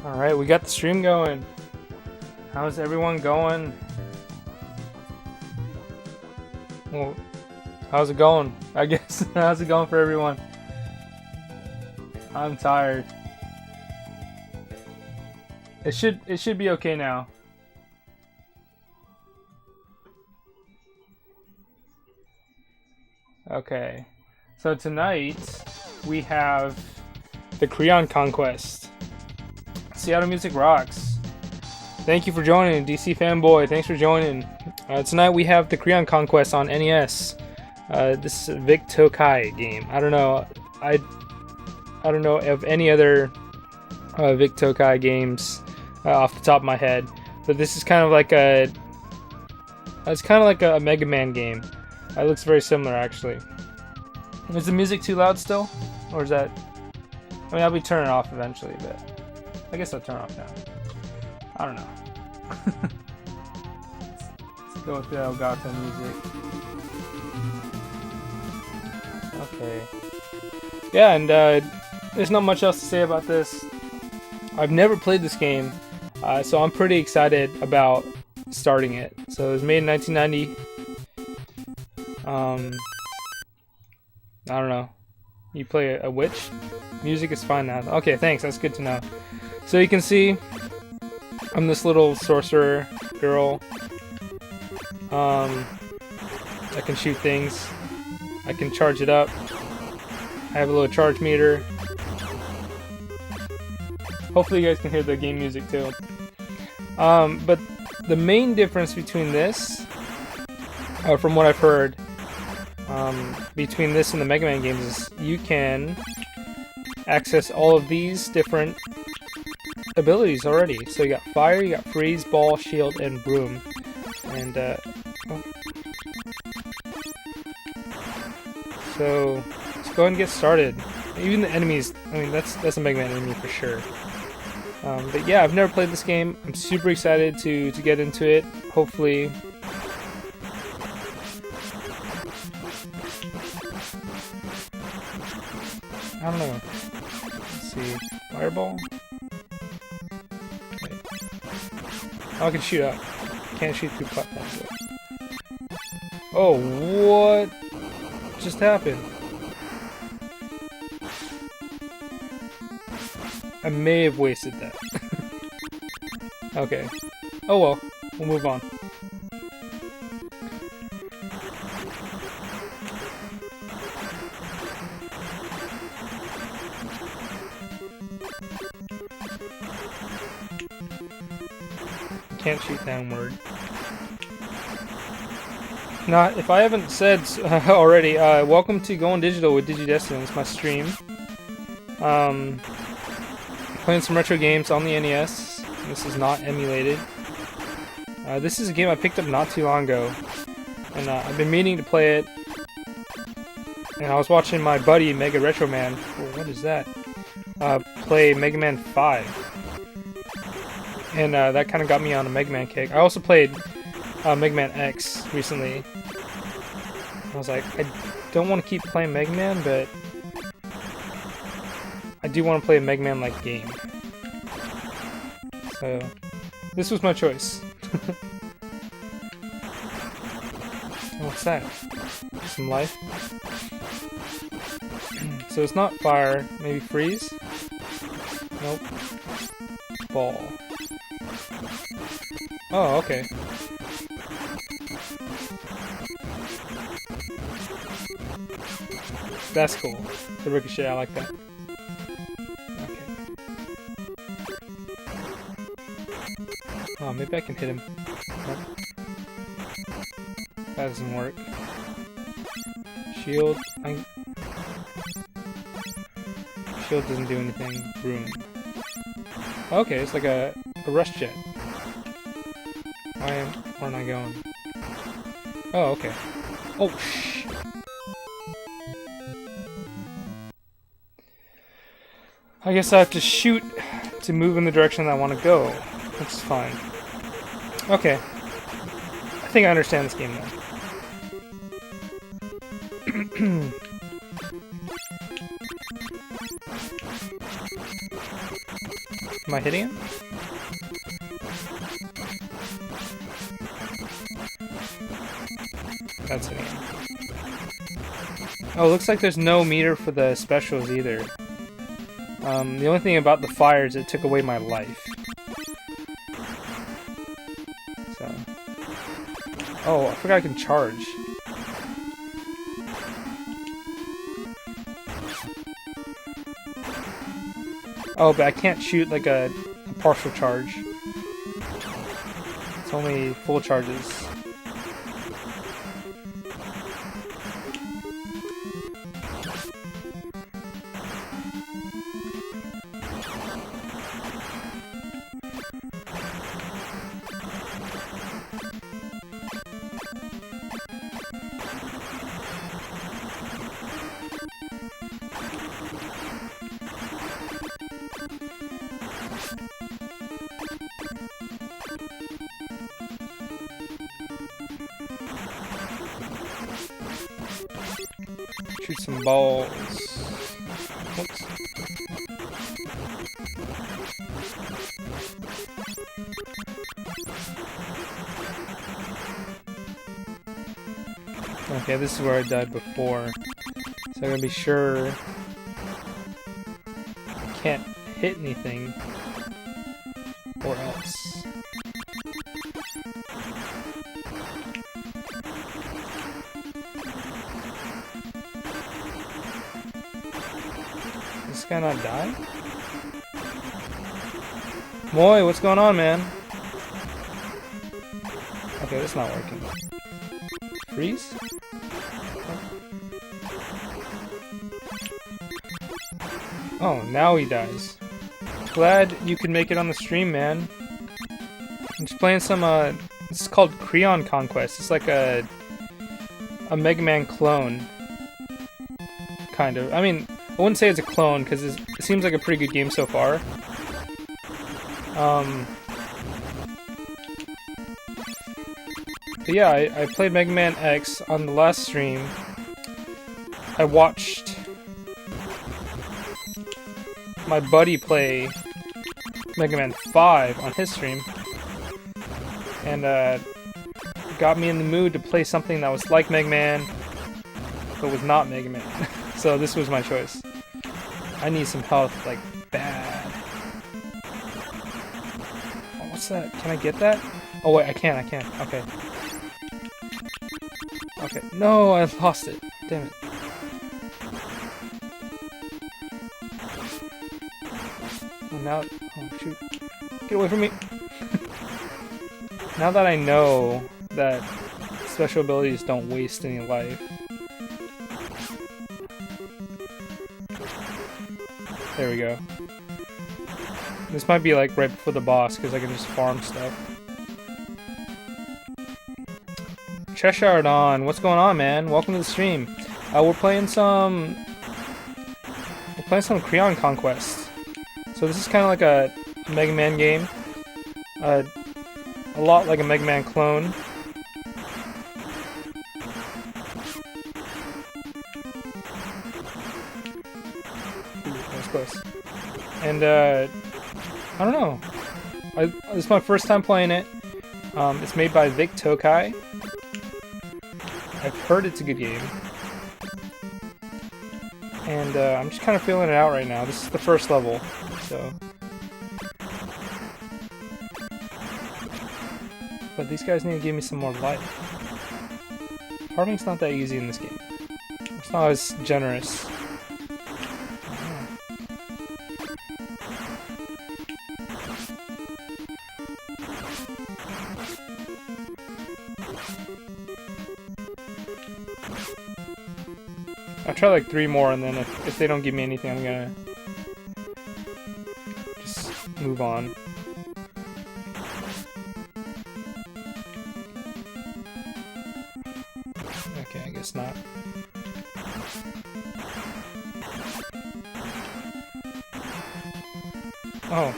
Alright, we got the stream going. How's everyone going? Well, how's it going? I guess. How's it going for everyone? I'm tired. It should be okay now. Okay. So tonight we have the Krion Conquest. Seattle Music rocks. Thank you for joining, DC Fanboy. Thanks for joining. Tonight we have the Krion Conquest on NES. This is a Vic Tokai game. I don't know. I don't know of any other Vic Tokai games off the top of my head, but this is kind of like a. It's kind of like a Mega Man game. It looks very similar, actually. Is the music too loud still, or is that? I mean, I'll be turning it off eventually, but I guess I'll turn it off now. I don't know. Let's go with the Elgato music. Okay. Yeah, and there's not much else to say about this. I've never played this game, so I'm pretty excited about starting it. So it was made in 1990. I don't know. You play a witch? Music is fine now. Okay, thanks. That's good to know. So you can see I'm this little sorcerer girl. I can shoot things. I can charge it up. I have a little charge meter. Hopefully you guys can hear the game music too. But the main difference between this, from what I've heard, between this and the Mega Man games is you can access all of these different abilities already. So you got fire, you got freeze, ball, shield, and broom. And so let's go ahead and get started. Even the enemies, I mean that's a Mega Man enemy for sure. But yeah, I've never played this game. I'm super excited to get into it. Hopefully. I don't know. Let's see. Fireball? Okay. Oh, I can shoot up. Can't shoot through platforms. Oh, what just happened? I may have wasted that. Okay. Oh well. We'll move on. Can't shoot downward. Now, if I haven't said already, welcome to Going Digital with Digidesdan. It's my stream. Playing some retro games on the NES. This is not emulated. This is a game I picked up not too long ago, and I've been meaning to play it. And I was watching my buddy Mega Retro Man. Oh, what is that? Play Mega Man 5. And that kind of got me on a Mega Man kick. I also played Mega Man X recently. I was like, I don't want to keep playing Mega Man, but I do want to play a Mega Man-like game. So, this was my choice. What's that? Some life? So it's not fire, maybe freeze? Nope. Ball. Oh, okay. That's cool. The ricochet, I like that. Okay. Oh, maybe I can hit him. Nope. That doesn't work. Shield. Shield doesn't do anything. Broom. Okay, it's like a rush jet. Where am I going? Oh, okay. Oh, shh. I guess I have to shoot to move in the direction I want to go, which is fine. Okay. I think I understand this game now. Am I hitting him? That's hitting him. Oh, looks like there's no meter for the specials either. The only thing about the fire is it took away my life. So. Oh, I forgot I can charge. Oh, but I can't shoot like a partial charge. It's only full charges. Shoot some balls. Oops. Okay, this is where I died before. So I gotta be sure I can't hit anything or else. This guy not die? Moy, what's going on, man? Okay, that's not working. Freeze? Oh, now he dies. Glad you could make it on the stream, man. I'm just playing some, this is called Krion Conquest. It's like a Mega Man clone. Kind of. I mean, I wouldn't say it's a clone, because it seems like a pretty good game so far. But yeah, I played Mega Man X on the last stream. I watched my buddy play Mega Man 5 on his stream. And got me in the mood to play something that was like Mega Man, but was not Mega Man. So this was my choice. I need some health, like, bad. Oh, what's that? Can I get that? Oh wait, I can. Okay. Okay. No, I lost it. Damn it. Oh, now... Oh, shoot. Get away from me! Now that I know that special abilities don't waste any life. There we go. This might be like right before the boss, because I can just farm stuff. Cheshire Dawn, what's going on, man? Welcome to the stream. We're playing some Krion Conquest. So this is kind of like a Mega Man game. A lot like a Mega Man clone. Ooh, that was close. And I don't know. This is my first time playing it. It's made by Vic Tokai. I've heard it's a good game. And I'm just kind of feeling it out right now. This is the first level, so... But these guys need to give me some more life. Farming's not that easy in this game. It's not as generous. I'll try like 3 more, and then if they don't give me anything, I'm gonna just move on. Okay, I guess not. Oh.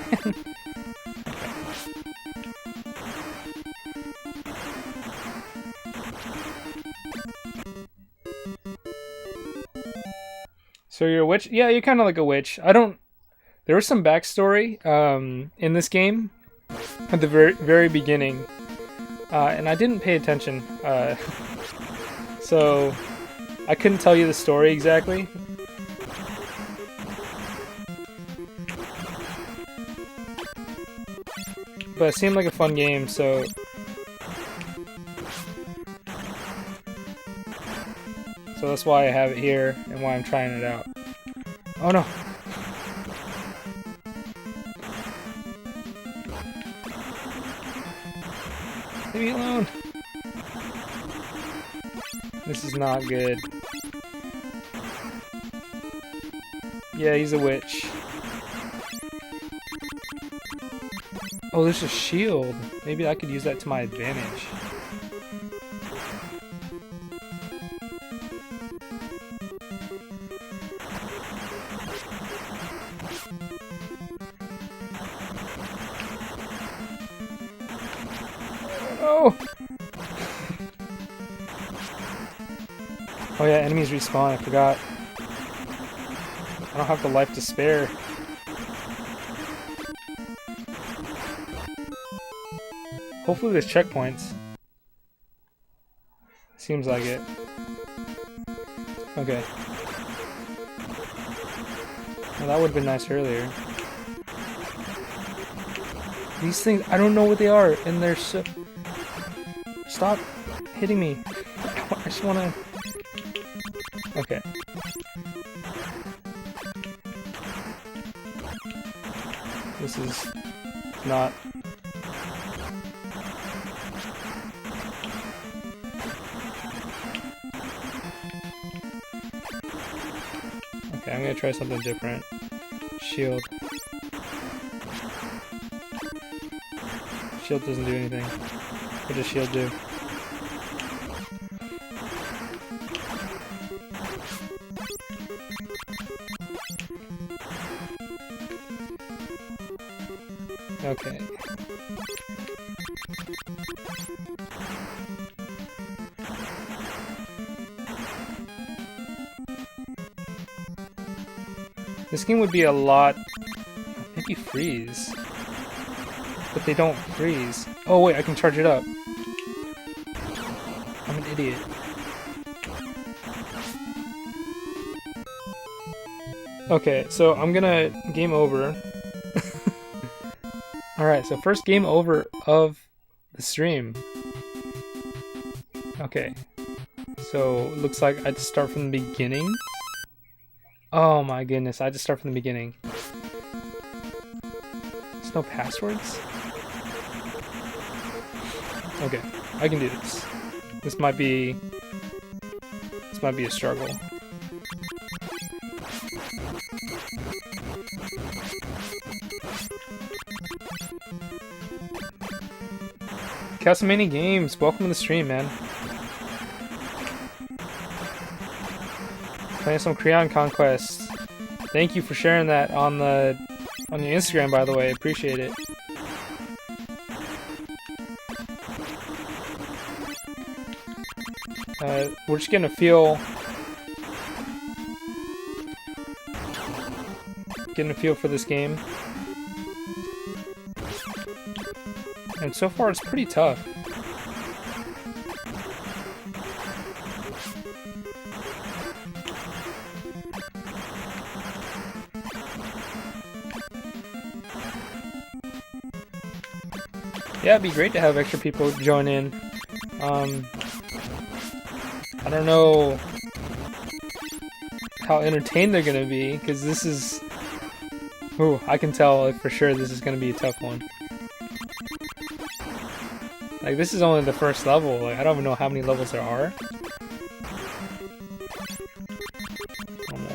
So you're a witch? Yeah, you're kind of like a witch. I don't There was some backstory in this game at the very beginning, and I didn't pay attention, so I couldn't tell you the story exactly. But it seemed like a fun game, so that's why I have it here and why I'm trying it out. Oh no! Leave me alone! This is not good. Yeah, he's a witch. Oh, there's a shield. Maybe I could use that to my advantage. Oh! Oh yeah, enemies respawn, I forgot. I don't have the life to spare. Hopefully there's checkpoints. Seems like it. Okay. Well, that would have been nice earlier. These things, I don't know what they are, and they're so... Stop hitting me. I just wanna... Okay. This is not... Okay, I'm gonna try something different. Shield. Shield doesn't do anything. What does shield do? Okay. This game would be a lot... Maybe freeze. But they don't freeze. Oh wait, I can charge it up. I'm an idiot. Okay, so I'm gonna game over. Alright, so first game over of the stream. Okay. So, looks like I had to start from the beginning. Oh my goodness, I had to start from the beginning. There's no passwords? Okay, I can do this. This might be a struggle. Castlevania Games, welcome to the stream, man. Playing some Krion Conquest. Thank you for sharing that on your Instagram, by the way. Appreciate it. We're just getting a feel for this game. And so far it's pretty tough. Yeah, it'd be great to have extra people join in. I don't know how entertained they're gonna be, because this is... Ooh, I can tell for sure this is gonna be a tough one. Like, this is only the first level. Like, I don't even know how many levels there are. Oh, no.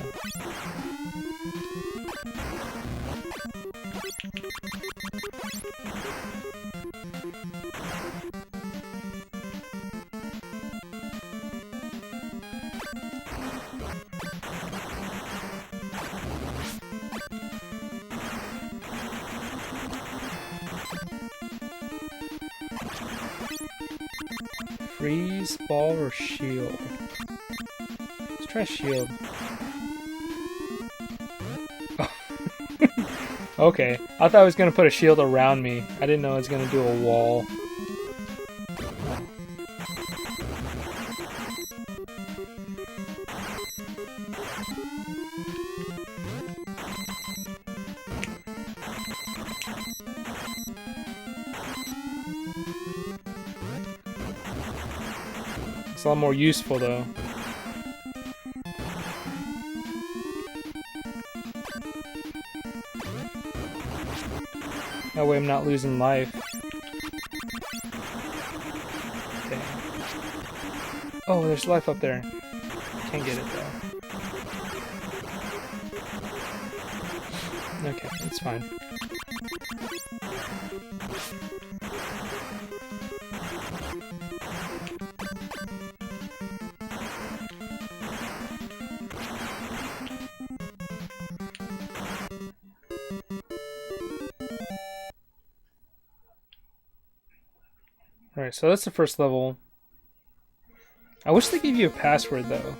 Freeze, ball, or shield? Let's try shield. Oh. Okay, I thought I was gonna put a shield around me. I didn't know it was gonna do a wall. It's a lot more useful though. That way I'm not losing life. Okay. Oh, there's life up there. Can't get it though. Okay, it's fine. Alright, so that's the first level. I wish they gave you a password, though.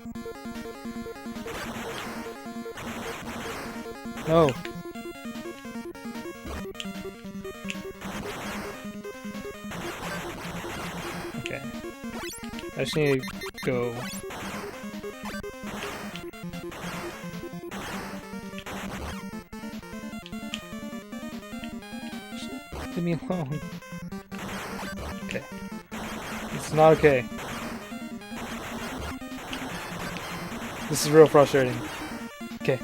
No. Okay. I just need to go. Just leave me alone. Okay. It's not okay. This is real frustrating. Okay.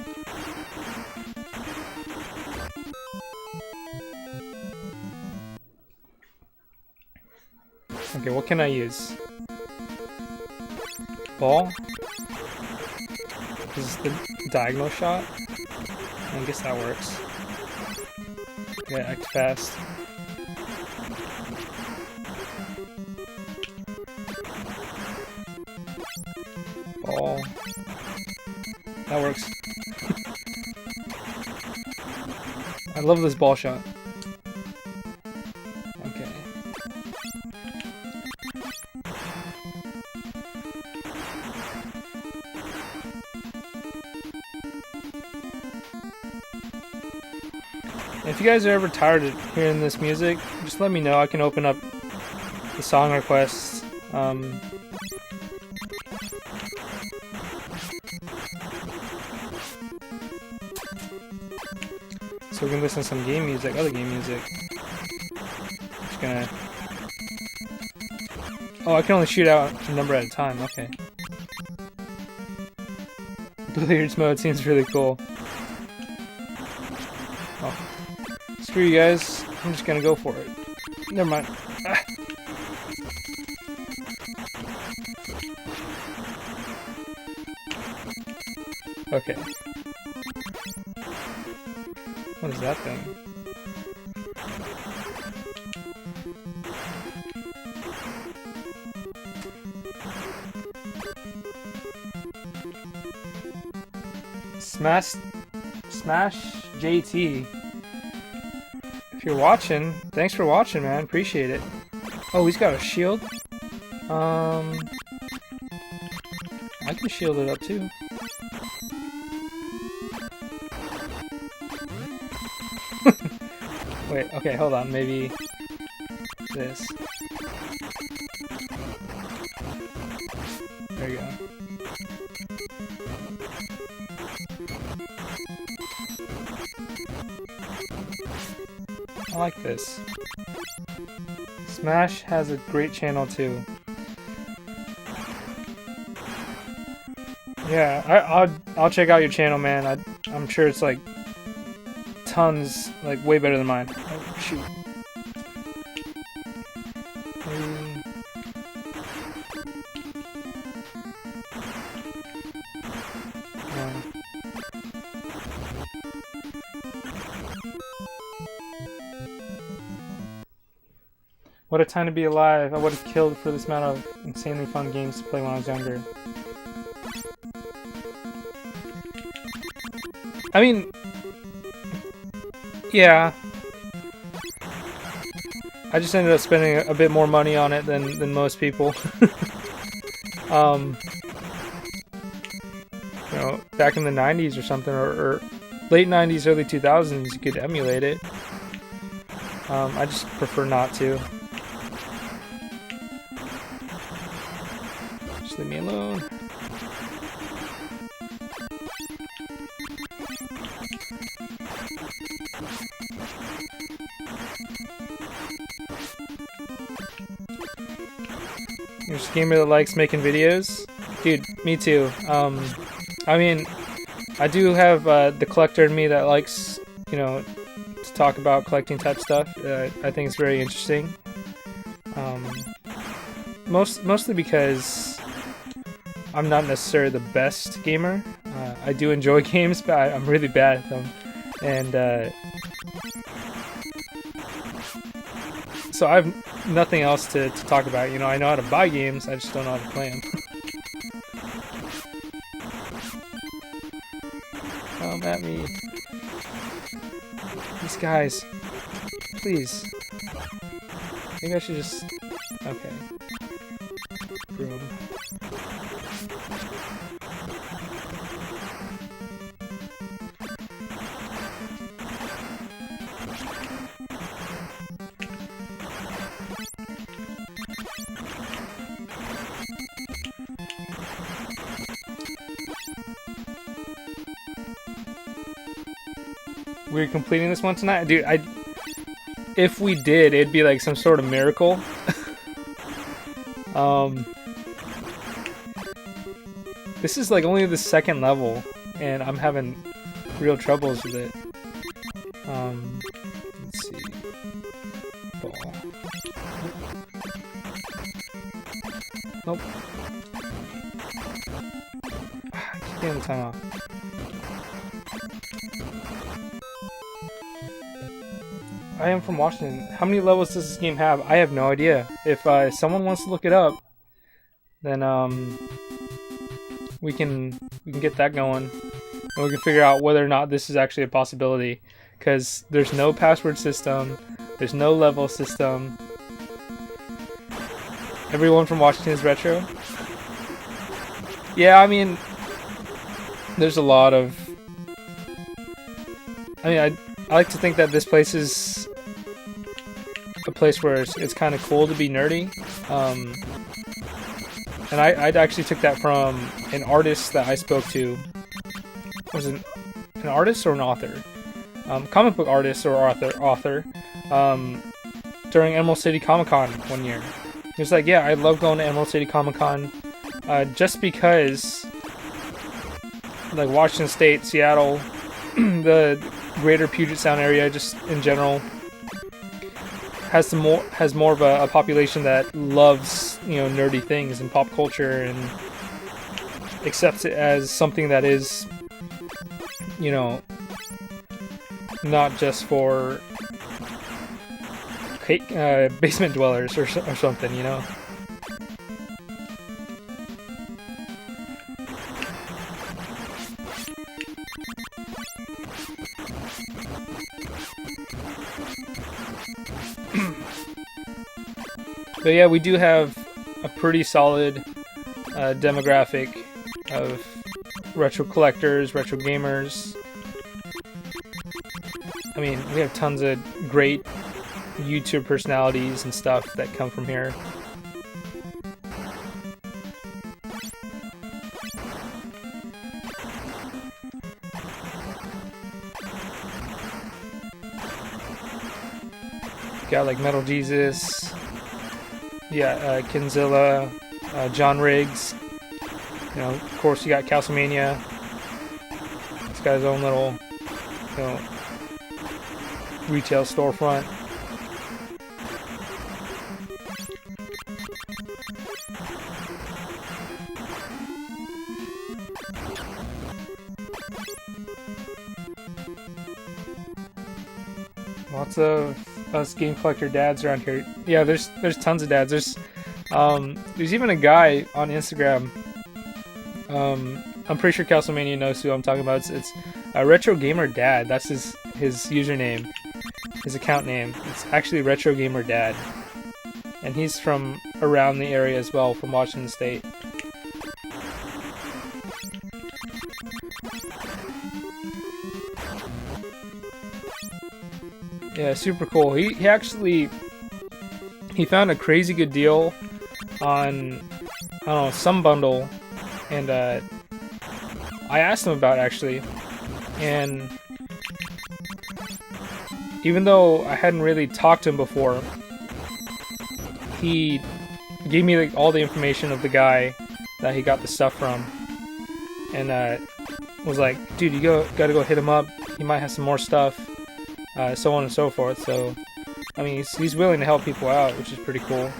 Okay, what can I use? Ball? This is the diagonal shot? I guess that works. Yeah, act fast. Ball. That works. I love this ball shot. Okay. If you guys are ever tired of hearing this music, just let me know. I can open up the song requests. So we can listen to some game music, other game music. Just gonna... Oh, I can only shoot out a number at a time, okay. Billiards mode seems really cool. Oh. Screw you guys, I'm just gonna go for it. Never mind. Ah. Okay. What is that thing? Smash JT. If you're watching, thanks for watching, man. Appreciate it. Oh, he's got a shield. I can shield it up too. Wait, okay, hold on, maybe this. There you go. I like this. Smash has a great channel too. Yeah, I'll check out your channel, man. I'm sure it's like tons, like way better than mine. Oh shoot. What a time to be alive. I would have killed for this amount of insanely fun games to play when I was younger. I mean, yeah. I just ended up spending a bit more money on it than most people. You know, back in the 90s or something, or late 90s, early 2000s, you could emulate it. I just prefer not to. Just leave me alone. You're just a gamer that likes making videos? Dude, me too. I mean, I do have the collector in me that likes, you know, to talk about collecting type stuff. I think it's very interesting. Mostly because I'm not necessarily the best gamer. I do enjoy games, but I'm really bad at them. And so I have nothing else to talk about. You know, I know how to buy games, I just don't know how to play them. Come at me. These guys. Please. Maybe I should just... Okay. Boom. We're completing this one tonight? Dude, if we did, it'd be like some sort of miracle. This is like only the second level, and I'm having real troubles with it. Let's see. Ball. Nope. Keep getting the time off. I am from Washington. How many levels does this game have? I have no idea. If someone wants to look it up, then we can get that going, and we can figure out whether or not this is actually a possibility. Because there's no password system, there's no level system. Everyone from Washington is retro. Yeah, I mean, there's a lot of. I mean, I like to think that this place is a place where it's kind of cool to be nerdy. And I actually took that from an artist that I spoke to. Was it an artist or an author? Comic book artist or author. During Emerald City Comic Con one year. He was like, yeah, I love going to Emerald City Comic Con just because, like, Washington State, Seattle, the greater Puget Sound area, just in general, has more of a population that loves, you know, nerdy things and pop culture, and accepts it as something that is, you know, not just for basement dwellers or something, you know. But yeah, we do have a pretty solid demographic of retro collectors, retro gamers. I mean, we have tons of great YouTube personalities and stuff that come from here. Got like Metal Jesus, yeah, Kinzilla, John Riggs. You know, of course, you got Mania. He's got his own little, you know, retail storefront. Lots of us game collector dads around here. Yeah, there's tons of dads. There's even a guy on Instagram. I'm pretty sure Castlemania knows who I'm talking about. It's a Retro Gamer Dad. That's his username, his account name. It's actually Retro Gamer Dad, and he's from around the area as well, from Washington State. Yeah, super cool. He actually found a crazy good deal on, I don't know, some bundle, and I asked him about it, actually, and even though I hadn't really talked to him before, he gave me like all the information of the guy that he got the stuff from, and was like, dude, you gotta go hit him up. He might have some more stuff, so on and so forth. So, I mean, he's willing to help people out, which is pretty cool.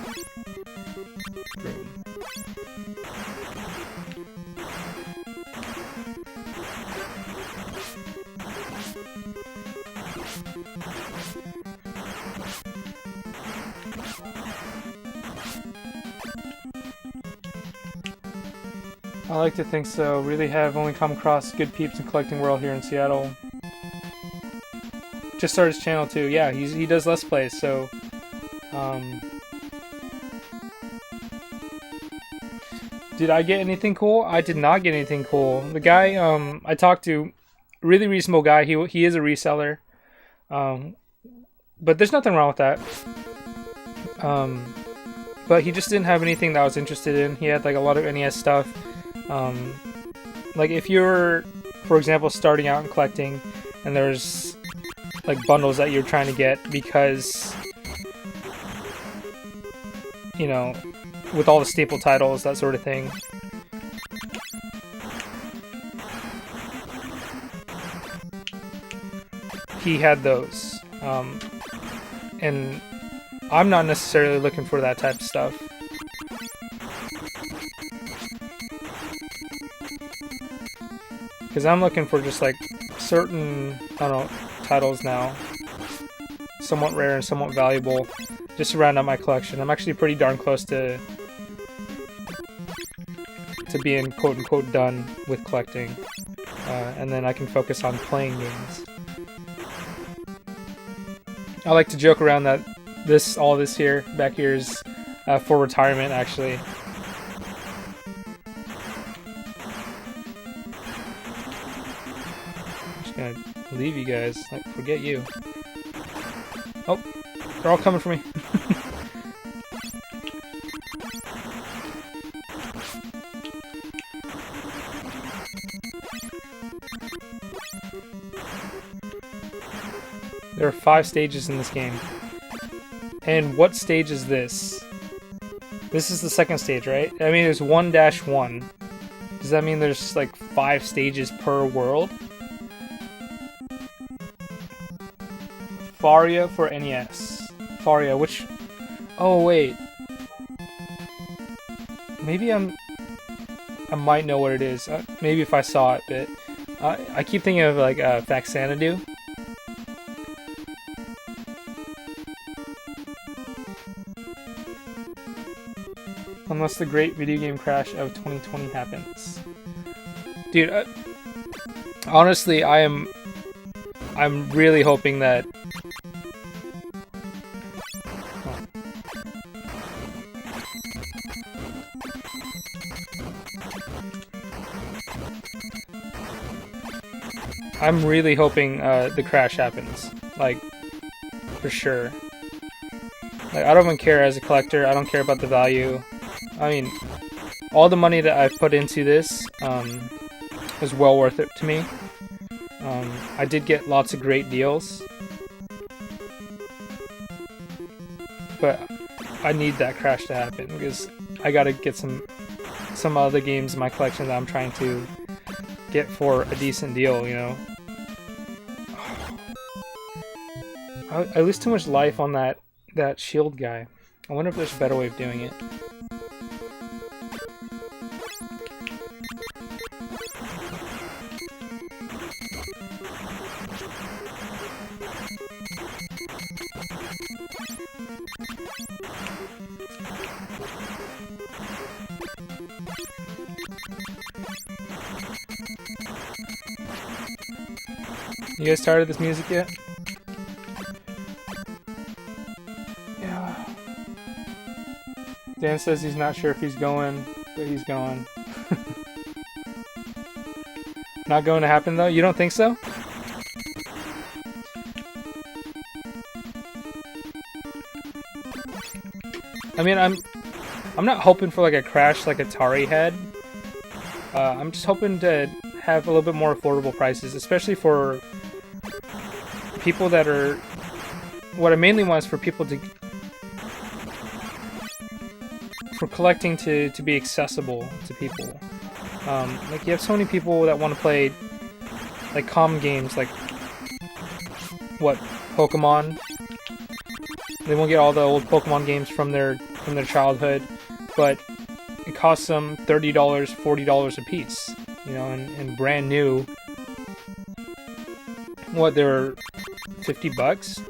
I like to think so. Really have only come across good peeps in collecting world here in Seattle. Just started his channel too. Yeah, he does Let's Plays, so did I get anything cool? I did not get anything cool. The guy I talked to, really reasonable guy. He is a reseller. But there's nothing wrong with that. But he just didn't have anything that I was interested in. He had like a lot of NES stuff. Like if you're, for example, starting out in collecting, and there's like bundles that you're trying to get because, you know, with all the staple titles, that sort of thing. He had those. And I'm not necessarily looking for that type of stuff. Because I'm looking for just like certain, I don't know, titles now. Somewhat rare and somewhat valuable. Just to round out my collection. I'm actually pretty darn close to being quote-unquote done with collecting. And then I can focus on playing games. I like to joke around that all this here, back here, is for retirement, actually. I'm just gonna leave you guys, like, forget you. Oh, they're all coming for me. There are 5 stages in this game. And what stage is this? This is the second stage, right? I mean, there's 1-1. Does that mean there's like 5 stages per world? Faria for NES. Faria, which... Oh, wait. Maybe I might know what it is. Maybe if I saw it, but... I keep thinking of like Faxanadu. Unless the great video game crash of 2020 happens. Dude, honestly, I'm really hoping that... I'm really hoping the crash happens. Like, for sure. Like, I don't even care as a collector. I don't care about the value. I mean, all the money that I've put into this was well worth it to me. I did get lots of great deals, but I need that crash to happen because I gotta get some other games in my collection that I'm trying to get for a decent deal, you know. I lose too much life on that shield guy. I wonder if there's a better way of doing it. You guys tired of this music yet? Yeah. Dan says he's not sure if he's going, but he's going. Not going to happen though? You don't think so? I mean, I'm not hoping for like a crash like Atari had. I'm just hoping to have a little bit more affordable prices, especially for people that are. What I mainly want is for people to, for collecting to be accessible to people. Like you have so many people that want to play like common games, like what, Pokemon. They won't get all the old Pokemon games from their childhood, but it costs them $30, $40 a piece, you know, and brand new. What, they're $50?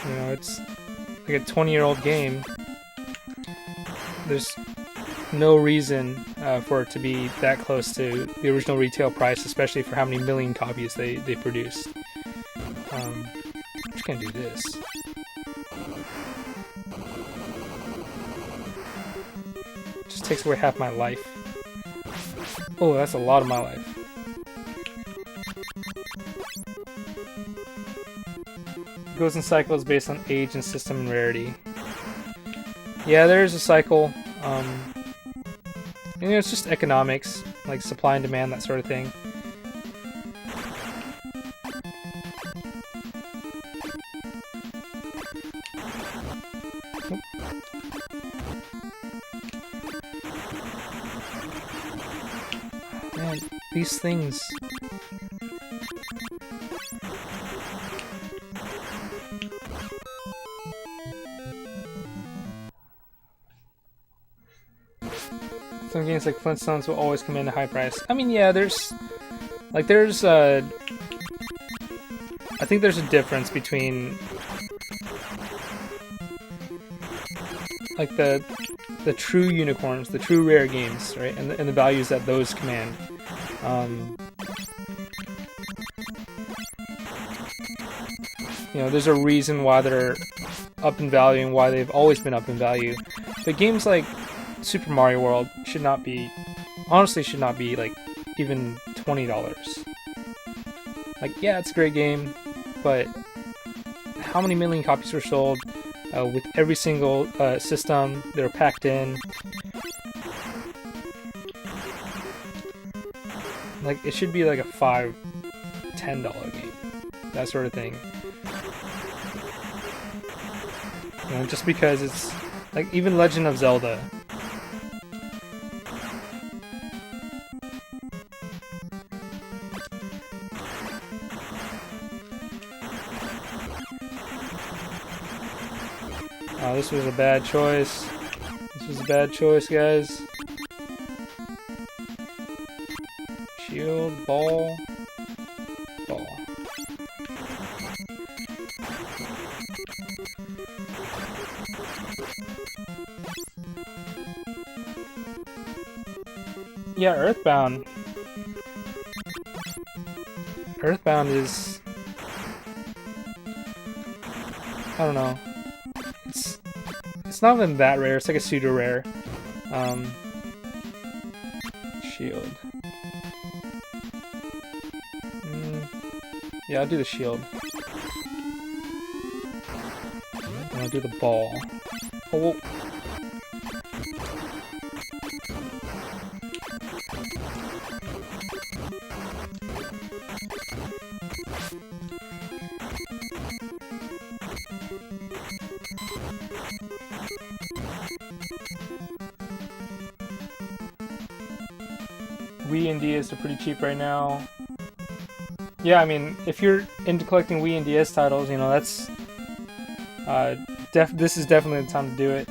You know, it's like a 20-year-old game. There's no reason for it to be that close to the original retail price, especially for how many million copies they produced. I'm just gonna do this. Just takes away half my life. Oh, that's a lot of my life. Goes in cycles based on age and system and rarity. Yeah, there is a cycle. You know, it's just economics, like supply and demand, that sort of thing. Man, these things. Some games like Flintstones will always command a high price. I mean, yeah, I think there's a difference between like the true unicorns, the true rare games, right, and the values that those command. You know, there's a reason why they're up in value and why they've always been up in value. But games like Super Mario World should not be, honestly should not be like even $20. Like, yeah, it's a great game, but how many million copies were sold with every single system that are packed in? Like, it should be like a $5, $10 game, that sort of thing. You know, just because it's like even Legend of Zelda. Oh, this was a bad choice. This was a bad choice, guys. Shield, ball, ball. Yeah, Earthbound. Earthbound is... I don't know. It's not even that rare. It's like a pseudo rare. Shield. Yeah, I'll do the shield. And I'll do the ball. Oh, whoa. Wii and DS are pretty cheap right now. Yeah, I mean, if you're into collecting Wii and DS titles, you know, that's this is definitely the time to do it.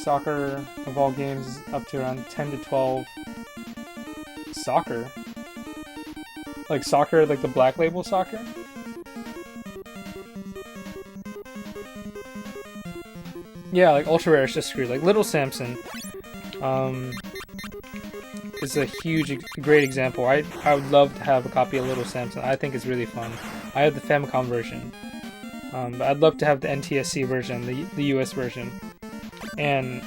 Soccer of all games is up to around 10 to 12. Soccer? Like soccer, like the Black Label soccer? Yeah, like ultra rare is just screwed. Like Little Samson is a great example. I would love to have a copy of Little Samson. I think it's really fun. I have the Famicom version. But I'd love to have the NTSC version, the US version. And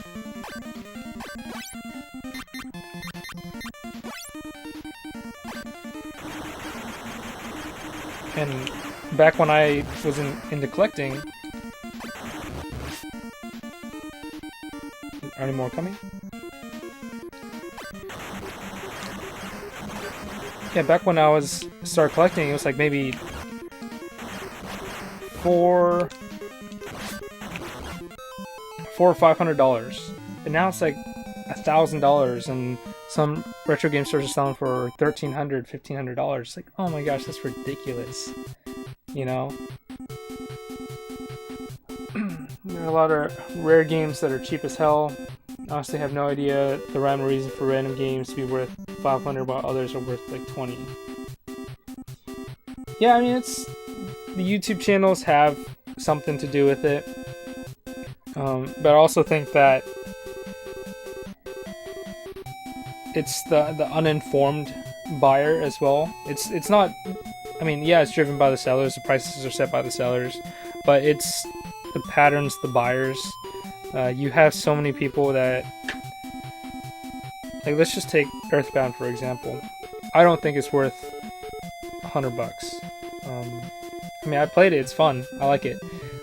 back when I was into collecting, are any more coming? Yeah, back when I started collecting, it was like maybe $400 or $500, but now it's like $1,000, and some retro game stores are selling for $1,300, $1,500. Like, oh my gosh, that's ridiculous. You know, there are a lot of rare games that are cheap as hell. Honestly, have no idea the rhyme or reason for random games to be worth $500 while others are worth like $20. Yeah, I mean, it's the YouTube channels have something to do with it, but I also think that it's the uninformed buyer as well. It's not. I mean, yeah, it's driven by the sellers. The prices are set by the sellers, but it's the patterns, the buyers. You have so many people that, like, let's just take Earthbound for example. I don't think it's worth $100. I mean, I played it; it's fun. I like it,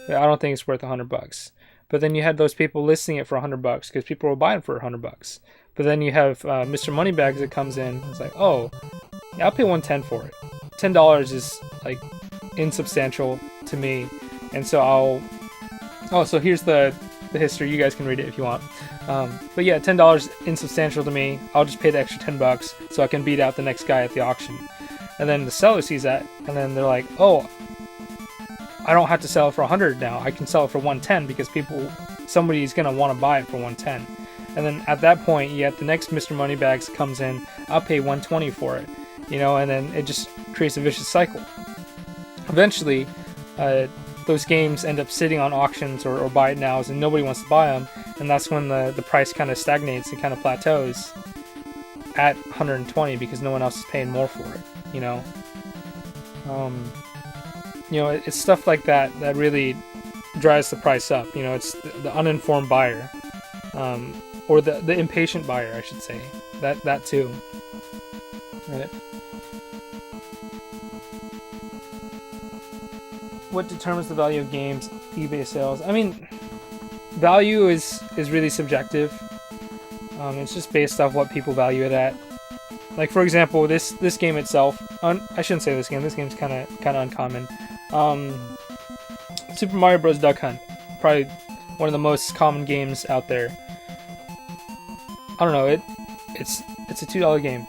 but I don't think it's worth $100. But then you had those people listing it for $100 because people were buying for $100. But then you have Mr. Moneybags that comes in. It's like, oh, yeah, I'll pay $110 for it. $10 is like insubstantial to me, and so I'll. Oh, so here's the history. You guys can read it if you want. But yeah, $10 insubstantial to me. I'll just pay the extra $10 so I can beat out the next guy at the auction. And then the seller sees that, and then they're like, oh, I don't have to sell it for $100 now. I can sell it for $110 because somebody's gonna want to buy it for $110. And then at that point, you get the next Mr. Moneybags comes in. I'll pay $120 for it, you know, and then it just creates a vicious cycle. Eventually, those games end up sitting on auctions or buy it nows, and nobody wants to buy them. And that's when the price kind of stagnates and kind of plateaus at $120 because no one else is paying more for it, you know. You know, it's stuff like that that really drives the price up. You know, it's the uninformed buyer, or the impatient buyer, I should say. That too. Right. What determines the value of games? eBay sales. I mean, value is really subjective. It's just based off what people value it at. Like, for example, this game itself. I shouldn't say this game. This game's kind of uncommon. Super Mario Bros. Duck Hunt, probably one of the most common games out there. I don't know. It's a $2 game,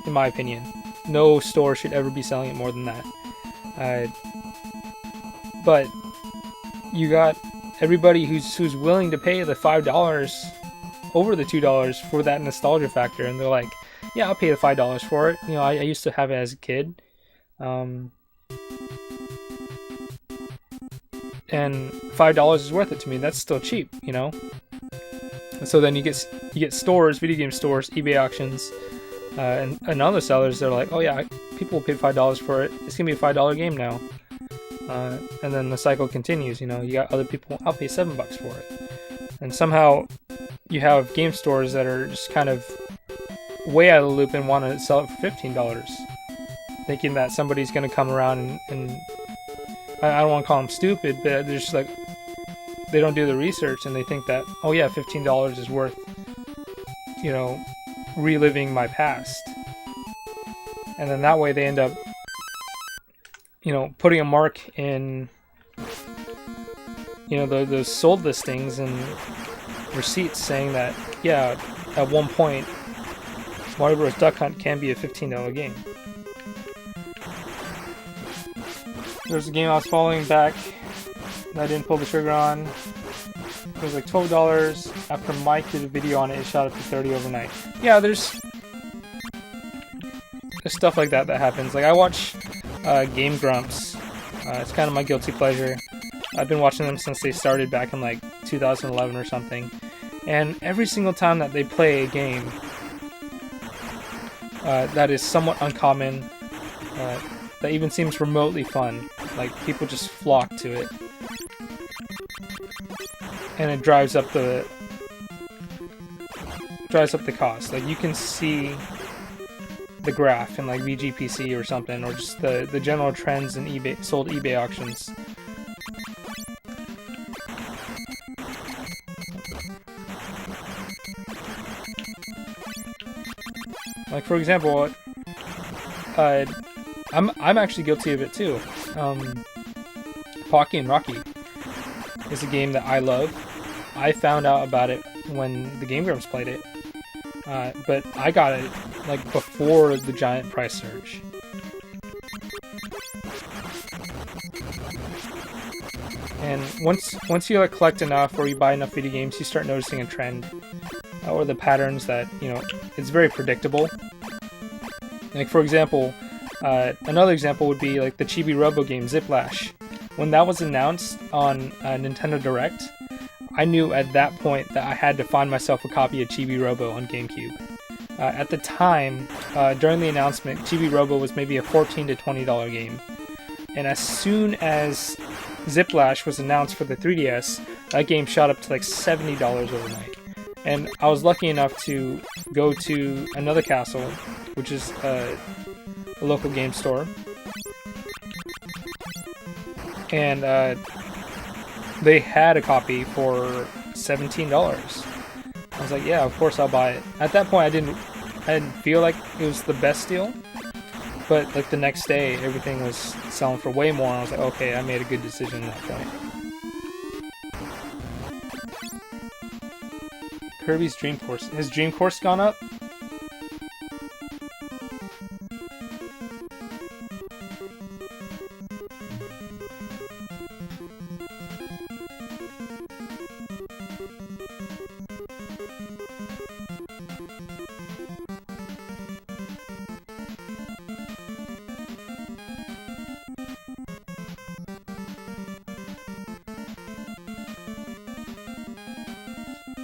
in my opinion. No store should ever be selling it more than that. But you got everybody who's willing to pay the $5 over the $2 for that nostalgia factor, and they're like, yeah, I'll pay the $5 for it. You know, I used to have it as a kid. And $5 is worth it to me. That's still cheap, you know. And so then you get stores, video game stores, eBay auctions, and other sellers. They're like, oh yeah, people will pay $5 for it. It's gonna be a $5 game now. And then the cycle continues. You know, you got other people. I'll pay $7 for it. And somehow you have game stores that are just kind of way out of the loop and want to sell it for $15, thinking that somebody's gonna come around and I don't want to call them stupid, but they're just like, they don't do the research and they think that, oh yeah, $15 is worth, you know, reliving my past. And then that way they end up, you know, putting a mark in, you know, those sold listings and receipts saying that, yeah, at one point, Mario Bros. Duck Hunt can be a $15 game. There's a game I was following back that I didn't pull the trigger on. It was like $12. After Mike did a video on it, it shot up to $30 overnight. Yeah, there's stuff like that happens. Like, I watch Game Grumps. It's kind of my guilty pleasure. I've been watching them since they started back in like 2011 or something. And every single time that they play a game that is somewhat uncommon, that even seems remotely fun. Like, people just flock to it. And it drives up the cost. Like, you can see the graph in like VGPC or something, or just the general trends in eBay sold eBay auctions. Like, for example, I'm actually guilty of it too. Pocky and Rocky is a game that I love. I found out about it when the Game Grumps played it, but I got it like before the giant price surge. And once you like collect enough, or you buy enough video games, you start noticing a trend, or the patterns that, you know, it's very predictable. Like, for example, another example would be like the Chibi Robo game Ziplash. When that was announced on Nintendo Direct, I knew at that point that I had to find myself a copy of Chibi Robo on GameCube. At the time, during the announcement, Chibi Robo was maybe a $14 to $20 game. And as soon as Ziplash was announced for the 3DS, that game shot up to like $70 overnight. And I was lucky enough to go to another castle, which is a local game store. And they had a copy for $17. I was like, yeah, of course I'll buy it. At that point, I didn't feel like it was the best deal. But like the next day, everything was selling for way more, and I was like, okay, I made a good decision at that point. Kirby's Dream Course. Has Dream Course gone up?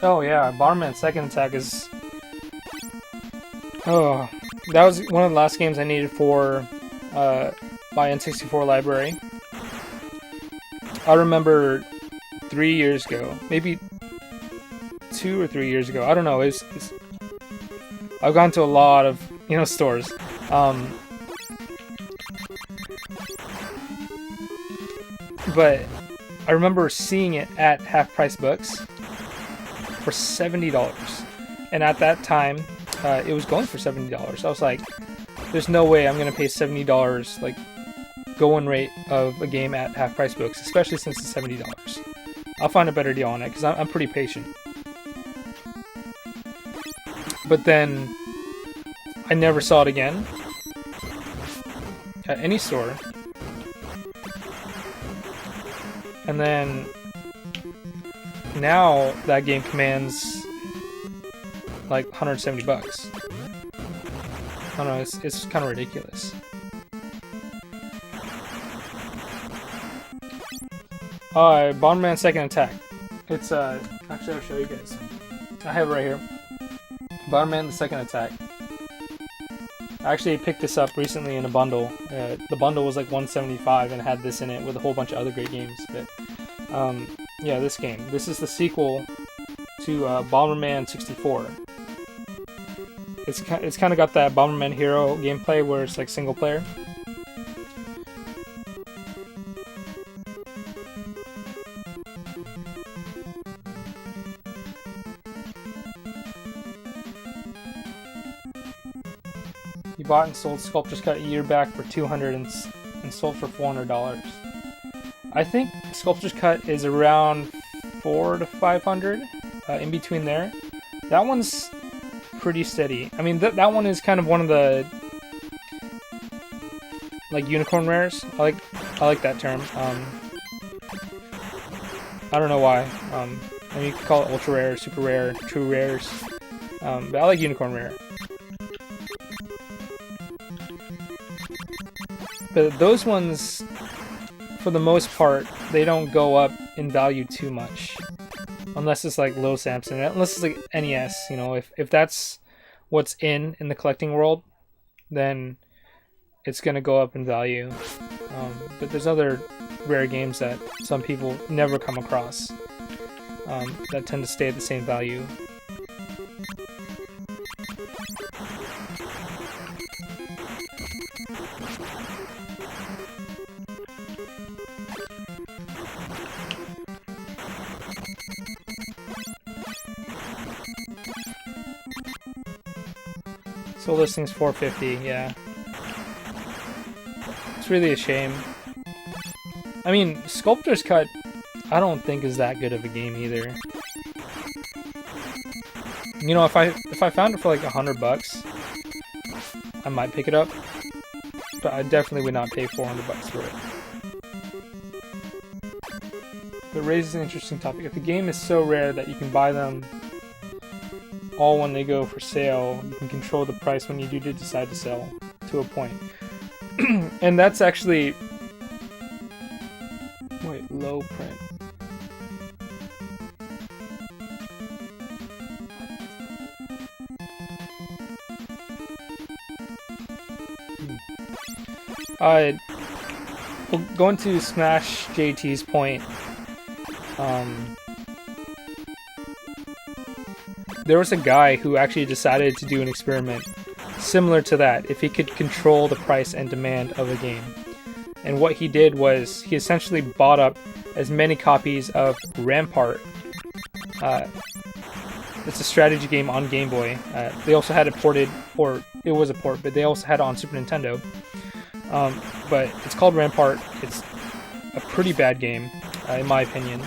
Oh yeah, Bomberman Second Attack is... Oh, that was one of the last games I needed for my N64 library. I remember 3 years ago, maybe 2 or 3 years ago, I don't know, I've gone to a lot of, you know, stores. But I remember seeing it at Half Price Books for $70, and at that time it was going for $70. I was like, there's no way I'm gonna pay $70 like going rate of a game at Half Price Books, especially since it's $70. I'll find a better deal on it because I'm pretty patient. But then I never saw it again at any store, and then now that game commands like $170. I don't know, it's kind of ridiculous. Bomberman Second Attack. It's actually I'll show you guys. I have it right here. Bomberman the Second Attack. I actually picked this up recently in a bundle. The bundle was like $175 and had this in it with a whole bunch of other great games. But yeah, this game. This is the sequel to Bomberman 64. It's kind of got that Bomberman Hero gameplay where it's like single player. You bought and sold Sculptor's Cut a year back for $200 and sold for $400. I think Sculptor's Cut is around $400 to $500, in between there. That one's pretty steady. I mean, that one is kind of one of the like unicorn rares. I like that term. I don't know why. I mean, you could call it ultra rare, super rare, true rares. But I like unicorn rare. But those ones, for the most part, they don't go up in value too much. Unless it's like low Samson, unless it's like NES, you know, if that's what's in the collecting world, then it's gonna go up in value. But there's other rare games that some people never come across that tend to stay at the same value. So listing's $450, yeah. It's really a shame. I mean, Sculptor's Cut, I don't think is that good of a game either. You know, if I found it for like $100, I might pick it up, but I definitely would not pay $400 for it. But it raises an interesting topic. If the game is so rare that you can buy them all when they go for sale, you can control the price when you do decide to sell to a point. And that's actually... Wait, low print. Well, going to Smash JT's point, there was a guy who actually decided to do an experiment similar to that, if he could control the price and demand of a game. And what he did was, he essentially bought up as many copies of Rampart. It's a strategy game on Game Boy. They also had it ported, or it was a port, but they also had it on Super Nintendo. But it's called Rampart. It's a pretty bad game, in my opinion.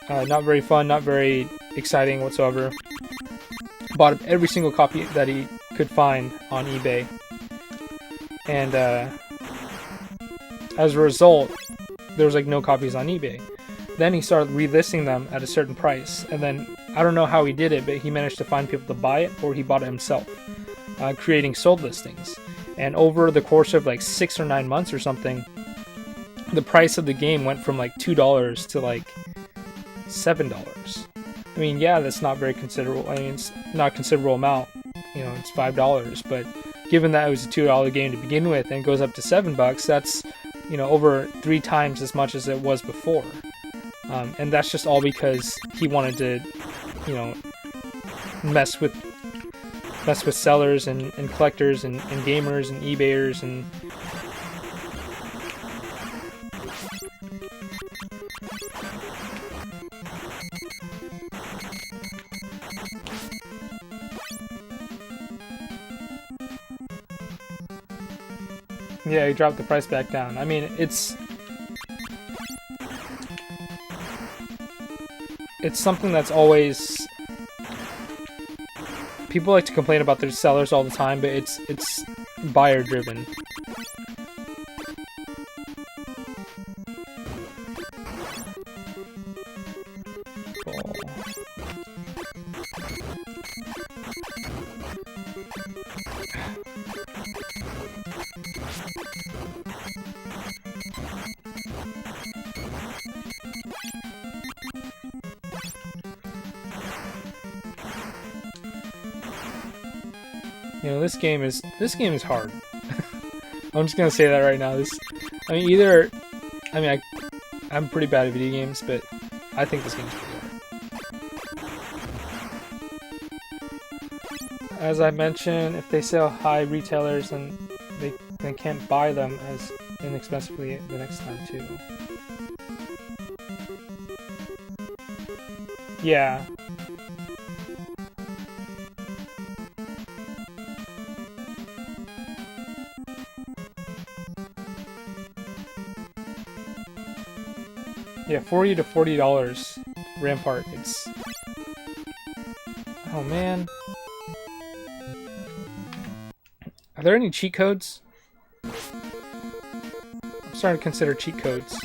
Not very fun, not very exciting whatsoever. Bought up every single copy that he could find on eBay. And as a result, there was like no copies on eBay. Then he started relisting them at a certain price, and then I don't know how he did it, but he managed to find people to buy it, or he bought it himself, creating sold listings. And over the course of like 6 or 9 months or something, the price of the game went from like $2 to like $7. I mean, yeah, that's not very considerable. I mean, it's not a considerable amount. You know, it's $5, but given that it was a $2 game to begin with and goes up to $7, that's, you know, over 3 times as much as it was before. And that's just all because he wanted to, you know, mess with sellers and collectors and gamers and eBayers and yeah, he dropped the price back down. I mean, it's something that's always... People like to complain about their sellers all the time, but it's buyer driven. Cool. You know, this game is hard. I'm just gonna say that right now. I'm pretty bad at video games, but I think this game's pretty hard. As I mentioned, if they sell high retailers, then they can't buy them as inexpensively the next time too. Yeah. Yeah, $40 to $40 Rampart. It's... Oh man. Are there any cheat codes? I'm starting to consider cheat codes.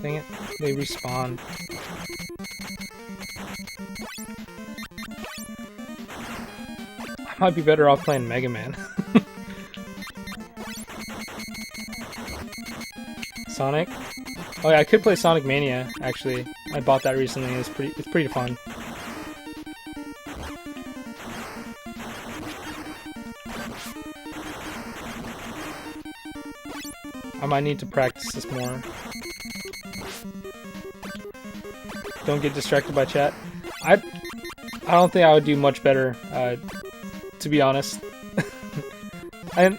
Dang it, they respawn. I might be better off playing Mega Man. Sonic? Oh yeah, I could play Sonic Mania, actually. I bought that recently, it's pretty fun. I might need to practice this more. Don't get distracted by chat. I don't think I would do much better, to be honest. I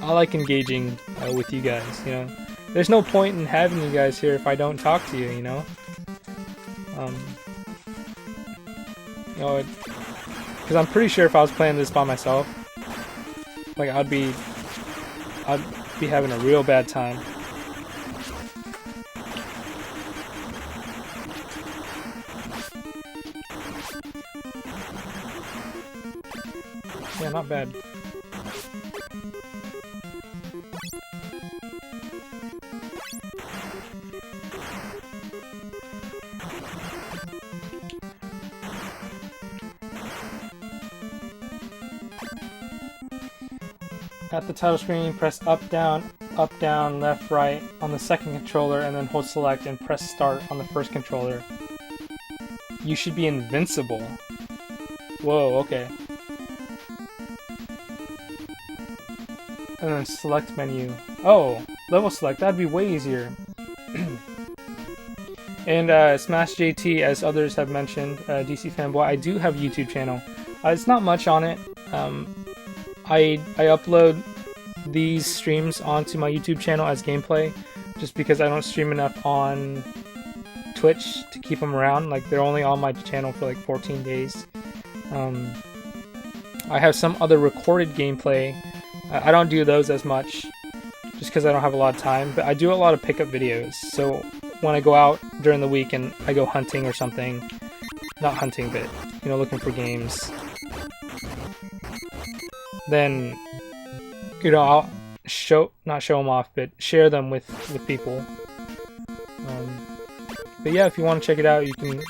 like engaging with you guys, you know. There's no point in having you guys here if I don't talk to you, you know. You know, because I'm pretty sure if I was playing this by myself, like I'd be having a real bad time. Yeah, not bad. At the title screen, press up, down, left, right on the second controller, and then hold select and press start on the first controller. You should be invincible. Whoa, okay. And then select menu. Oh, level select, that'd be way easier. And Smash JT, as others have mentioned, DC Fanboy, I do have a YouTube channel. It's not much on it. I upload these streams onto my YouTube channel as gameplay, just because I don't stream enough on Twitch to keep them around. Like, they're only on my channel for like 14 days. I have some other recorded gameplay. I don't do those as much, just because I don't have a lot of time, but I do a lot of pickup videos. So when I go out during the week and I go hunting or something, not hunting, but, you know, looking for games, then, you know, I'll not show them off, but share them with people. But yeah, if you want to check it out, you can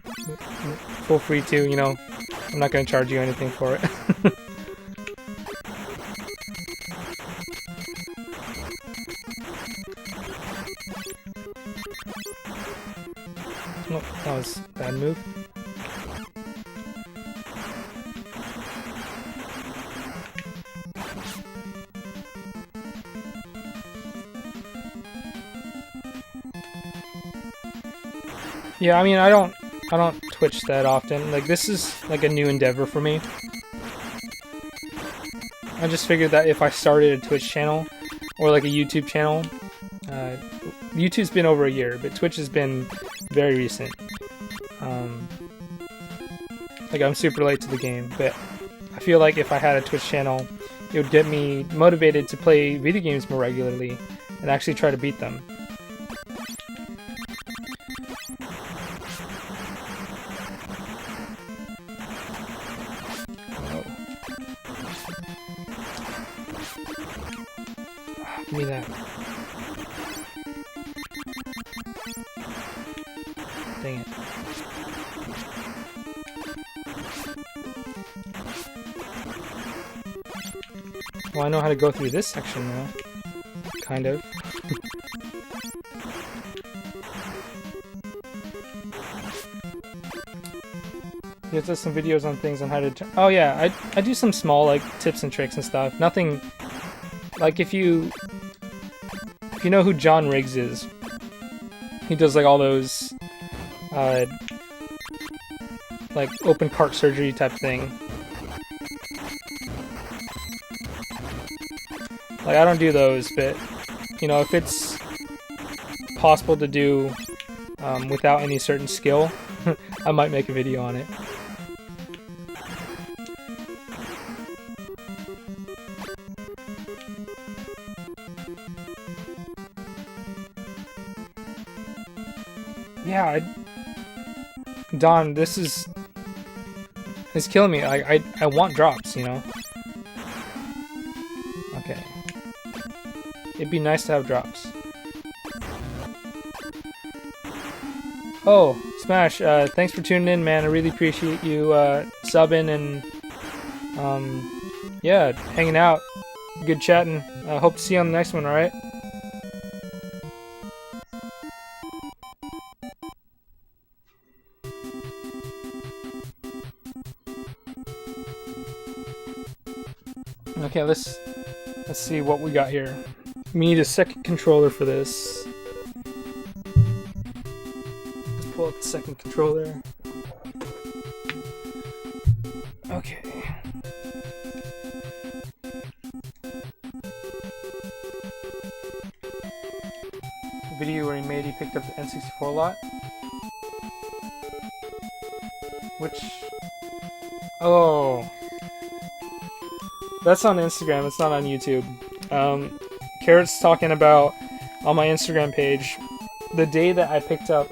feel free to, you know. I'm not going to charge you anything for it. Oh, that was a bad move. Yeah, I mean, I don't Twitch that often. Like, this is like a new endeavor for me. I just figured that if I started a Twitch channel or like a YouTube channel, YouTube's been over a year, but Twitch has been very recent. Like, I'm super late to the game, but I feel like if I had a Twitch channel, it would get me motivated to play video games more regularly and actually try to beat them. Give me that. Dang it. Well, I know how to go through this section now. Kind of. There's some videos on things on how to... Oh yeah, I do some small, like, tips and tricks and stuff. Nothing... Like, if you know who John Riggs is, he does, like, all those, like, open cart surgery type thing. Like, I don't do those, but, you know, if it's possible to do without any certain skill, I might make a video on it. Yeah, Don, this is... It's killing me. I want drops, you know? Okay. It'd be nice to have drops. Oh, Smash, thanks for tuning in, man. I really appreciate you subbing and, yeah, hanging out. Good chatting. I hope to see you on the next one, alright? Okay, let's see what we got here. We need a second controller for this. Let's pull up the second controller. Okay. The video where he picked up the N64 lot. Which... Oh... That's on Instagram, it's not on YouTube. Carrot's talking about, on my Instagram page, the day that I picked up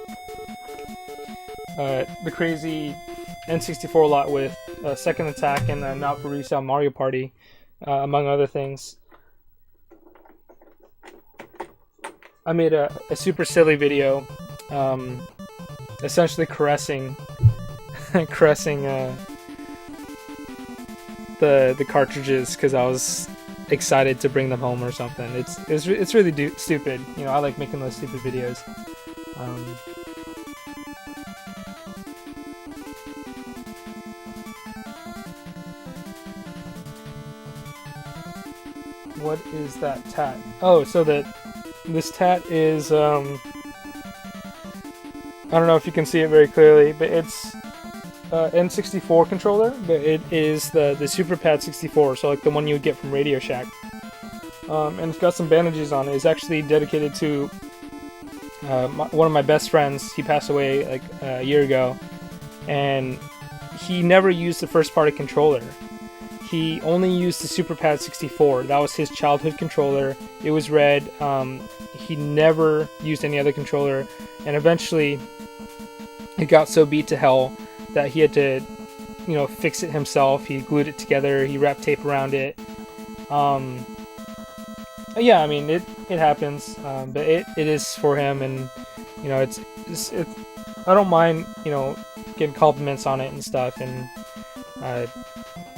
the crazy N64 lot with Second Attack and Not For Resale Mario Party, among other things. I made a super silly video, essentially caressing the cartridges because I was excited to bring them home or something. It's really stupid. You know, I like making those stupid videos. What is that tat? Oh, so this tat is I don't know if you can see it very clearly, but it's N64 controller, but it is the Super Pad 64, so like the one you would get from Radio Shack. And it's got some bandages on it. It's actually dedicated to one of my best friends. He passed away like a year ago, and he never used the first party controller. He only used the Super Pad 64. That was his childhood controller. It was red. He never used any other controller, and eventually it got so beat to hell that he had to, you know, fix it himself. He glued it together. He wrapped tape around it. Yeah, I mean, it happens, but it is for him, and you know, it's I don't mind, you know, getting compliments on it and stuff, and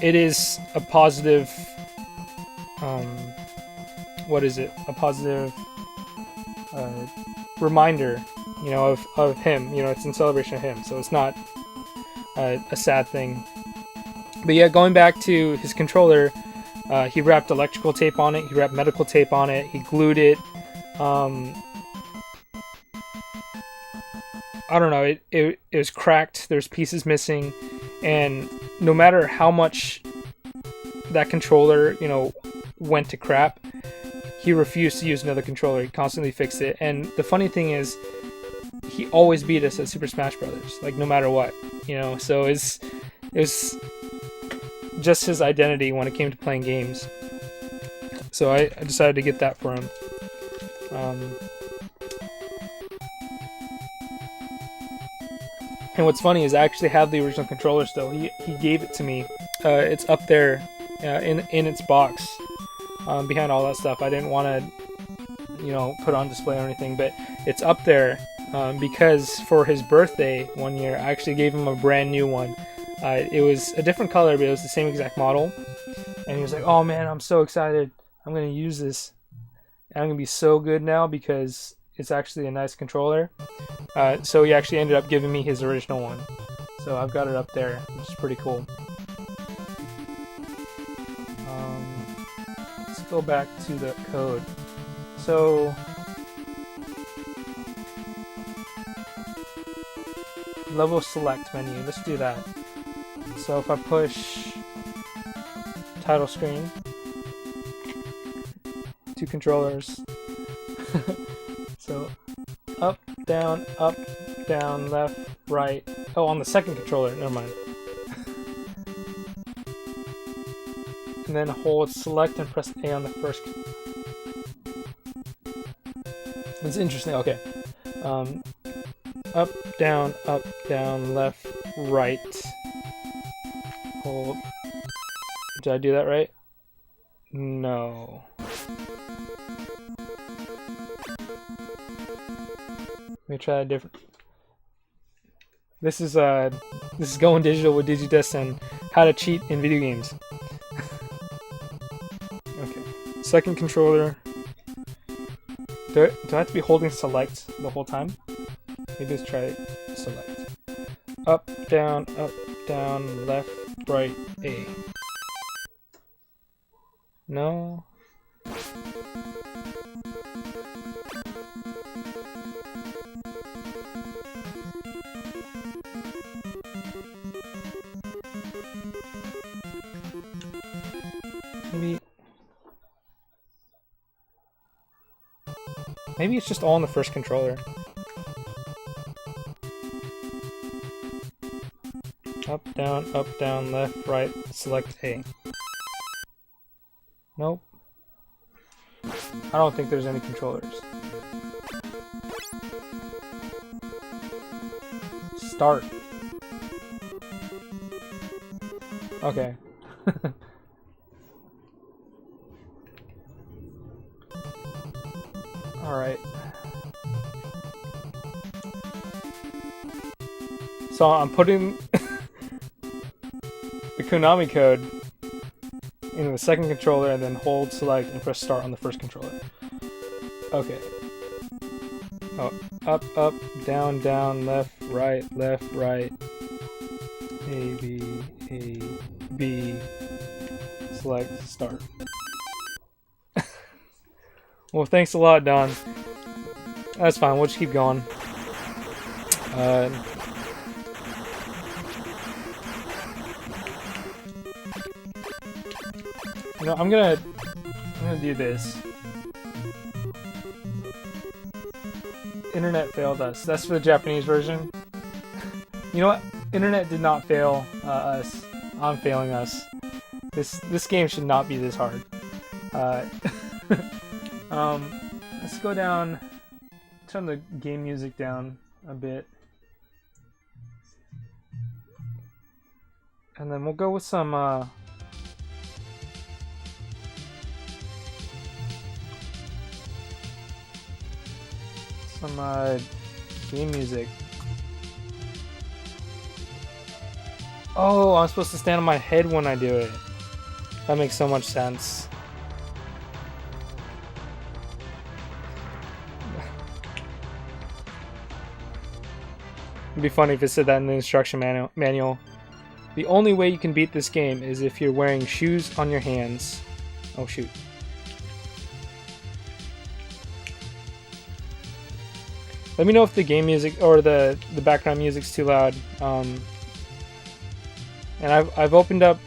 it is a positive. What is it? A positive reminder, you know, of him. You know, it's in celebration of him, so it's not a sad thing. But yeah, going back to his controller, he wrapped electrical tape on it, he wrapped medical tape on it, he glued it. I don't know, it was cracked, there's pieces missing, and no matter how much that controller, you know, went to crap, he refused to use another controller. He constantly fixed it. And the funny thing is, he always beat us at Super Smash Brothers, like no matter what, you know. So it was just his identity when it came to playing games. So I decided to get that for him. And what's funny is I actually have the original controller still. He gave it to me. It's up there in its box behind all that stuff. I didn't want to, you know, put on display or anything, but it's up there. Because for his birthday one year, I actually gave him a brand new one. It was a different color, but it was the same exact model. And he was like, "Oh man, I'm so excited. I'm going to use this. And I'm going to be so good now because it's actually a nice controller." So he actually ended up giving me his original one. So I've got it up there, which is pretty cool. Let's go back to the code. So level select menu, let's do that. So if I push title screen, two controllers. So up, down, left, right. Oh, on the second controller, never mind. And then hold select and press A on the first. It's interesting, okay. Up, down, left, right. Hold. Did I do that right? No. Let me try a different. This is going digital with Digidesdan. How to cheat in video games. Okay. Second controller. Do I have to be holding select the whole time? Maybe let's try select. Up, down, left, right, A. No. Maybe it's just all on the first controller. Up, down, left, right, select A. Nope. I don't think there's any controllers. Start. Okay. Alright. So I'm putting the Konami code into the second controller and then hold select and press start on the first controller. Okay. Oh, up, down, left, right, A, B, select, start. Well, thanks a lot, Don. That's fine, we'll just keep going. You know, I'm gonna do this. Internet failed us. That's for the Japanese version. You know what? Internet did not fail us. I'm failing us. This game should not be this hard. Let's go down. Turn the game music down a bit, and then we'll go with some game music. Oh, I'm supposed to stand on my head when I do it. That makes so much sense. It'd be funny if it said that in the instruction manual. The only way you can beat this game is if you're wearing shoes on your hands. Oh shoot. Let me know if the game music or the background music's too loud. And I've opened up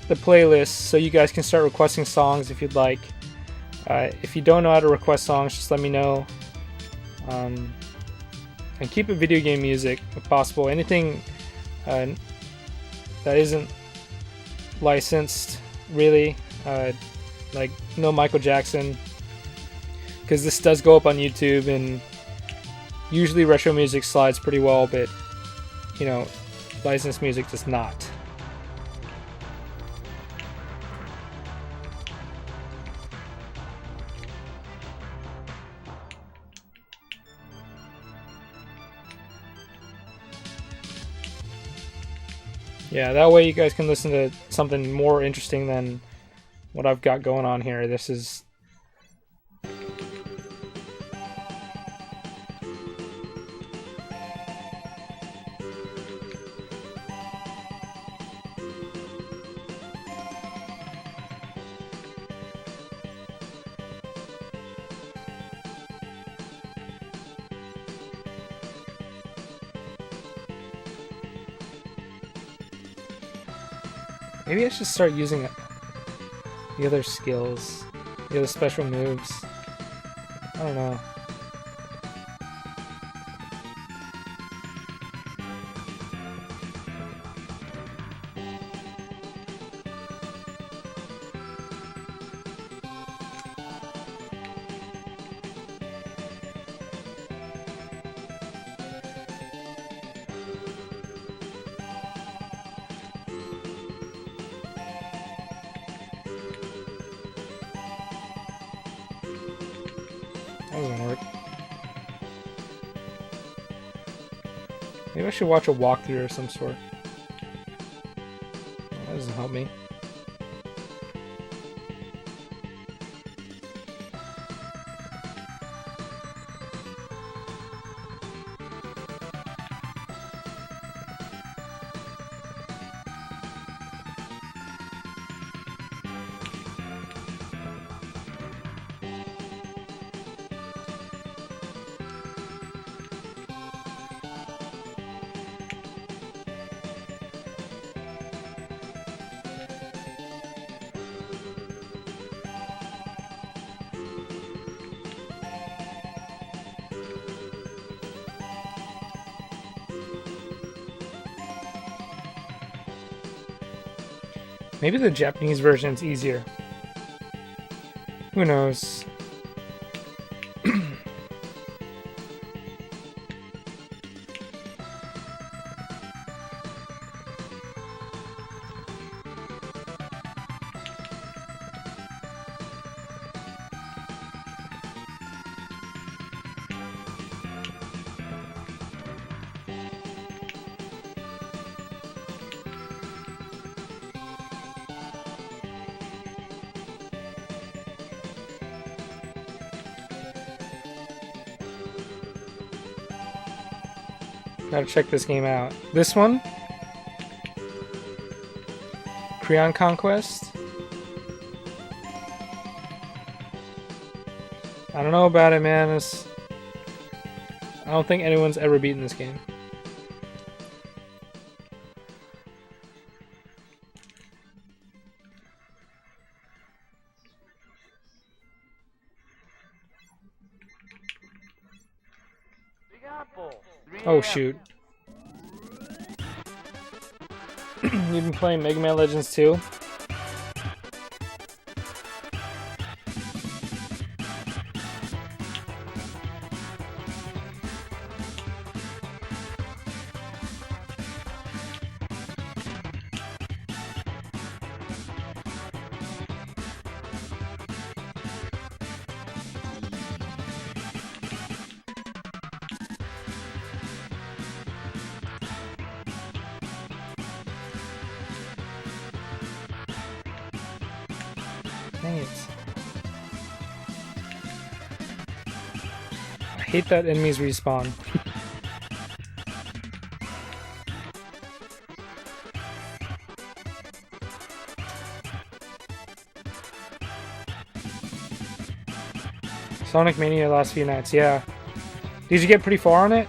the playlist so you guys can start requesting songs if you'd like. If you don't know how to request songs, just let me know. And keep it video game music if possible. Anything that isn't licensed, really. Like no Michael Jackson, because this does go up on YouTube, and usually retro music slides pretty well, but you know, licensed music does not. Yeah, that way you guys can listen to something more interesting than what I've got going on here. This is... Maybe I should start using the other skills, the other special moves. I don't know. That doesn't work. Maybe I should watch a walkthrough of some sort. That doesn't help me. Maybe the Japanese version's easier. Who knows? Gotta check this game out. This one? Krion Conquest? I don't know about it, man. I don't think anyone's ever beaten this game. Oh shoot. You've been playing Mega Man Legends 2? Dang it. I hate that enemies respawn. Sonic Mania last few nights, yeah. Did you get pretty far on it?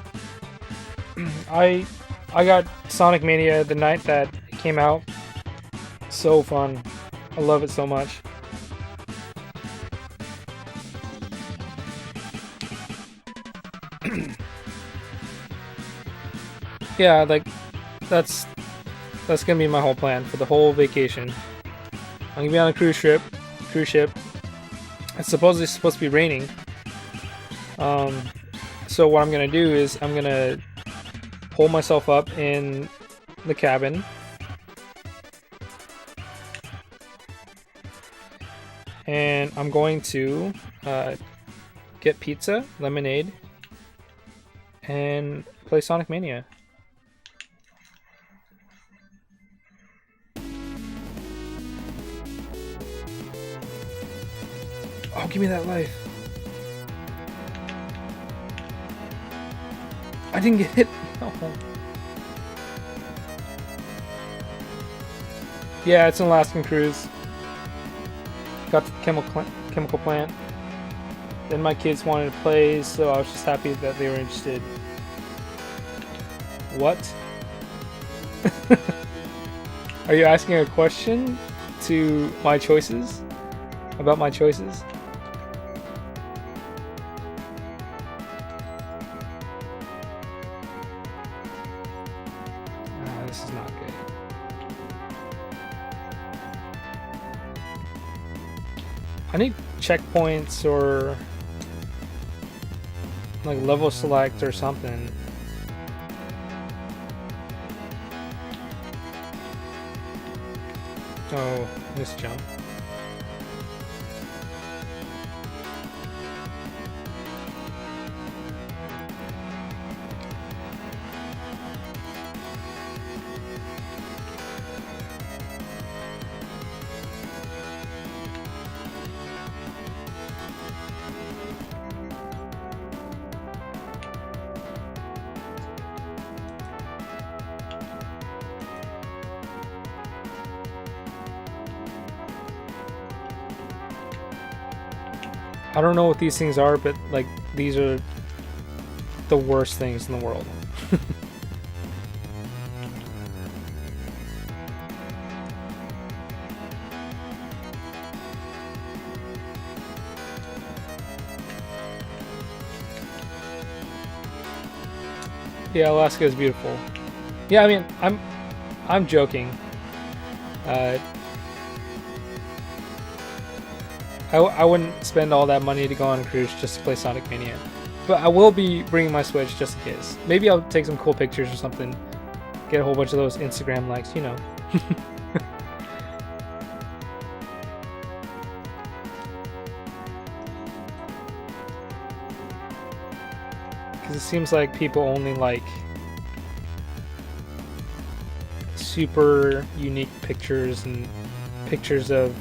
I got Sonic Mania the night that it came out. So fun. I love it so much. Yeah, like that's gonna be my whole plan for the whole vacation. I'm gonna be on a cruise ship. It's supposedly supposed to be raining. So what I'm gonna do is I'm gonna hold myself up in the cabin. And I'm going to get pizza, lemonade, and play Sonic Mania. Oh, give me that life. I didn't get hit. No. Yeah, it's an Alaskan cruise. Got to the chemical plant. Then my kids wanted to play, so I was just happy that they were interested. What? Are you asking a question to my choices? About my choices? This is not good. I need checkpoints or like level select or something. Oh, this jump. I don't know what these things are, but like these are the worst things in the world. Yeah, Alaska is beautiful. Yeah, I mean, I'm joking. I wouldn't spend all that money to go on a cruise just to play Sonic Mania. But I will be bringing my Switch just in case. Maybe I'll take some cool pictures or something. Get a whole bunch of those Instagram likes, you know. Because it seems like people only like super unique pictures and pictures of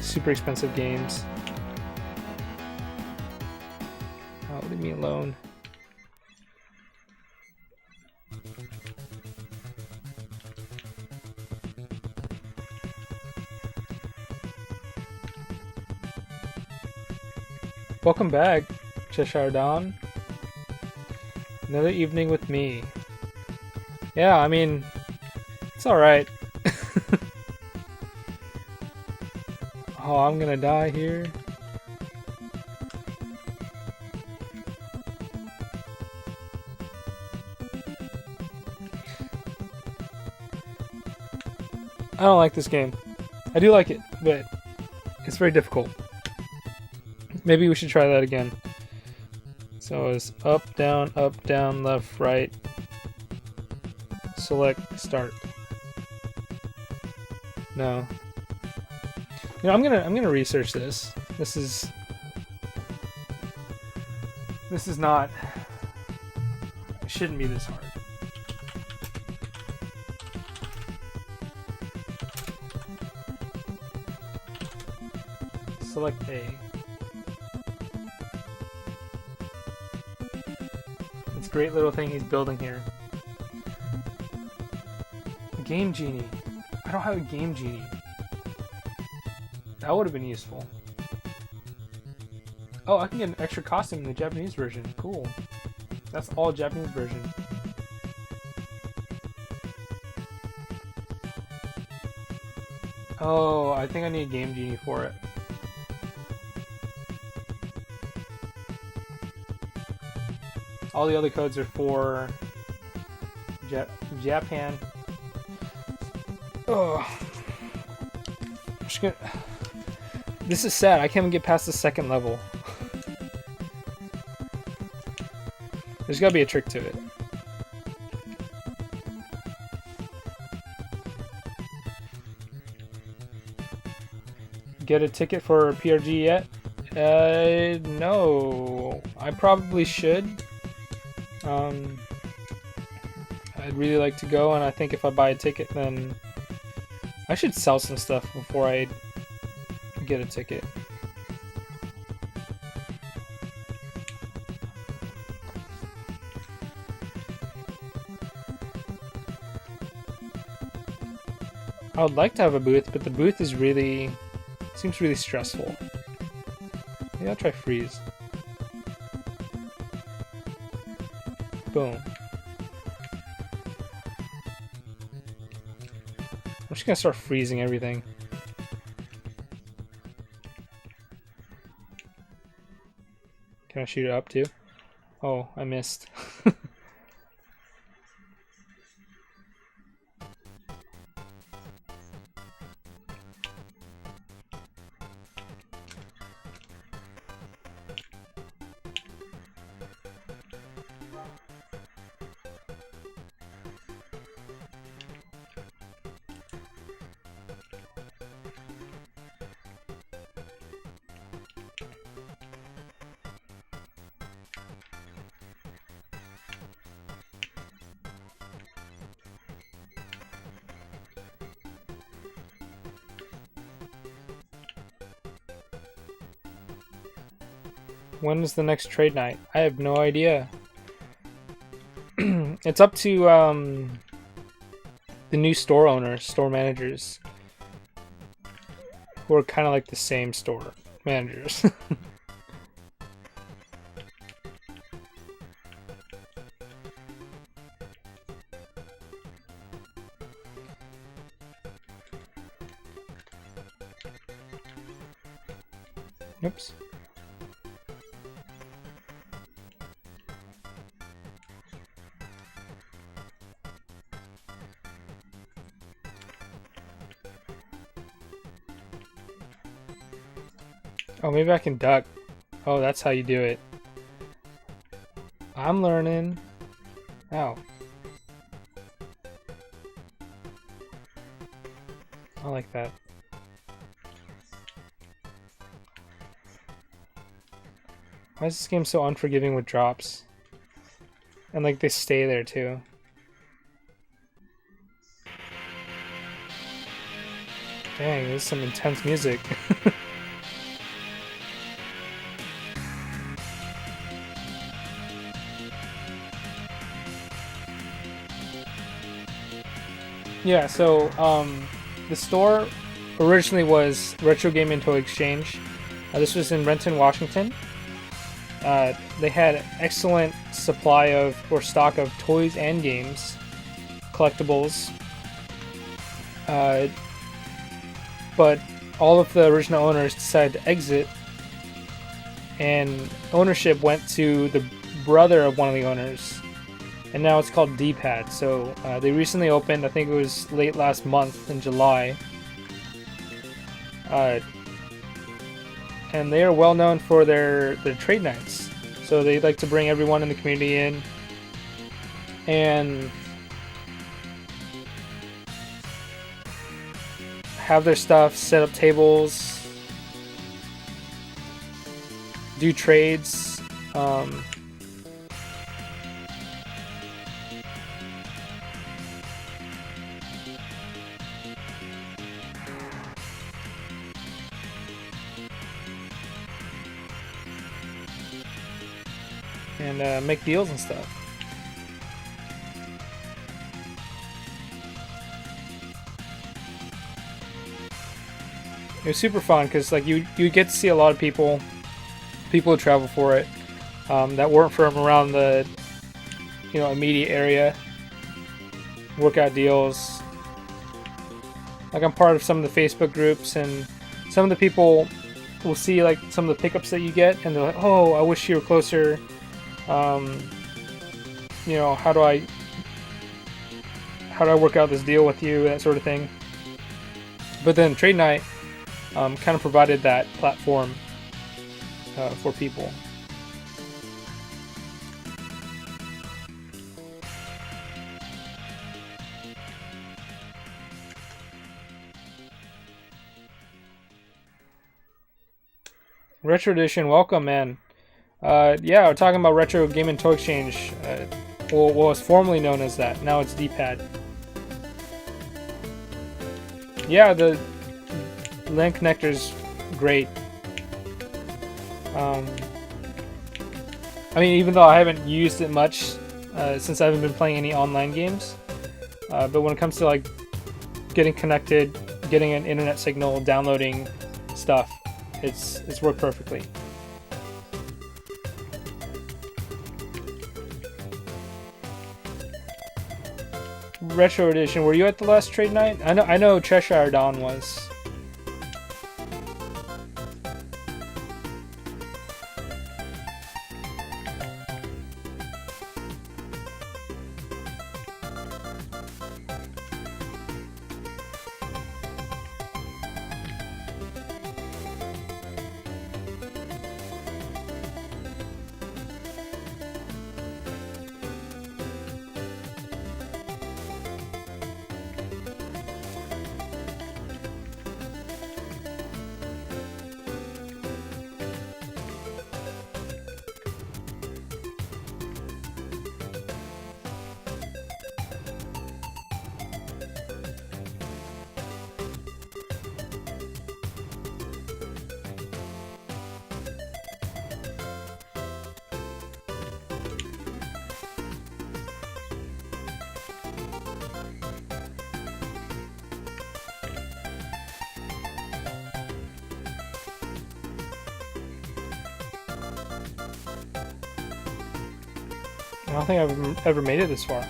super expensive games. Oh, leave me alone. Welcome back, Cheshire Dawn. Another evening with me. Yeah, I mean, it's alright. Oh, I'm gonna die here. I don't like this game. I do like it, but it's very difficult. Maybe we should try that again. So it's up, down, left, right. Select, start. No. You know, I'm gonna research this. This is not. It shouldn't be this hard. Select A. It's a great little thing he's building here. Game Genie. I don't have a Game Genie. That would have been useful. Oh, I can get an extra costume in the Japanese version. Cool. That's all Japanese version. Oh, I think I need a Game Genie for it. All the other codes are for Japan. Oh. I'm just gonna... This is sad. I can't even get past the second level. There's gotta be a trick to it. Get a ticket for PRG yet? No. I probably should. I'd really like to go, and I think if I buy a ticket, then I should sell some stuff before I get a ticket. I would like to have a booth, but the booth is really... seems really stressful. Maybe I'll try freeze. Boom. I'm just gonna start freezing everything. Can I shoot it up too? Oh, I missed. When is the next trade night? I have no idea. It's up to the new store owners, store managers, who are kind of like the same store managers. Oops. Oh, maybe I can duck. Oh, that's how you do it. I'm learning. Oh. I like that. Why is this game so unforgiving with drops? And like they stay there too. Dang, this is some intense music. Yeah, so the store originally was Retro Game and Toy Exchange. This was in Renton, Washington. They had excellent supply of, or stock of, toys and games, collectibles. But all of the original owners decided to exit, and ownership went to the brother of one of the owners, and now it's called D-Pad. So they recently opened, I think it was late last month in July, and they are well known for their trade nights. So they like to bring everyone in the community in and have their stuff, set up tables, do trades. And make deals and stuff. It was super fun because like you get to see a lot of people who travel for it that weren't from around the immediate area. Work out deals. Like I'm part of some of the Facebook groups, and some of the people will see like some of the pickups that you get, and they're like, "Oh, I wish you were closer. How do I work out this deal with you?" That sort of thing. But then trade night kind of provided that platform for people. Retro Edition, welcome, man. Yeah, we're talking about Retro Game and Toy Exchange. What was formerly known as that. Now it's D-Pad. Yeah, the LAN connector's great. I mean, even though I haven't used it much since I haven't been playing any online games, but when it comes to like getting connected, getting an internet signal, downloading stuff, it's worked perfectly. Retro Edition, were you at the last trade night? I know Cheshire Dawn was. I don't think I've ever made it this far.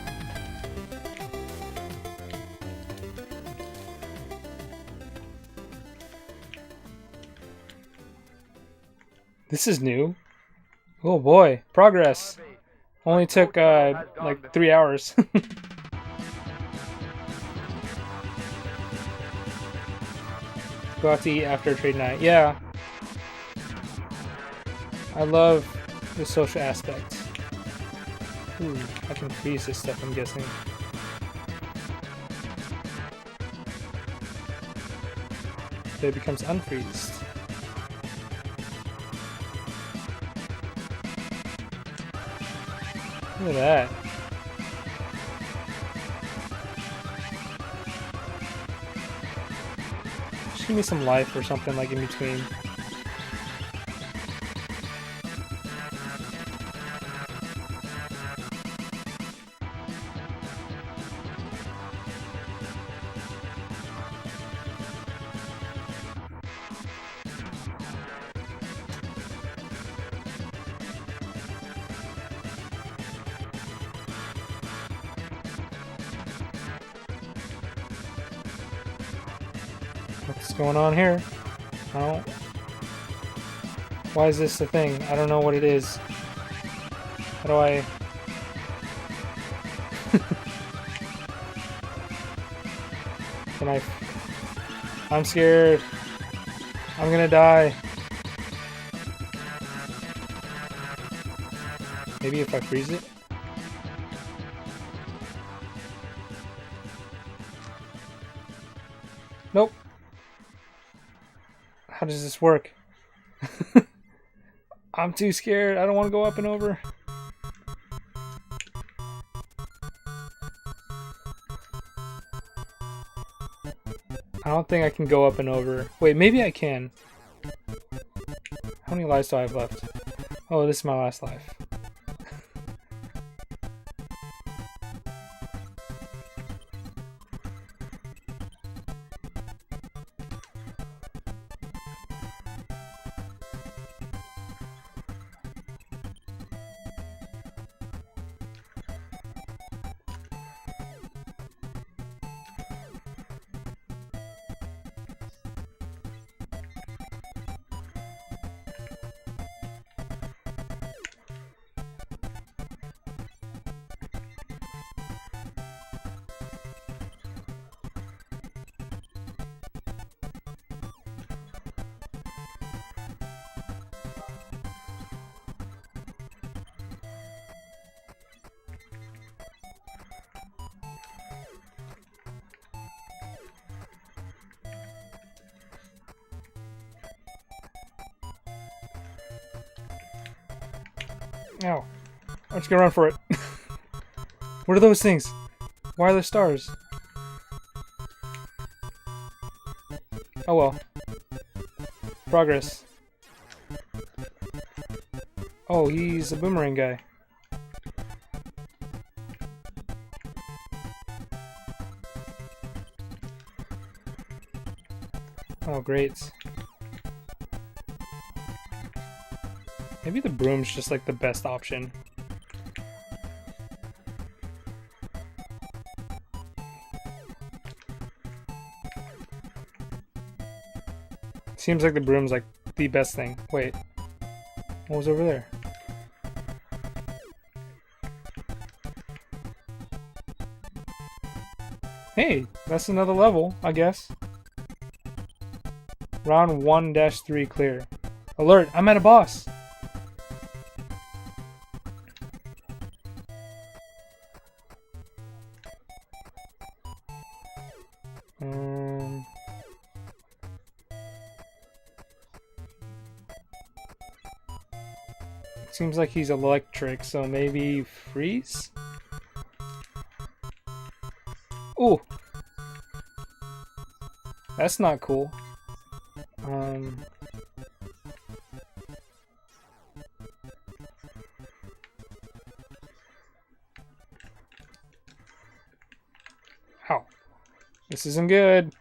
This is new. Oh boy, progress. Only took like 3 hours. Go out to eat after trade night. Yeah. I love the social aspect. Ooh, I can freeze this stuff, I'm guessing. But it becomes unfreezed. Look at that. Just give me some life or something like in between. What's going on here? I don't... Why is this a thing? I don't know what it is. How do I... Can I... I'm scared. I'm gonna die. Maybe if I freeze it? Nope. How does this work? I'm too scared. I don't want to go up and over. I don't think I can go up and over. Wait, maybe I can. How many lives do I have left? Oh, this is my last life. Ow. I'm just gonna run for it. What are those things? Why are there stars? Oh well. Progress. Oh, he's a boomerang guy. Oh, great. Maybe the broom's just like the best option. Seems like the broom's like the best thing. Wait, what was over there? Hey, that's another level, I guess. Round 1-3 clear. Alert, I'm at a boss. Seems like he's electric, so maybe freeze? Ooh! That's not cool. Ow. This isn't good.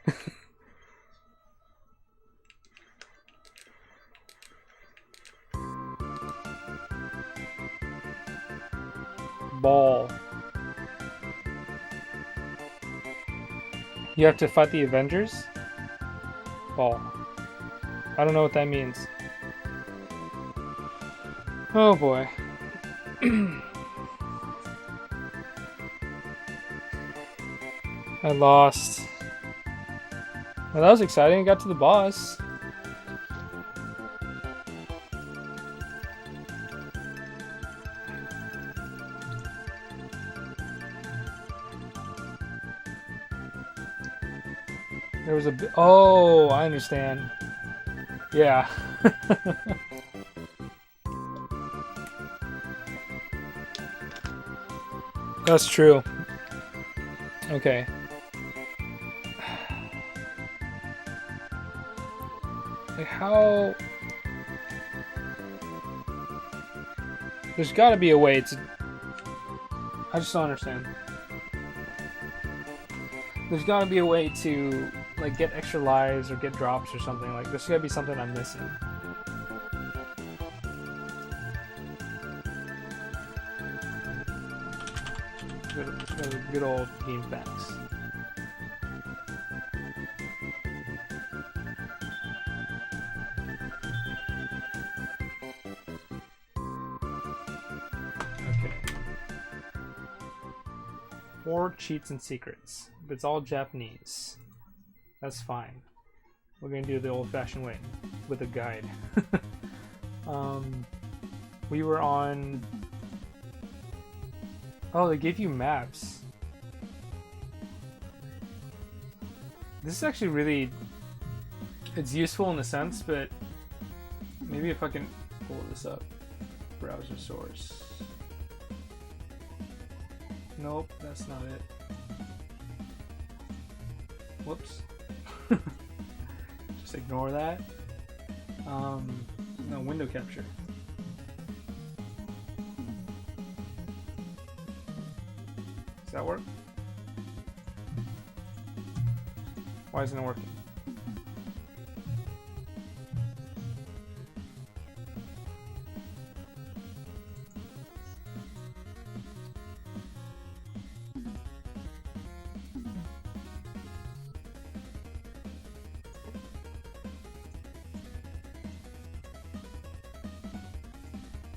Ball. You have to fight the Avengers? Ball. I don't know what that means. Oh boy. I lost. Well, that was exciting. I got to the boss. There was a bit. Oh, I understand. Yeah. That's true. Okay. Like how... There's gotta be a way to... I just don't understand. There's gotta be a way to like get extra lives or get drops or something. Like there's gotta be something I'm missing. Good old game facts. Okay. 4 cheats and secrets. But it's all Japanese. That's fine. We're gonna do it the old-fashioned way with a guide. We were on... Oh, they gave you maps. This is actually really... It's useful in a sense, but maybe if I can pull this up. Browser source. Nope, that's not it. Whoops. Just ignore that. No, window capture. Does that work? Why isn't it working?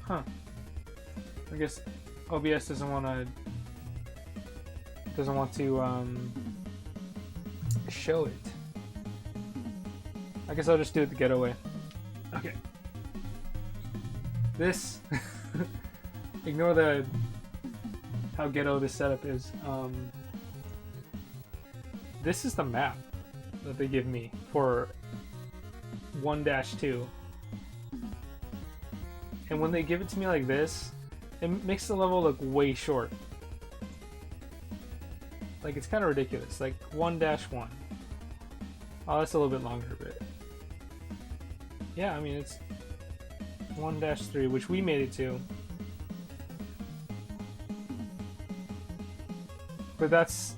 Huh. I guess OBS doesn't want to show it. I guess I'll just do it the getaway. Okay. This ignore the how ghetto this setup is. This is the map that they give me for 1-2. And when they give it to me like this, it makes the level look way short. Like, it's kind of ridiculous. Like, 1-1. Oh, that's a little bit longer, but... Yeah, I mean, it's 1-3, which we made it to. But that's...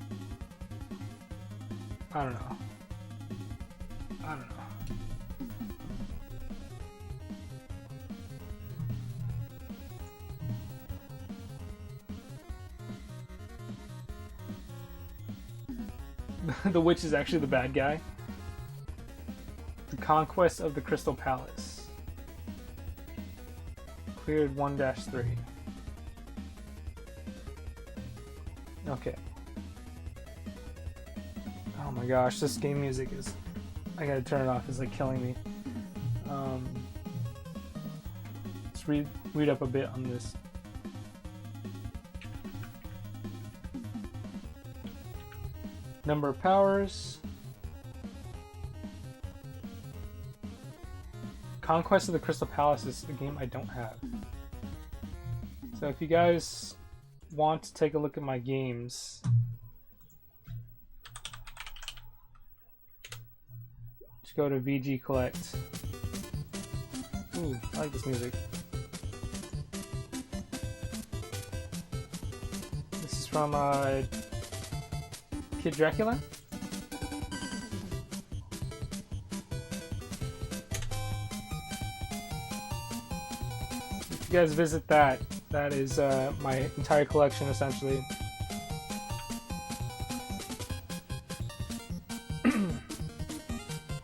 I don't know. I don't know. The witch is actually the bad guy. The Conquest of the Crystal Palace. Cleared 1-3. Okay. Oh my gosh, this game music is... I gotta turn it off, it's like killing me. Let's read up a bit on this. Number of powers. Conquest of the Crystal Palace is a game I don't have. So if you guys want to take a look at my games, just go to VG Collect. Ooh, I like this music. This is from Kid Dracula? If you guys visit that, that is my entire collection essentially.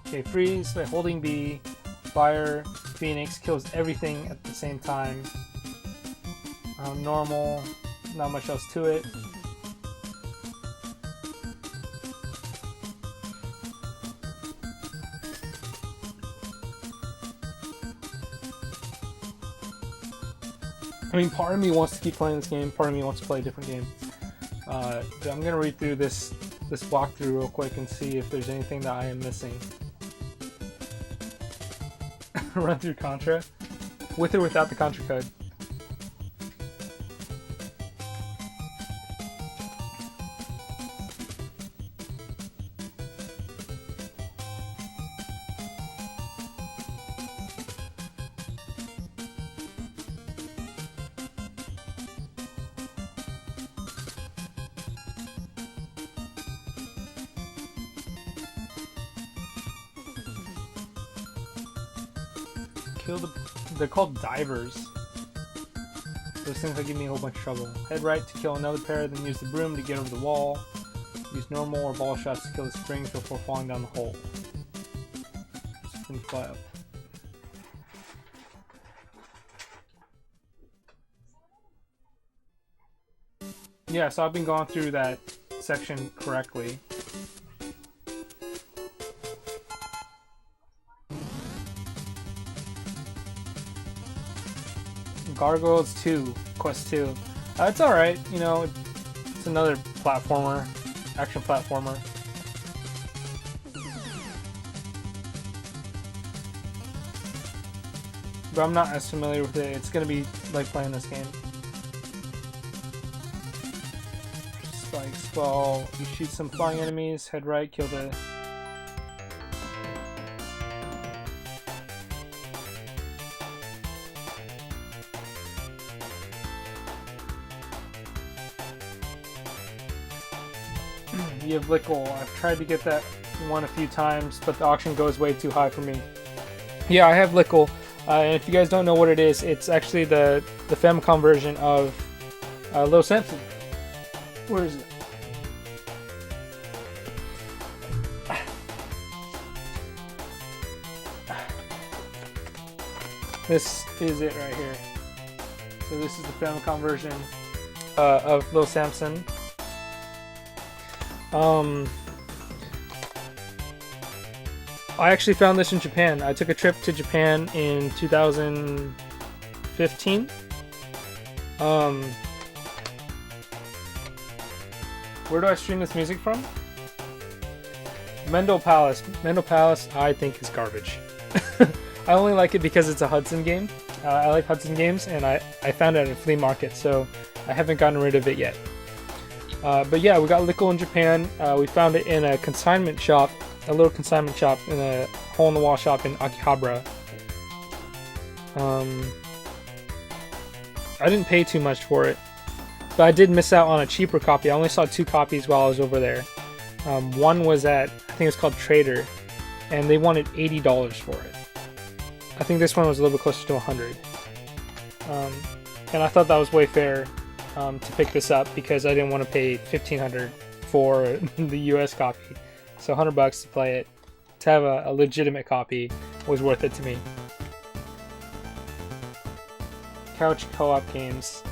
Okay, freeze by holding B, fire, Phoenix kills everything at the same time. Normal, not much else to it. I mean, part of me wants to keep playing this game, part of me wants to play a different game. But I'm going to read through this this walkthrough real quick and see if there's anything that I am missing. Run through Contra? With or without the Contra code? They're called divers. Those things that give me a whole bunch of trouble. Head right to kill another pair, then use the broom to get over the wall. Use normal or ball shots to kill the springs before falling down the hole. Spring fly up. Yeah, so I've been going through that section correctly. Gargoyles 2, Quest 2. It's alright, you know, it's another platformer, action platformer. But I'm not as familiar with it. It's gonna be like playing this game. Spikes, well, you shoot some flying enemies, head right, kill the... You have Lickle. I've tried to get that one a few times, but the auction goes way too high for me. Yeah, I have Lickle, and if you guys don't know what it is, it's actually the Famicom version of Little Samson. Where is it? This is it right here. So this is the Famicom version of Little Samson. I actually found this in Japan. I took a trip to Japan in 2015. Where do I stream this music from? Mendel Palace. Mendel Palace, I think, is garbage. I only like it because it's a Hudson game. I like Hudson games, and I found it at a flea market, so I haven't gotten rid of it yet. But yeah, we got Lickle in Japan. We found it in a consignment shop, a little consignment shop in a hole-in-the-wall shop in Akihabara. I didn't pay too much for it, but I did miss out on a cheaper copy. I only saw 2 copies while I was over there. One was at, I think it was called Trader, and they wanted $80 for it. I think this one was a little bit closer to 100. And I thought that was way fair to pick this up because I didn't want to pay $1,500 for the US copy. So $100 to play it, to have a legitimate copy, was worth it to me. Couch co-op games.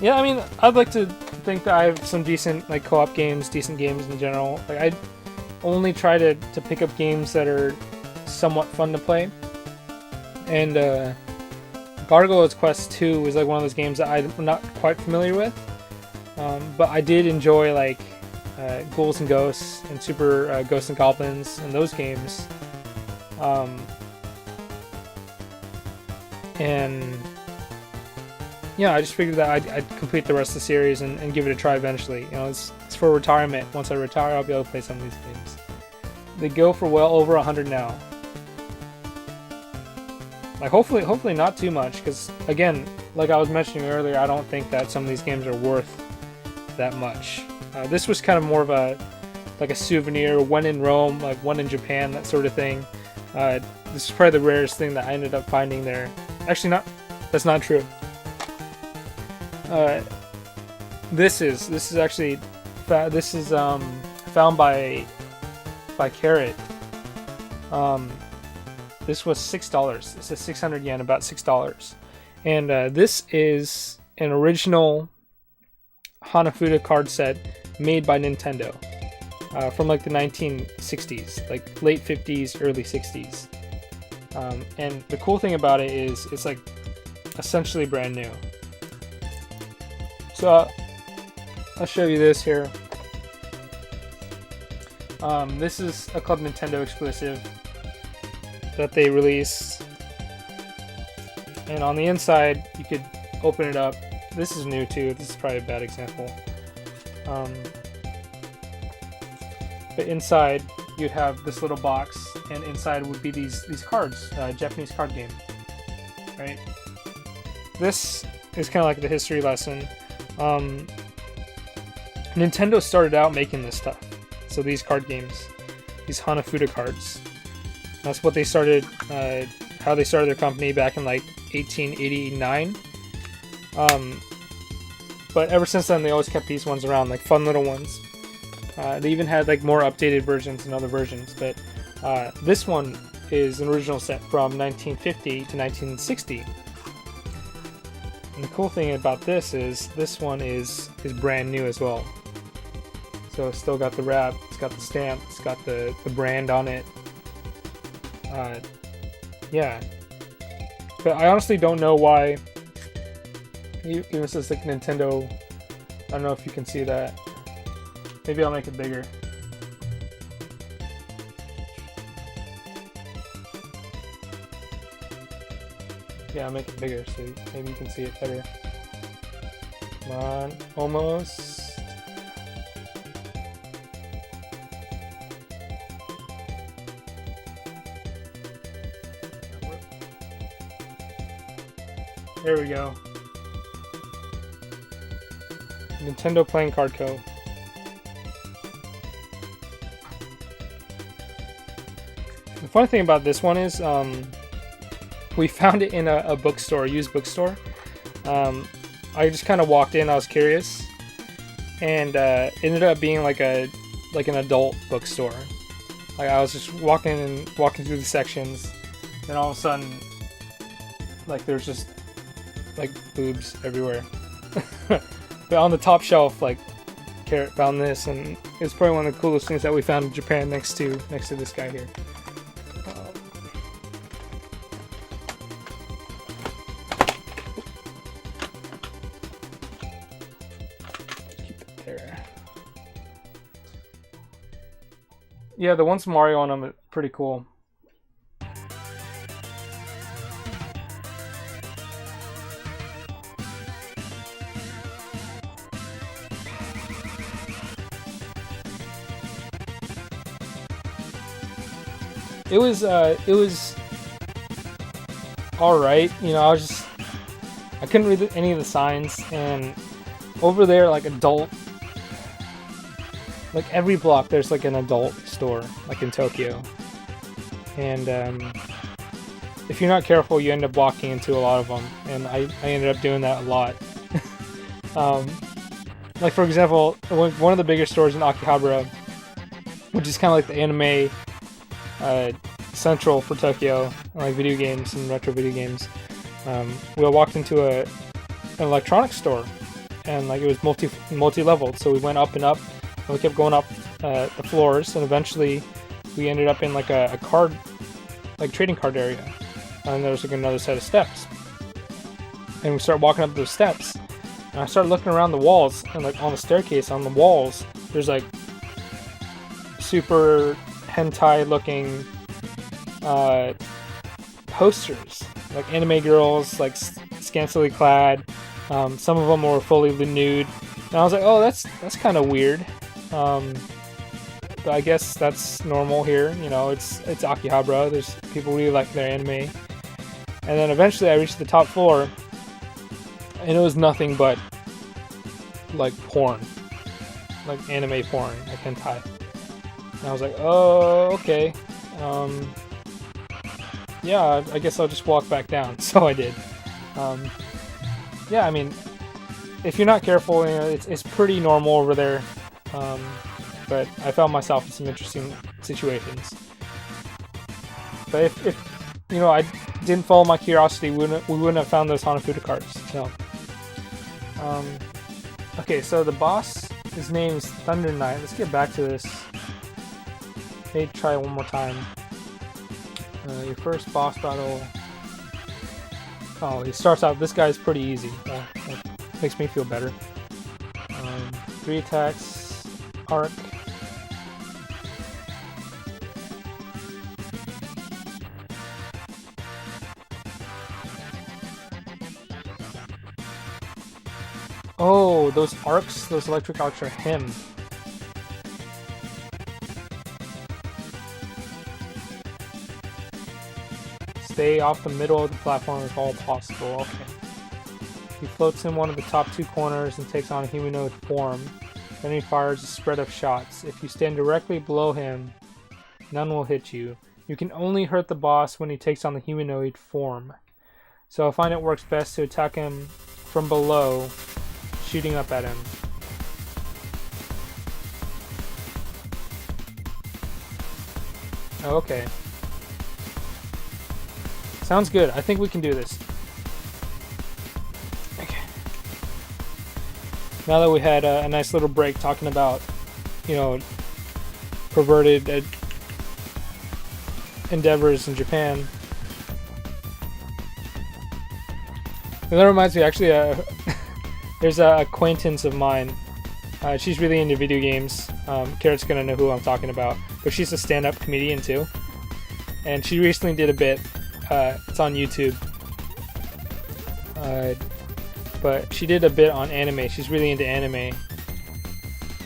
Yeah, I mean, I'd like to think that I have some decent like co-op games, decent games in general. Like I only try to pick up games that are somewhat fun to play. And Gargoyles Quest 2 is like one of those games that I'm not quite familiar with. But I did enjoy like Ghouls and Ghosts and Super Ghosts and Goblins and those games. And yeah, I just figured that I'd complete the rest of the series and give it a try eventually. You know, it's for retirement. Once I retire, I'll be able to play some of these games. They go for well over 100 now. Like hopefully not too much, because again, like I was mentioning earlier, I don't think that some of these games are worth that much. This was kind of more of a souvenir, one in Rome, like one in Japan, that sort of thing. This is probably the rarest thing that I ended up finding there. Actually, that's not true. This is actually found by Carrot. This was $6. This is 600 yen, about $6. And this is an original Hanafuda card set made by Nintendo from like the 1960s, like late 50s, early 60s. And the cool thing about it is it's like essentially brand new. So I'll show you this here. This is a Club Nintendo exclusive that they released. And on the inside, you could open it up. This is new too. This is probably a bad example. But inside, you'd have this little box, and inside would be these cards, Japanese card game, right? This is kind of like the history lesson. Nintendo started out making this stuff. So these card games, these Hanafuda cards. That's what they started, how they started their company back in like 1889. But ever since then, they always kept these ones around, like fun little ones. They even had like more updated versions and other versions, but this one is an original set from 1950 to 1960. And the cool thing about this is one is brand new as well. So it's still got the wrap, it's got the stamp, it's got the brand on it. Yeah. But I honestly don't know why. Even says like Nintendo. I don't know if you can see that. Maybe I'll make it bigger. Yeah, I'll make it bigger so maybe you can see it better. Come on, almost. There we go. Nintendo Playing Card Co. The funny thing about this one is, we found it in a bookstore, a used bookstore. I just kind of walked in, I was curious, and ended up being like an adult bookstore. Like I was just walking through the sections, and all of a sudden, like there's just like boobs everywhere. But on the top shelf, like Carrot found this, and it's probably one of the coolest things that we found in Japan next to this guy here. Keep it there. Yeah, the ones Mario on them are pretty cool. It was all right. You know, I couldn't read any of the signs, and over there, like adult, like every block, there's like an adult store, like in Tokyo, and if you're not careful, you end up walking into a lot of them, and I ended up doing that a lot. Like for example, one of the bigger stores in Akihabara, which is kind of like the anime central for Tokyo, like video games and retro video games. We walked into an electronics store, and like it was multi-leveled, so we went up and up, and we kept going up the floors, and eventually we ended up in like a card, like trading card area, and there was like another set of steps, and we started walking up those steps, and I started looking around the walls, and like on the staircase on the walls, there's like super hentai looking posters, like anime girls, like scantily clad. Some of them were fully nude, and I was like, oh, that's kind of weird. But I guess that's normal here. You know, it's Akihabara. There's people really like their anime. And then eventually I reached the top floor, and it was nothing but like porn, like anime porn, like hentai. And I was like, oh, okay. Yeah, I guess I'll just walk back down. So I did. Yeah, I mean, if you're not careful, you know, it's pretty normal over there. But I found myself in some interesting situations. But if you know, I didn't follow my curiosity, we wouldn't have found those Hanafuda cards. So, okay, so the boss, his name is Thunder Knight. Let's get back to this. Maybe try it one more time. Your first boss battle. Oh, he starts out. This guy's pretty easy. That makes me feel better. 3 attacks, arc. Oh, those arcs, those electric arcs are him. Stay off the middle of the platform if all possible. Okay. He floats in one of the top two corners and takes on a humanoid form. Then he fires a spread of shots. If you stand directly below him, none will hit you. You can only hurt the boss when he takes on the humanoid form. So I find it works best to attack him from below, shooting up at him. Okay. Sounds good. I think we can do this. Okay. Now that we had a nice little break talking about, you know, perverted endeavors in Japan. And that reminds me, actually, there's an acquaintance of mine. She's really into video games. Carrot's gonna know who I'm talking about. But she's a stand-up comedian too. And she recently did a bit. It's on YouTube. But she did a bit on anime. She's really into anime.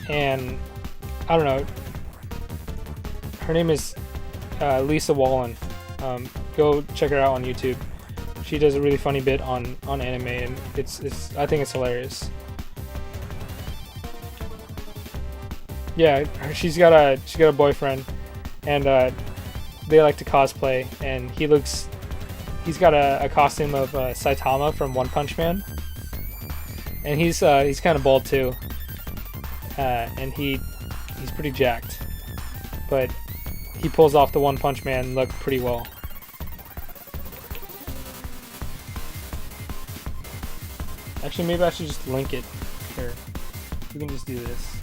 And I don't know. Her name is Lisa Wallen. Go check her out on YouTube. She does a really funny bit on anime, and it's I think it's hilarious. Yeah, she's got a boyfriend, and they like to cosplay, and he's got a costume of Saitama from One Punch Man, and he's kind of bald too, and he's pretty jacked, but he pulls off the One Punch Man look pretty well. Actually, maybe I should just link it here. We can just do this.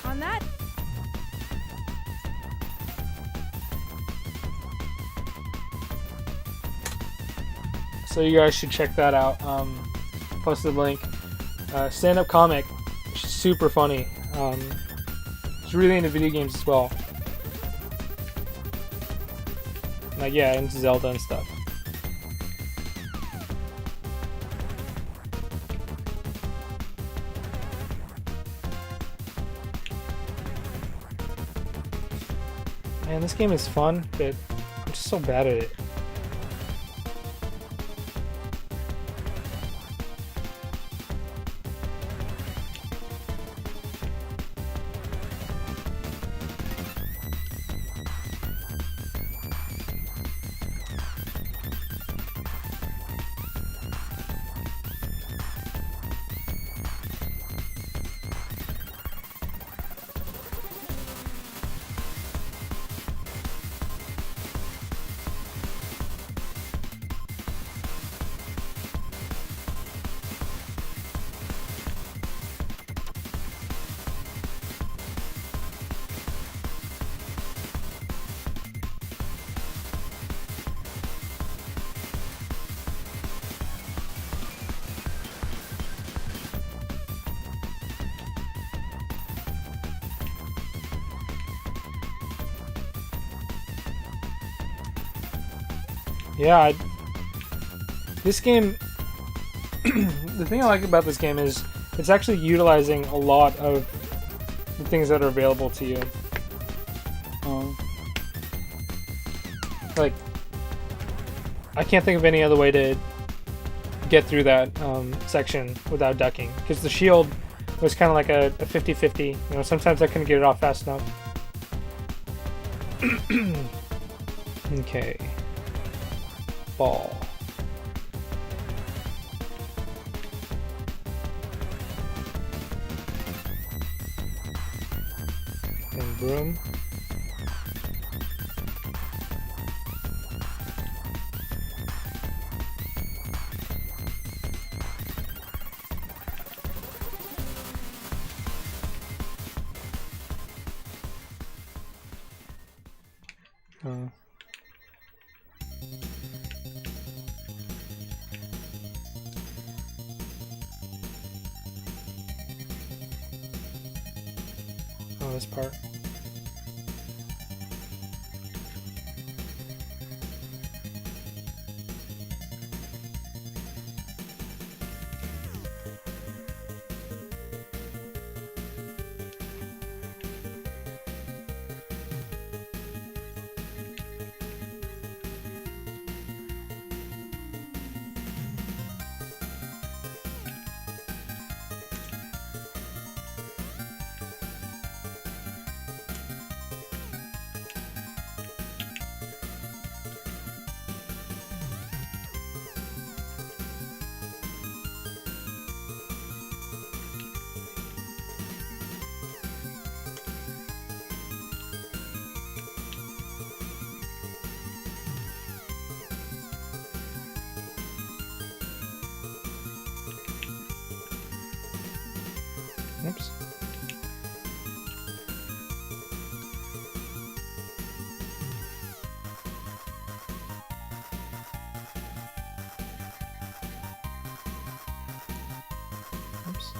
On that. So you guys should check that out. Posted the link. Stand-up comic, super funny. He's really into video games as well. Like, yeah, into Zelda and stuff. Man, this game is fun, but I'm just so bad at it. Yeah, this game, the thing I like about this game is it's actually utilizing a lot of the things that are available to you. Like, I can't think of any other way to get through that section without ducking, because the shield was kind of like a 50-50. You know, sometimes I couldn't get it off fast enough. Okay. Ball. And broom. this part. Oops. Oops.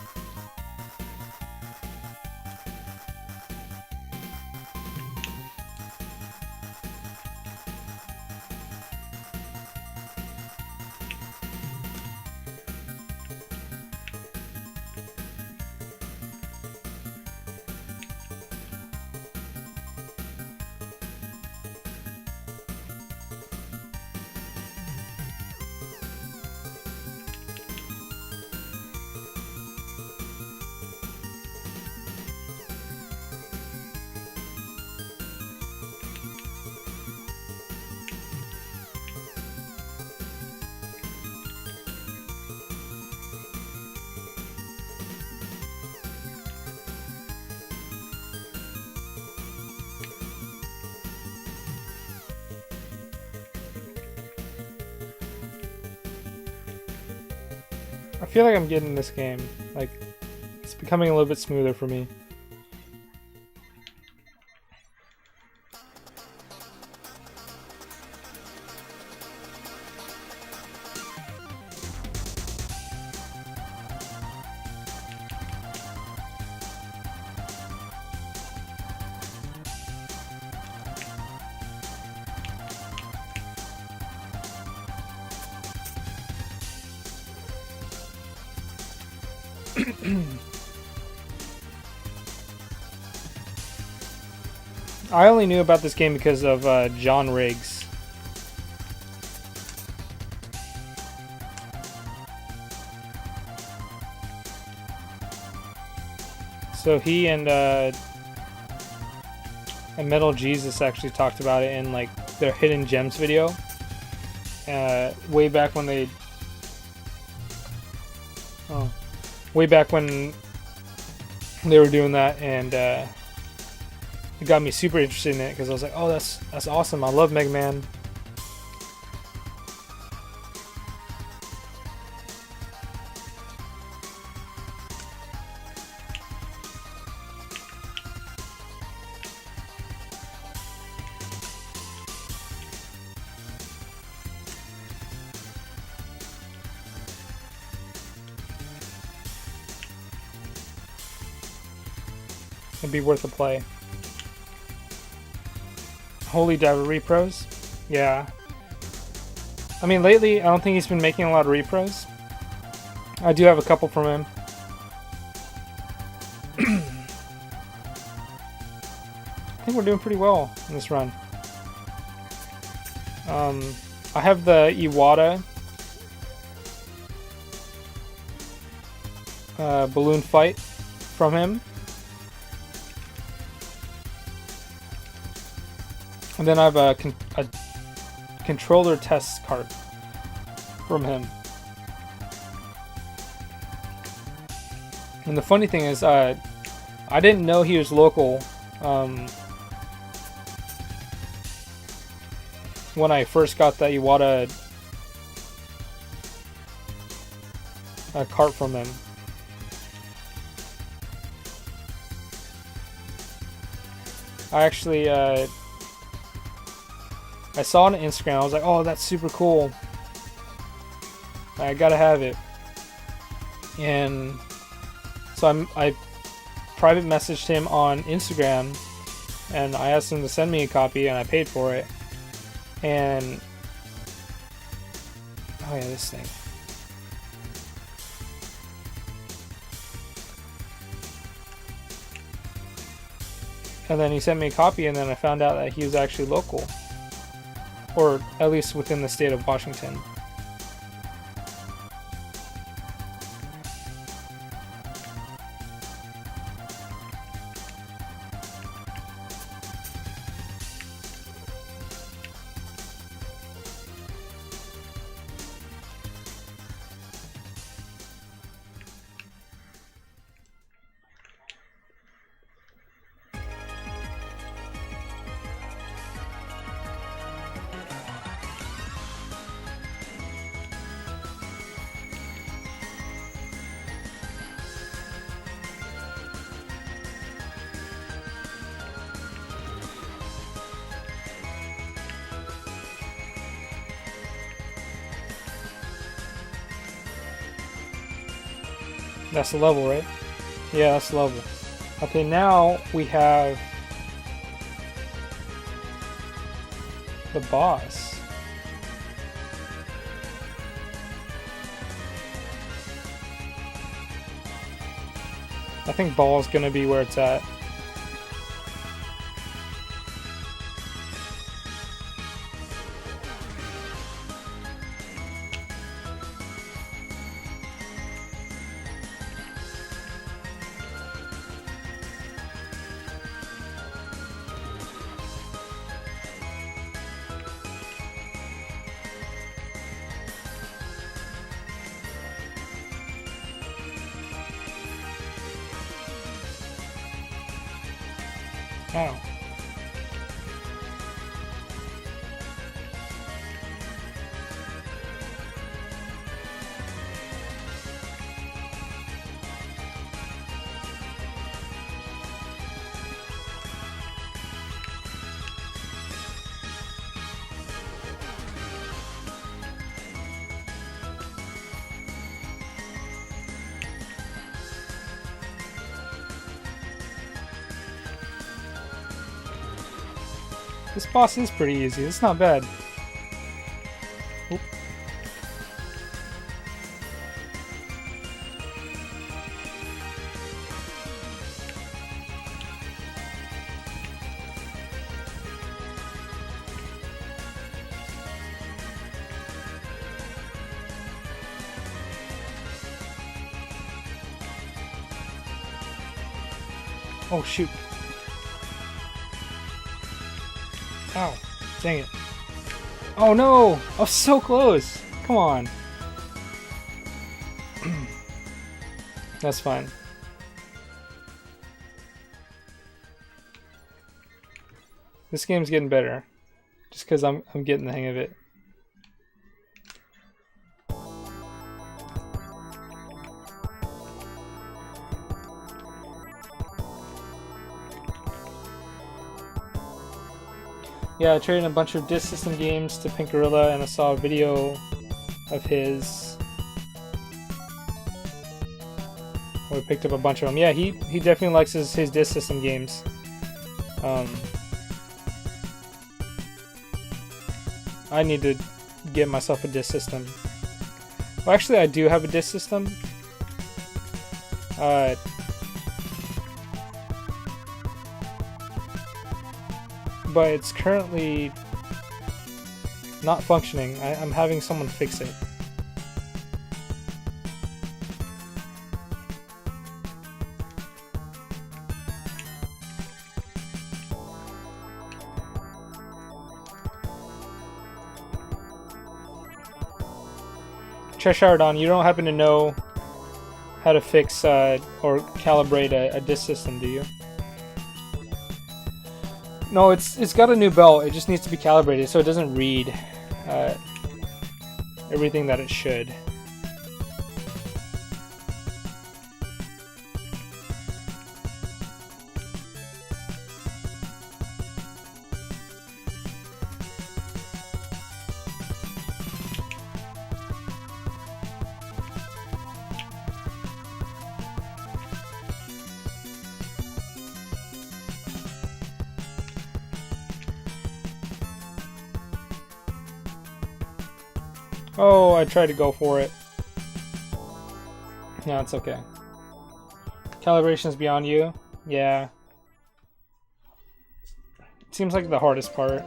I feel like I'm getting this game. Like, it's becoming a little bit smoother for me. I only knew about this game because of John Riggs. So he and Metal Jesus actually talked about it in like their Hidden Gems video. Way back when they... Oh. Way back when they were doing that, and it got me super interested in it because I was like, oh, that's awesome. I love Mega Man. It'd be worth a play. Holy Diver repros? Yeah. I mean, lately, I don't think he's been making a lot of repros. I do have a couple from him. I think we're doing pretty well in this run. I have the Iwata balloon fight from him. And then I have a controller test card from him. And the funny thing is, I didn't know he was local when I first got that Iwata cart from him. I actually... I saw it on Instagram. I was like, "Oh, that's super cool. I gotta have it." And so I private messaged him on Instagram, and I asked him to send me a copy, and I paid for it. And oh yeah, this thing. And then he sent me a copy, and then I found out that he was actually local, or at least within the state of Washington. That's the level, right? Yeah, that's the level. Okay, now we have the boss. I think ball's gonna be where it's at. Ow. This boss is pretty easy. It's not bad. Oop. Oh shoot. Ow. Dang it. Oh no! I was so close! Come on. That's fine. This game's getting better. Just because I'm getting the hang of it. Yeah, I traded a bunch of disc system games to Pink Gorilla, and I saw a video of his where he picked up a bunch of them. Yeah, he definitely likes his disc system games. I need to get myself a disc system. Well, actually, I do have a disc system. But it's currently not functioning. I'm having someone fix it. Cheshire Don, you don't happen to know how to fix or calibrate a disc system, do you? No, it's got a new belt. It just needs to be calibrated so it doesn't read everything that it should. Oh, I tried to go for it. Yeah, it's okay. Calibration's beyond you? Yeah. It seems like the hardest part.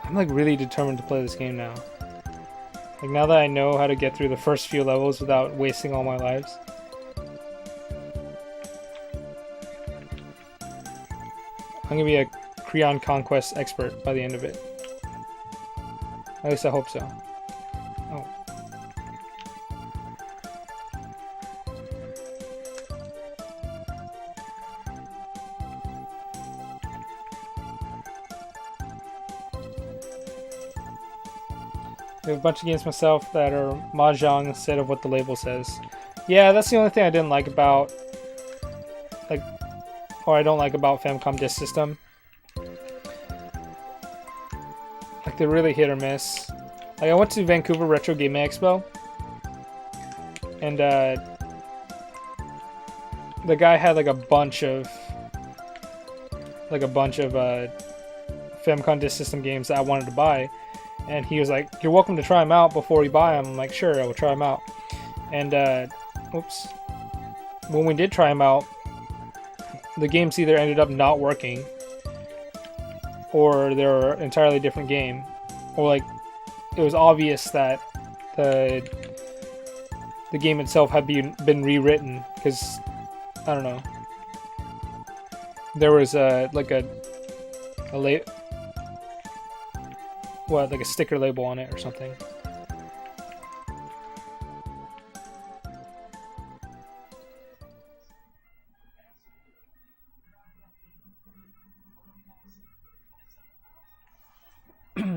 I'm like really determined to play this game now. Like now that I know how to get through the first few levels without wasting all my lives. I'm gonna be a Krion Conquest expert by the end of it. At least I hope so. Oh. I have a bunch of games myself that are mahjong instead of what the label says. Yeah, that's the only thing I didn't like about, like, or I don't like about Famicom Disk System. Like, they're really hit or miss. Like, I went to Vancouver Retro Gaming Expo, and the guy had like a bunch of Famicom Disk System games that I wanted to buy. And he was like, "You're welcome to try them out before you buy them." I'm like, "Sure, I will try them out." And, oops. When we did try them out, the games either ended up not working, or they're an entirely different game, or like, it was obvious that the game itself had been rewritten, because, I don't know. There was like a sticker label on it or something.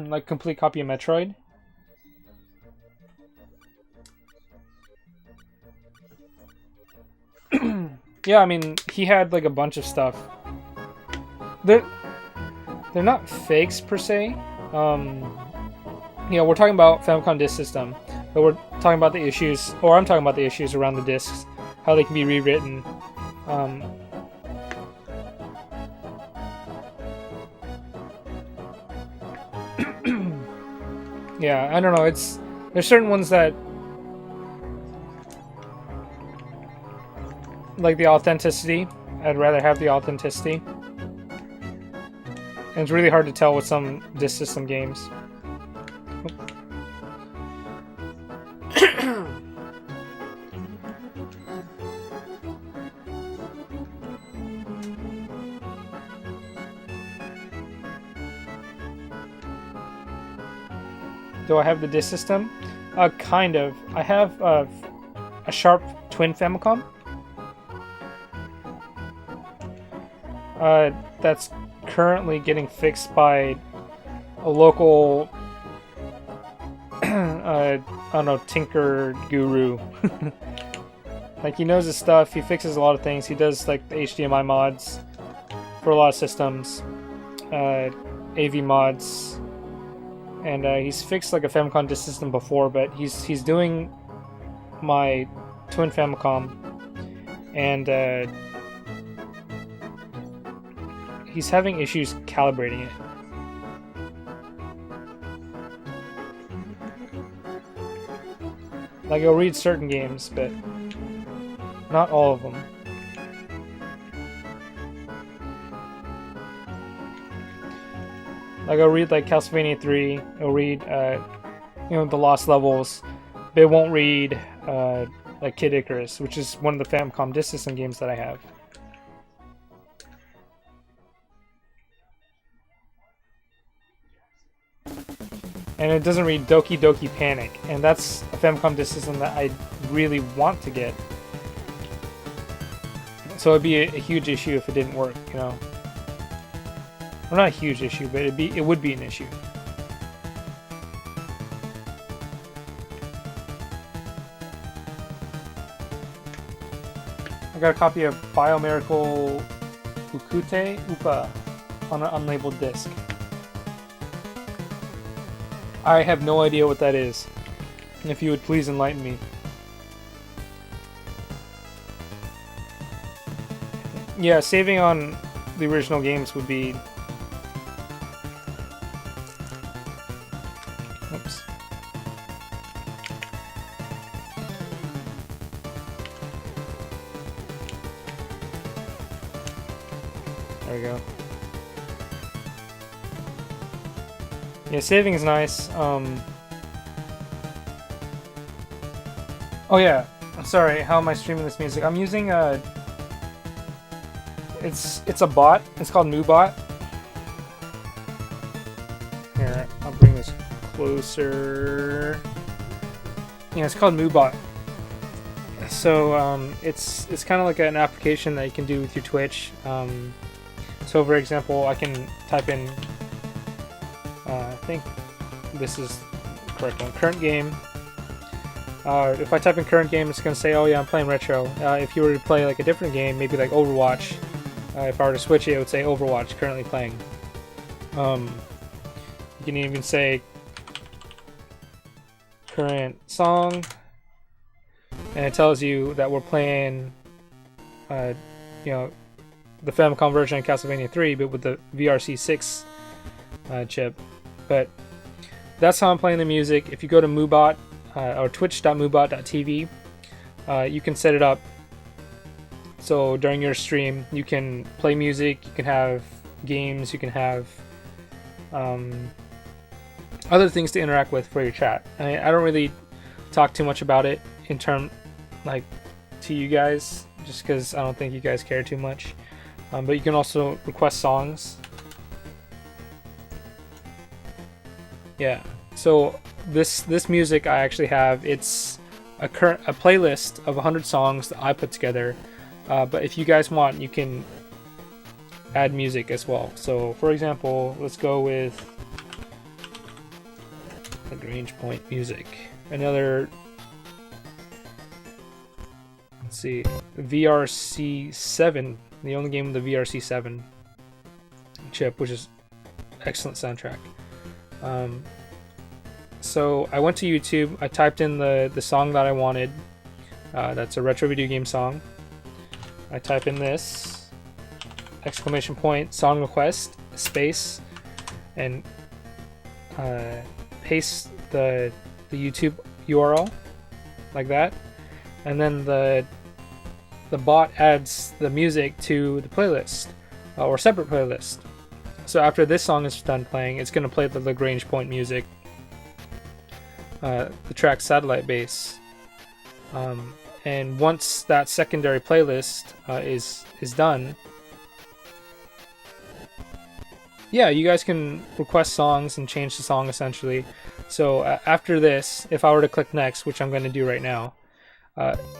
Like complete copy of Metroid. Yeah, I mean, he had like a bunch of stuff. They're not fakes per se. We're talking about Famicom Disk System, but we're talking about the issues, or I'm talking about the issues around the discs, how they can be rewritten. Yeah, I don't know. There's certain ones that, like the authenticity. I'd rather have the authenticity. And it's really hard to tell with some Disk System games. Do I have the Disk System? Kind of. I have a Sharp Twin Famicom. That's currently getting fixed by a local, I don't know, tinker guru. Like, he knows his stuff, he fixes a lot of things, he does like the HDMI mods for a lot of systems, AV mods, and he's fixed like a Famicom Disk System before, but he's doing my Twin Famicom, and he's having issues calibrating it. Like, he'll read certain games, but not all of them. Like, I'll read like Castlevania 3, it'll read the Lost Levels, but it won't read like Kid Icarus, which is one of the Famicom Disk System games that I have. And it doesn't read Doki Doki Panic, and that's a Famicom Disk System that I really want to get. So it'd be a huge issue if it didn't work, you know. Well, not a huge issue, but it would be an issue. I got a copy of Biomiracle Ukute Upa on an unlabeled disc. I have no idea what that is. If you would please enlighten me. Yeah, saving on the original games would be There we go. Yeah, saving is nice. Oh yeah, I'm sorry. How am I streaming this music? I'm using a. It's a bot. It's called MooBot. Here, I'll bring this closer. Yeah, it's called MooBot. So it's kind of like an application that you can do with your Twitch. So for example, I can type in. I think this is the correct one. Current game. If I type in current game, it's going to say, oh yeah, I'm playing retro. If you were to play like a different game, maybe like Overwatch, if I were to switch it, it would say Overwatch, currently playing. You can even say current song, and it tells you that we're playing, you know, the Famicom version of Castlevania 3, but with the VRC6 chip. But that's how I'm playing the music. If you go to MooBot, or twitch.moobot.tv, you can set it up so during your stream you can play music, you can have games, you can have other things to interact with for your chat. I don't really talk too much about it in term like to you guys, just because I don't think you guys care too much. But you can also request songs. Yeah, so this music I actually have, it's a playlist of 100 songs that I put together. But if you guys want, you can add music as well. So for example, let's go with Lagrange point music. Another, let's see, VRC7, the only game with the VRC7 chip, which is excellent soundtrack. So I went to YouTube, I typed in the song that I wanted. That's a retro video game song. I type in this, exclamation point, song request, space, and paste the YouTube URL, like that. And then the bot adds the music to the playlist, or separate playlist. So after this song is done playing, it's going to play the Lagrange point music, the track Satellite Base. And once that secondary playlist is done, yeah, you guys can request songs and change the song essentially. So after this, if I were to click next, which I'm going to do right now,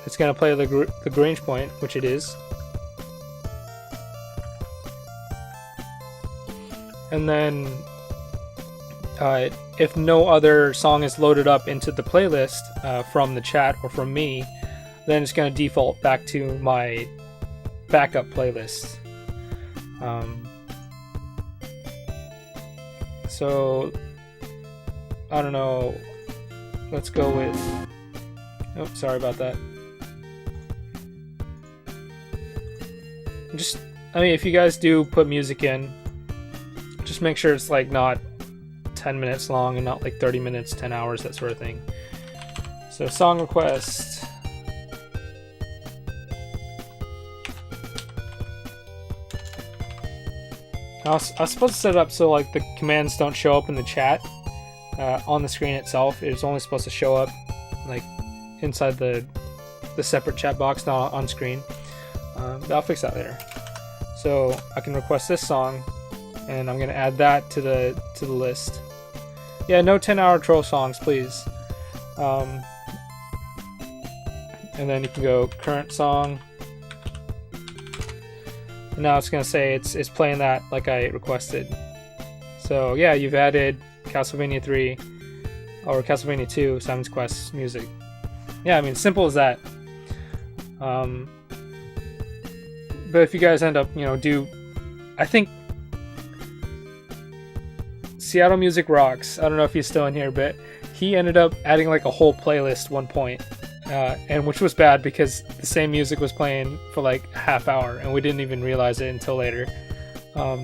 it's going to play the Lagrange point, which it is. And then if no other song is loaded up into the playlist from the chat or from me, then it's going to default back to my backup playlist. So I don't know, let's go with, oh, sorry about that. I mean, if you guys do put music in, just make sure it's like not 10 minutes long and not like 30 minutes, 10 hours, that sort of thing. So song request. I was supposed to set it up so like the commands don't show up in the chat on the screen itself. It's only supposed to show up like inside the separate chat box, not on screen. But I'll fix that later. So I can request this song, and I'm gonna add that to the list. Yeah, no 10-hour troll songs, please. And then you can go current song. And now it's gonna say it's playing that like I requested. So yeah, you've added Castlevania 3 or Castlevania 2 Simon's Quest music. Yeah, I mean, simple as that. But if you guys end up, I think Seattle Music Rocks, I don't know if he's still in here, but he ended up adding like a whole playlist one point, and which was bad because the same music was playing for like a half hour and we didn't even realize it until later. But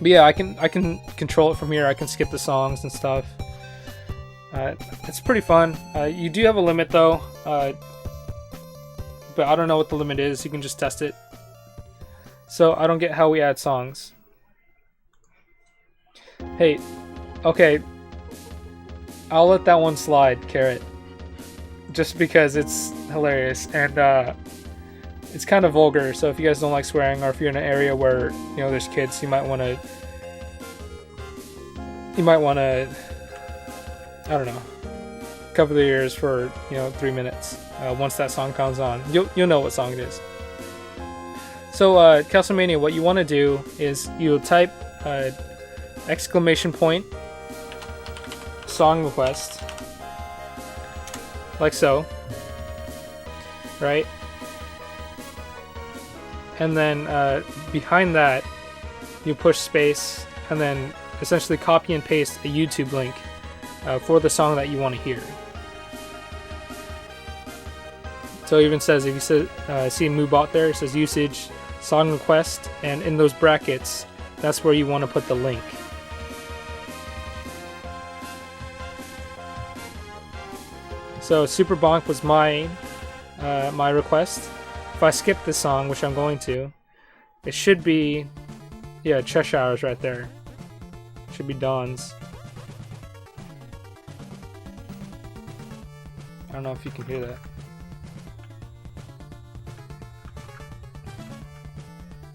yeah, I can control it from here. I can skip the songs and stuff. It's pretty fun. You do have a limit though, but I don't know what the limit is. You can just test it. So I don't get how we add songs. Hey, okay. I'll let that one slide, Carrot. Just because it's hilarious and it's kind of vulgar. So if you guys don't like swearing, or if you're in an area where there's kids, you might want to. I don't know. Cover the ears for 3 minutes. Once that song comes on, you'll know what song it is. So Mania, what you want to do is you'll type exclamation point song request, like so, right? And then behind that, you push space and then essentially copy and paste a YouTube link for the song that you want to hear. So it even says, if you see MooBot there, it says usage, song request, and in those brackets, that's where you want to put the link. So Super Bonk was my request. If I skip this song, which I'm going to, it should be, Cheshire's right there. It should be Dawn's. I don't know if you can hear that.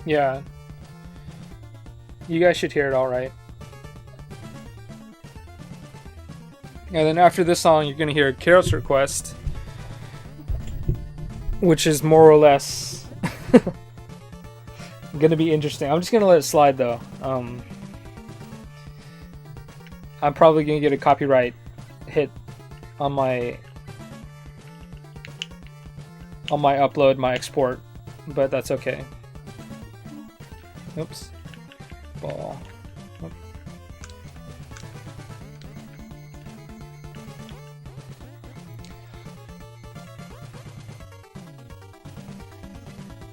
Yeah. You guys should hear it all right. And then after this song, you're going to hear Carrot's request, which is more or less going to be interesting. I'm just going to let it slide, though. I'm probably going to get a copyright hit on my upload, my export, but that's okay. Oops. Ball. Oop.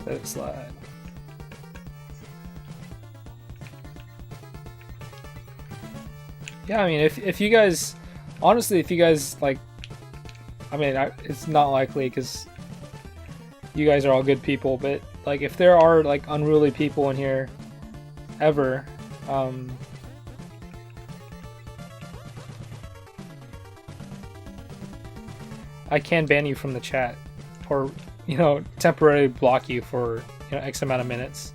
Let it slide. Yeah, I mean, if you guys, honestly, if you guys like, I mean, it's not likely because you guys are all good people, but like if there are like unruly people in here ever, I can ban you from the chat, or temporarily block you for X amount of minutes.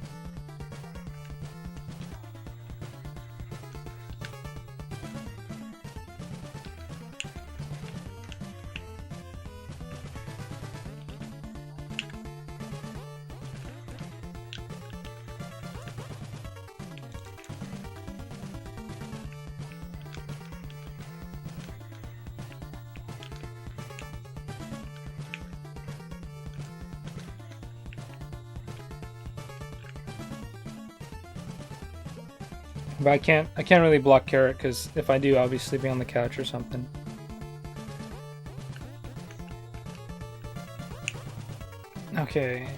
But I can't really block Carrot because if I do, I'll be sleeping on the couch or something. Okay.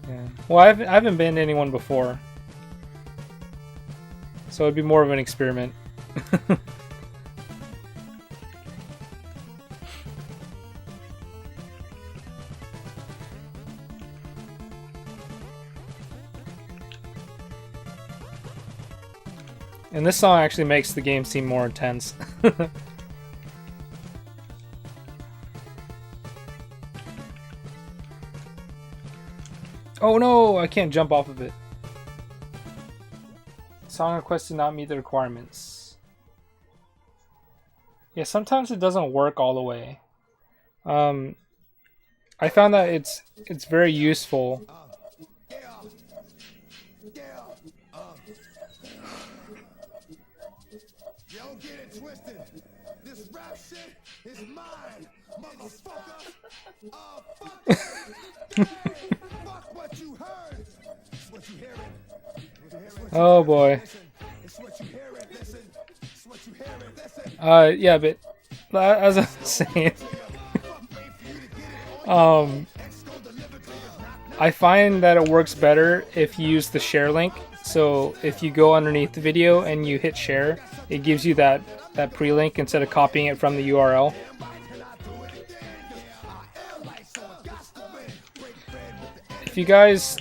Yeah. Well, I haven't banned anyone before, so it'd be more of an experiment. And this song actually makes the game seem more intense. Oh no, I can't jump off of it. Song request did not meet the requirements. Yeah, sometimes it doesn't work all the way. I found that it's very useful. Don't get it twisted. This rap shit is mine, motherfucker. Fuck what you heard. It's what you hearing. Oh boy. It's what you hearing. Listen. It's what you hearing. Listen. Yeah, but as I was saying, I find that it works better if you use the share link. So if you go underneath the video and you hit share, it gives you that pre-link instead of copying it from the URL. if you guys,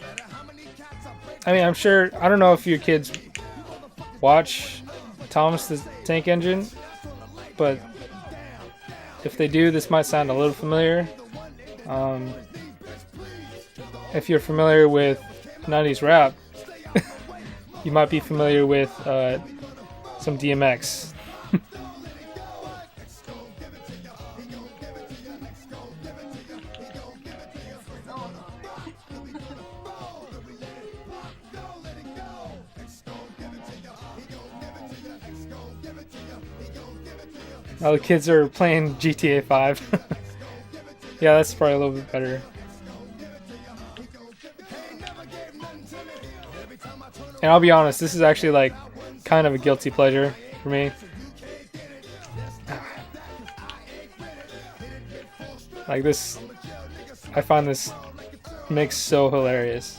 I mean, I'm sure, I don't know if your kids watch Thomas the Tank Engine, but if they do, this might sound a little familiar. If you're familiar with 90s rap, you might be familiar with some DMX. Oh, the kids are playing GTA 5. Yeah, that's probably a little bit better. And I'll be honest, this is actually like kind of a guilty pleasure for me. Like this, I find this mix so hilarious.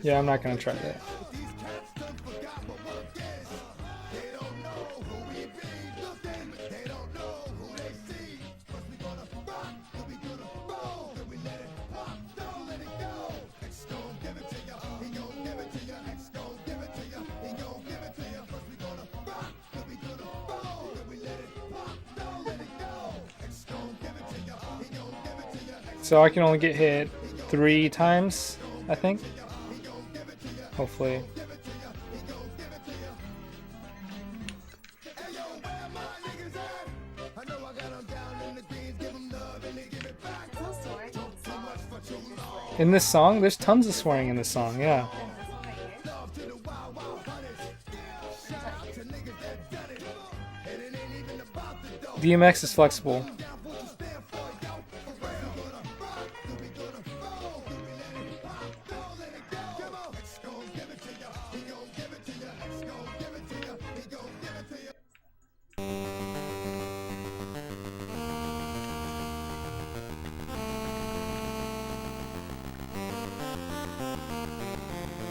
Yeah, I'm not gonna try that. So I can only get hit 3 times, I think. Hopefully. In this song, there's tons of swearing in this song, yeah. DMX is flexible.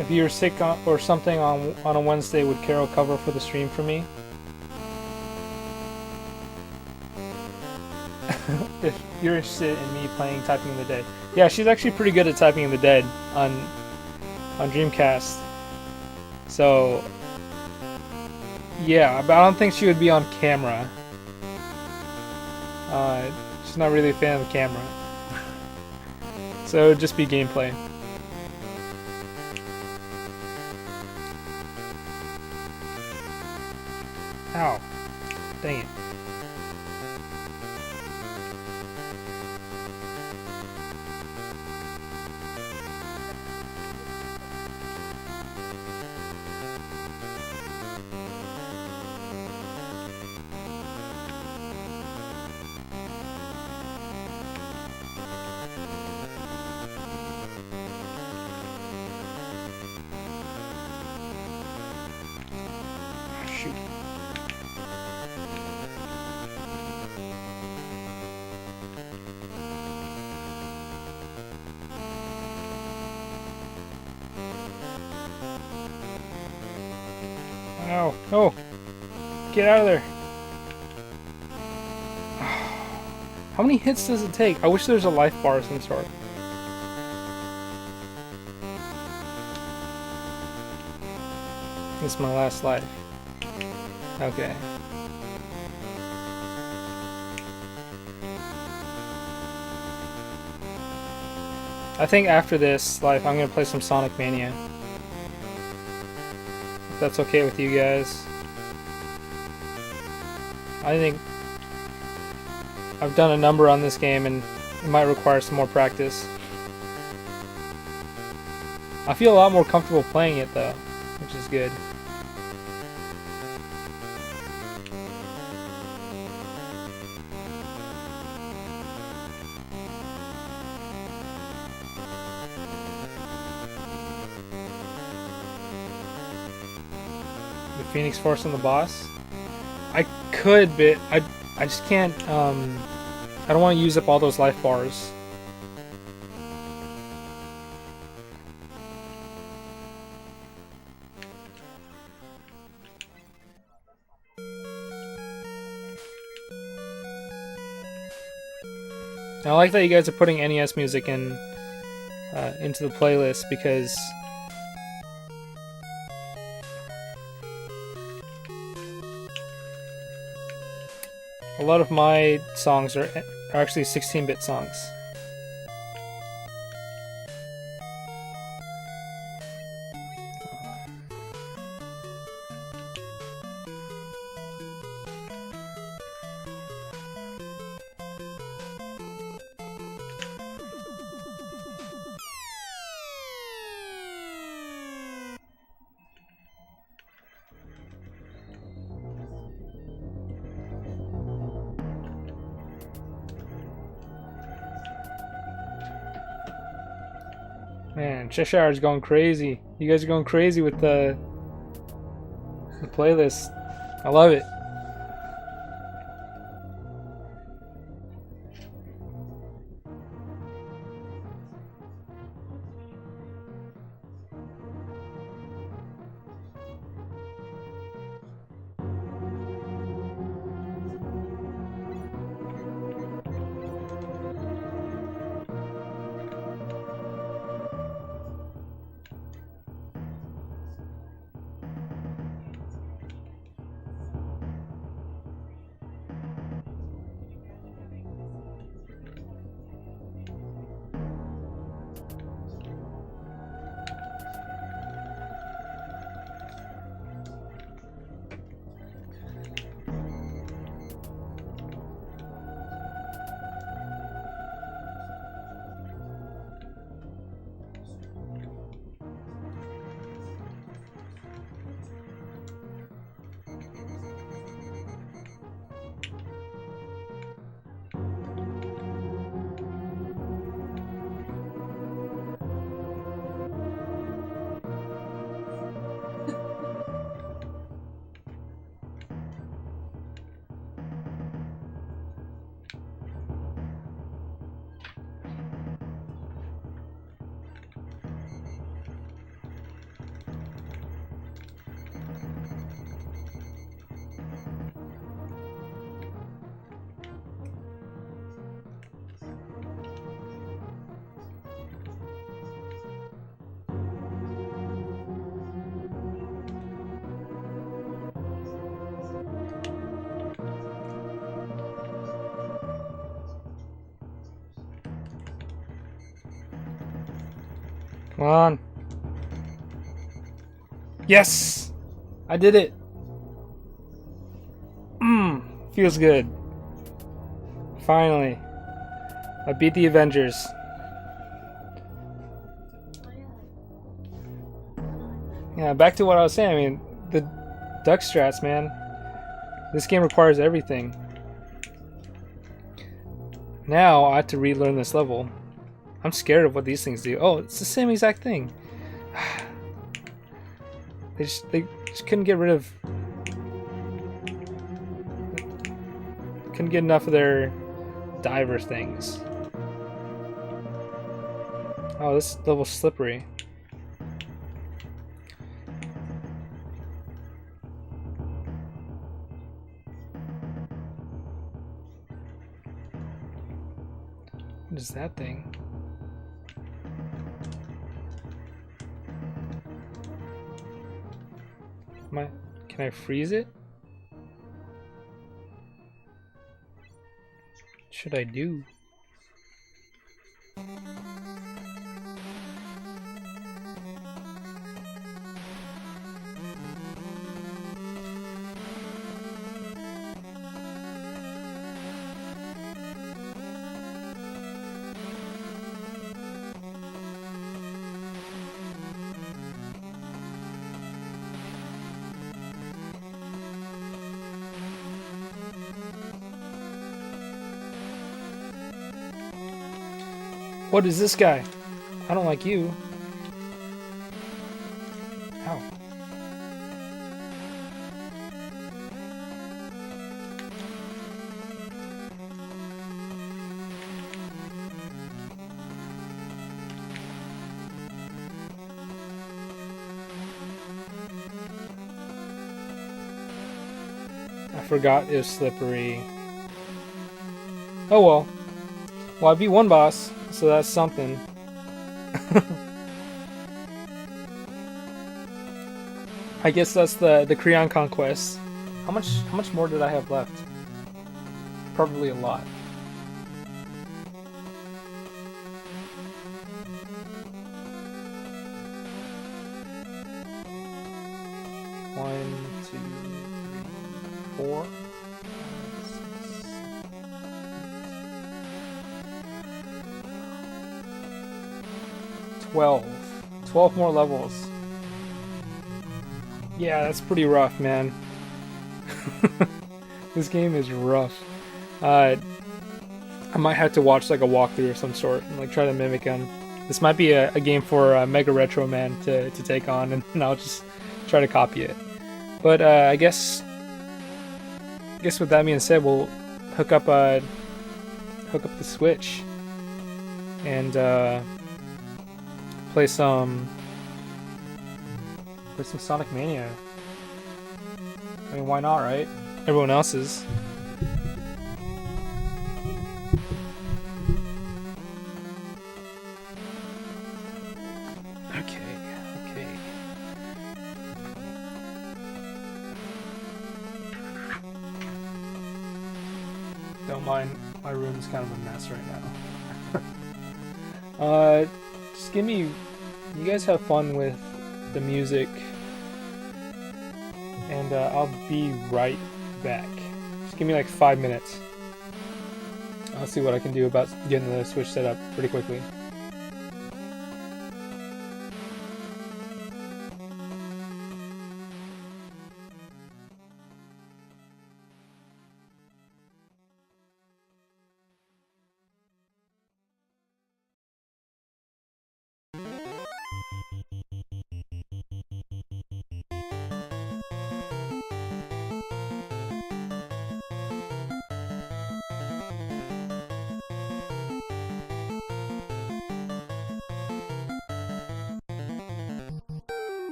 If you're sick or something on a Wednesday, would Carol cover for the stream for me? If you're interested in me playing Typing in the Dead. Yeah, she's actually pretty good at Typing in the Dead on Dreamcast. So, yeah, but I don't think she would be on camera. She's not really a fan of the camera. So, it would just be gameplay. Ow. Dang it. Shoot. Ow. Oh! Get out of there! How many hits does it take? I wish there was a life bar of some sort. This is my last life. Okay. I think after this life, I'm gonna play some Sonic Mania. If that's okay with you guys. I think I've done a number on this game and it might require some more practice. I feel a lot more comfortable playing it though, which is good. The Phoenix Force on the boss? I could, but I just can't, I don't want to use up all those life bars. I like that you guys are putting NES music in into the playlist because a lot of my songs are actually 16-bit songs. Man, Cheshire's going crazy. You guys are going crazy with the playlist. I love it. Come on. Yes! I did it! Feels good. Finally. I beat the Avengers. Yeah, back to what I was saying. I mean, the duck strats, man. This game requires everything. Now I have to relearn this level. I'm scared of what these things do. Oh, it's the same exact thing. They just couldn't get rid of... Couldn't get enough of their diver things. Oh, this level's slippery. What is that thing? Can I freeze it? What should I do? What is this guy? I don't like you. Ow. I forgot it was slippery. Oh well. Well, I beat one boss, so that's something. I guess that's the Krion Conquest. How much more did I have left? Probably a lot. One, two, three, four. 12. 12 more levels. Yeah, that's pretty rough, man. This game is rough. I might have to watch like a walkthrough of some sort and like try to mimic him. This might be a game for Mega Retro Man to take on, and I'll just try to copy it. But I guess with that being said, we'll hook up the Switch and play some Sonic Mania. I mean, why not, right? Everyone else is. Okay. Don't mind, my room's kind of a mess right now. Just give me. You guys have fun with the music, and I'll be right back. Just give me like 5 minutes. I'll see what I can do about getting the Switch set up pretty quickly.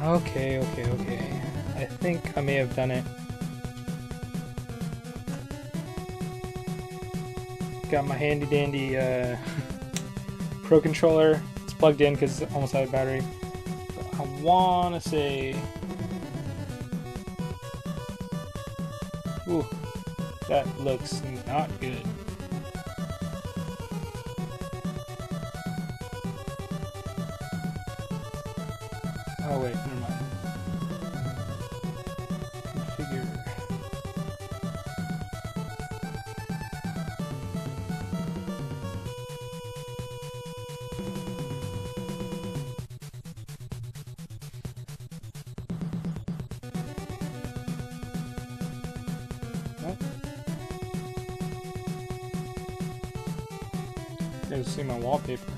Okay. I think I may have done it. Got my handy dandy Pro controller. It's plugged in because it's almost out of battery. But I wanna say, ooh, that looks not good. Oh wait, never mind. Configure. What? You guys see my wallpaper.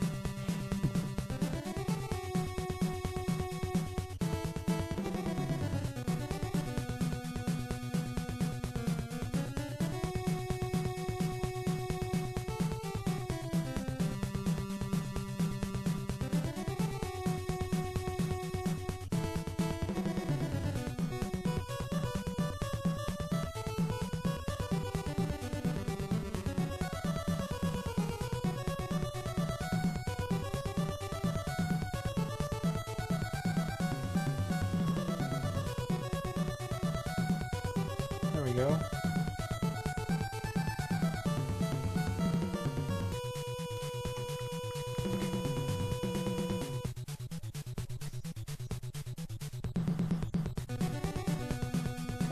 There we go.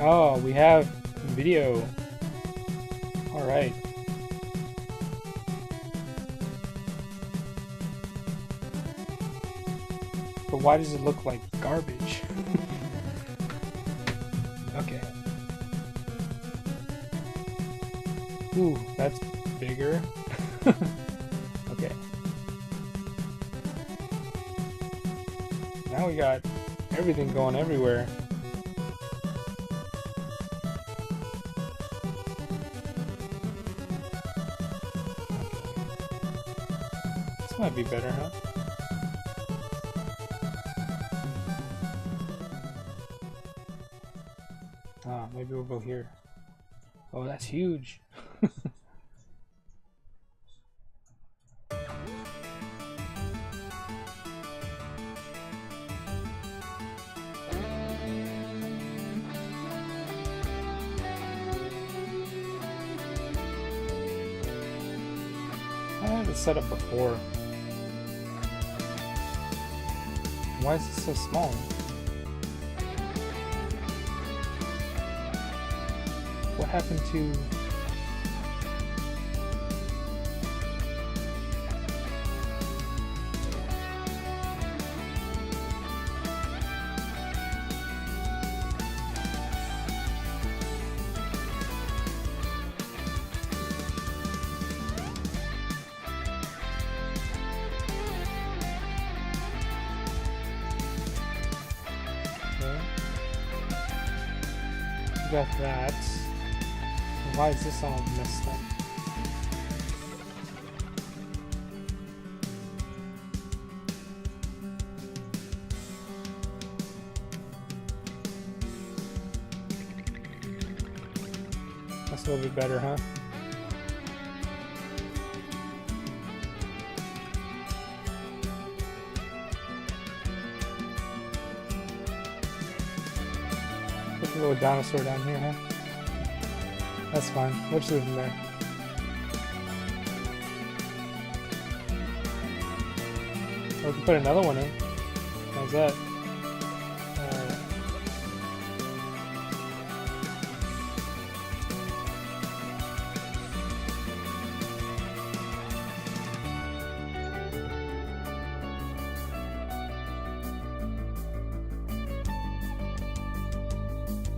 Oh, we have video. All right. But why does it look like garbage? Okay. Ooh, that's bigger. Okay. Now we got everything going everywhere. This might be better, huh? Ah, maybe we'll go here. Oh, that's huge. I had it set up before. Why is it so small? What happened to... got that. Why is this all messed up? That's a little bit better, huh? Put a little dinosaur down here, huh? That's fine. We'll just leave him there. Or we can put another one in. How's that?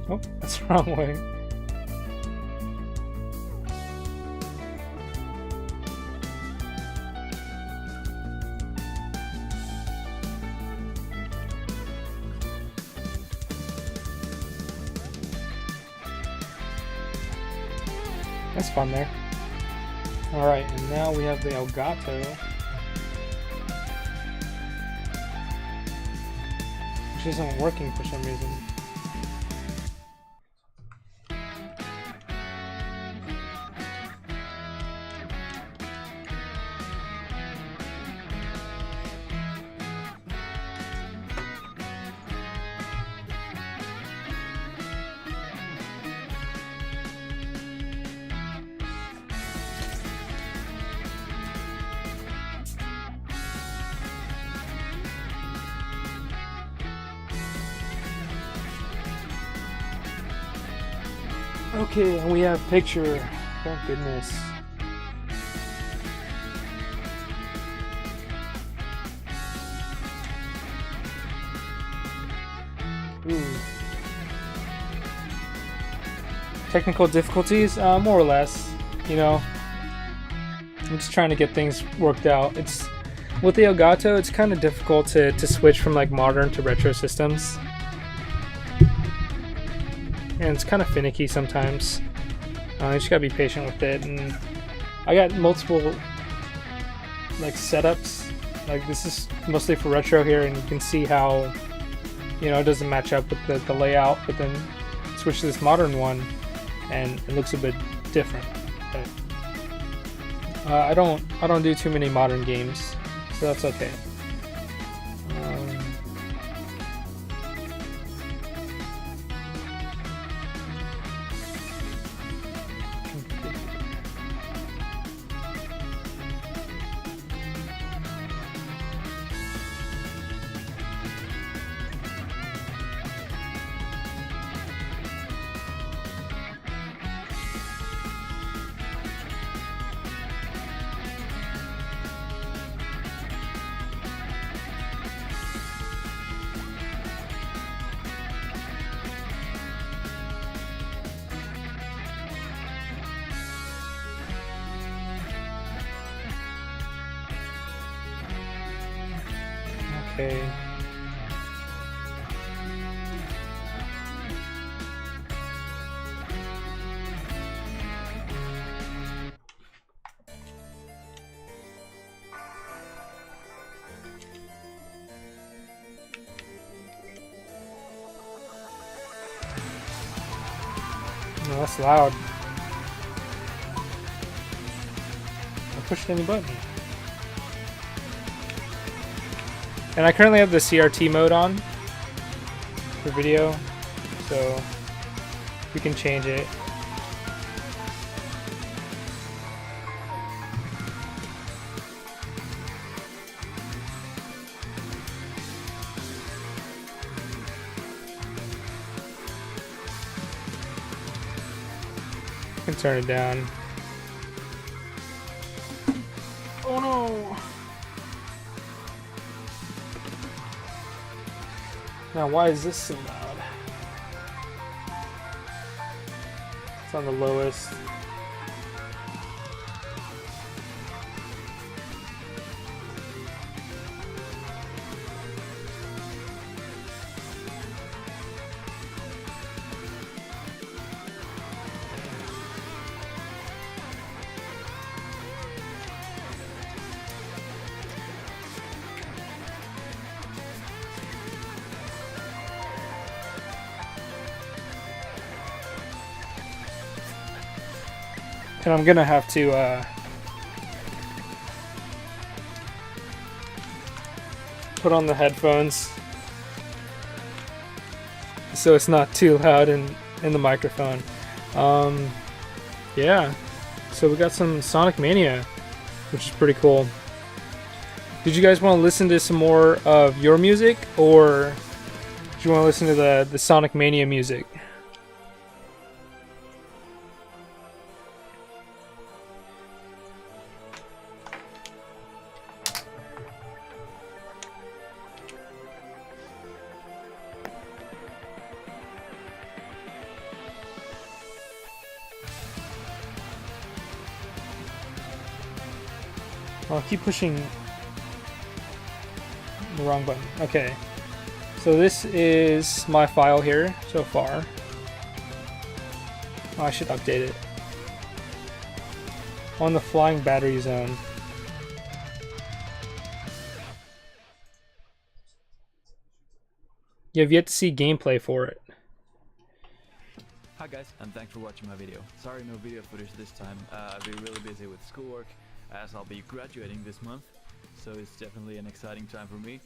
Oh, that's the wrong way. That's fun there. Alright, and now we have the Elgato, which isn't working for some reason. Okay, and we have picture. Thank goodness. Ooh. Technical difficulties? More or less. You know, I'm just trying to get things worked out. It's with the Elgato, it's kind of difficult to switch from like modern to retro systems, and it's kind of finicky sometimes. You just gotta be patient with it. And I got multiple like setups. Like this is mostly for retro here, and you can see how, you know, it doesn't match up with the layout. But then switch to this modern one, and it looks a bit different. But I don't do too many modern games, so that's okay. Okay. No, that's loud. I pushed any button. And I currently have the CRT mode on for video, so we can change it. I can turn it down. Oh no! Now, why is this so loud? It's on the lowest. And I'm gonna have to put on the headphones so it's not too loud in the microphone. Yeah, so we got some Sonic Mania, which is pretty cool. Did you guys want to listen to some more of your music, or do you want to listen to the Sonic Mania music? I'll keep pushing the wrong button. Okay, so this is my file here so far. Oh, I should update it. On the flying battery zone. You have yet to see gameplay for it. Hi guys, and thanks for watching my video. Sorry no video footage this time. I've been really busy with schoolwork, as I'll be graduating this month, so it's definitely an exciting time for me.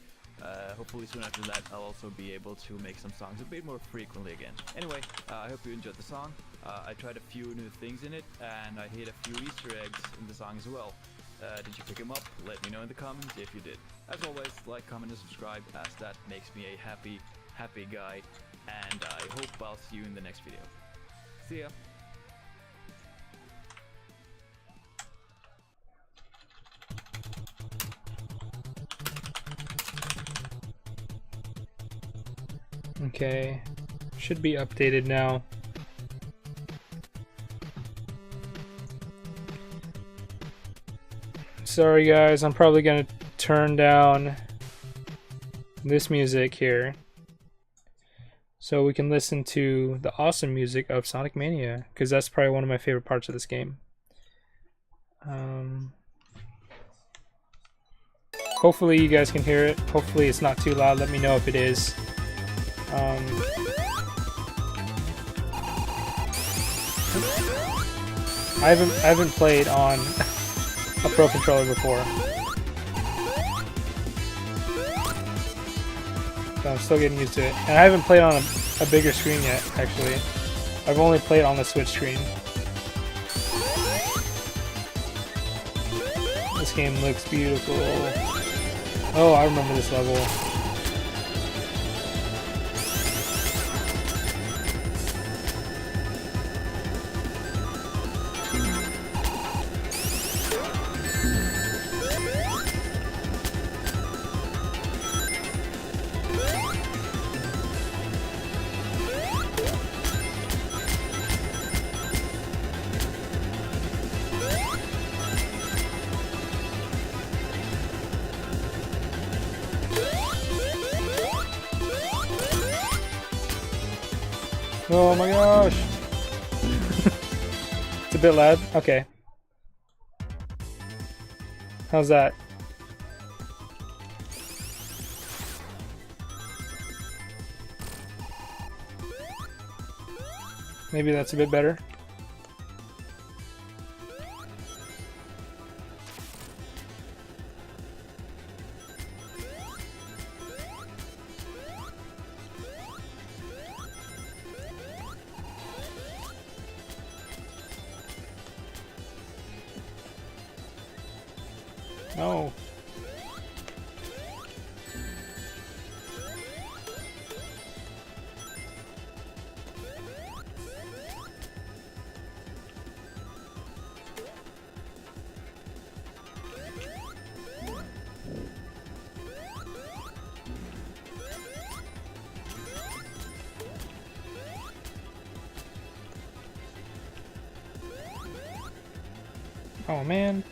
Hopefully soon after that I'll also be able to make some songs a bit more frequently again. Anyway, I hope you enjoyed the song. I tried a few new things in it, and I hit a few Easter eggs in the song as well. Did you pick them up? Let me know in the comments if you did. As always, like, comment, and subscribe, as that makes me a happy guy, and I hope I'll see you in the next video. See ya! Okay, should be updated now. Sorry guys, I'm probably gonna turn down this music here so we can listen to the awesome music of Sonic Mania, because that's probably one of my favorite parts of this game. Hopefully you guys can hear it. Hopefully it's not too loud. Let me know if it is. I haven't played on a Pro Controller before, so I'm still getting used to it. And I haven't played on a bigger screen yet, actually. I've only played on the Switch screen. This game looks beautiful. Oh, I remember this level. Oh my gosh! It's a bit loud. Okay. How's that? Maybe that's a bit better. No. Oh man.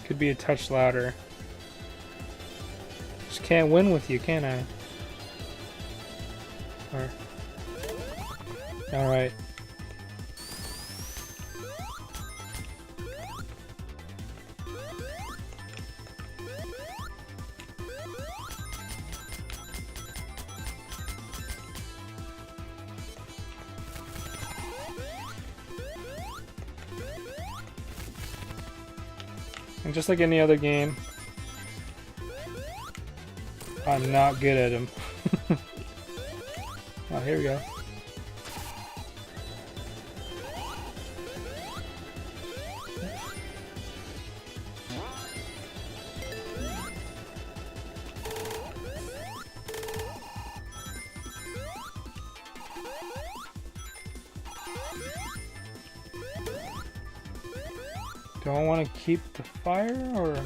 Could be a touch louder. Just can't win with you, can I? Alright. And just like any other game, I'm not good at them. Oh, here we go. Do I want to keep the fire, or?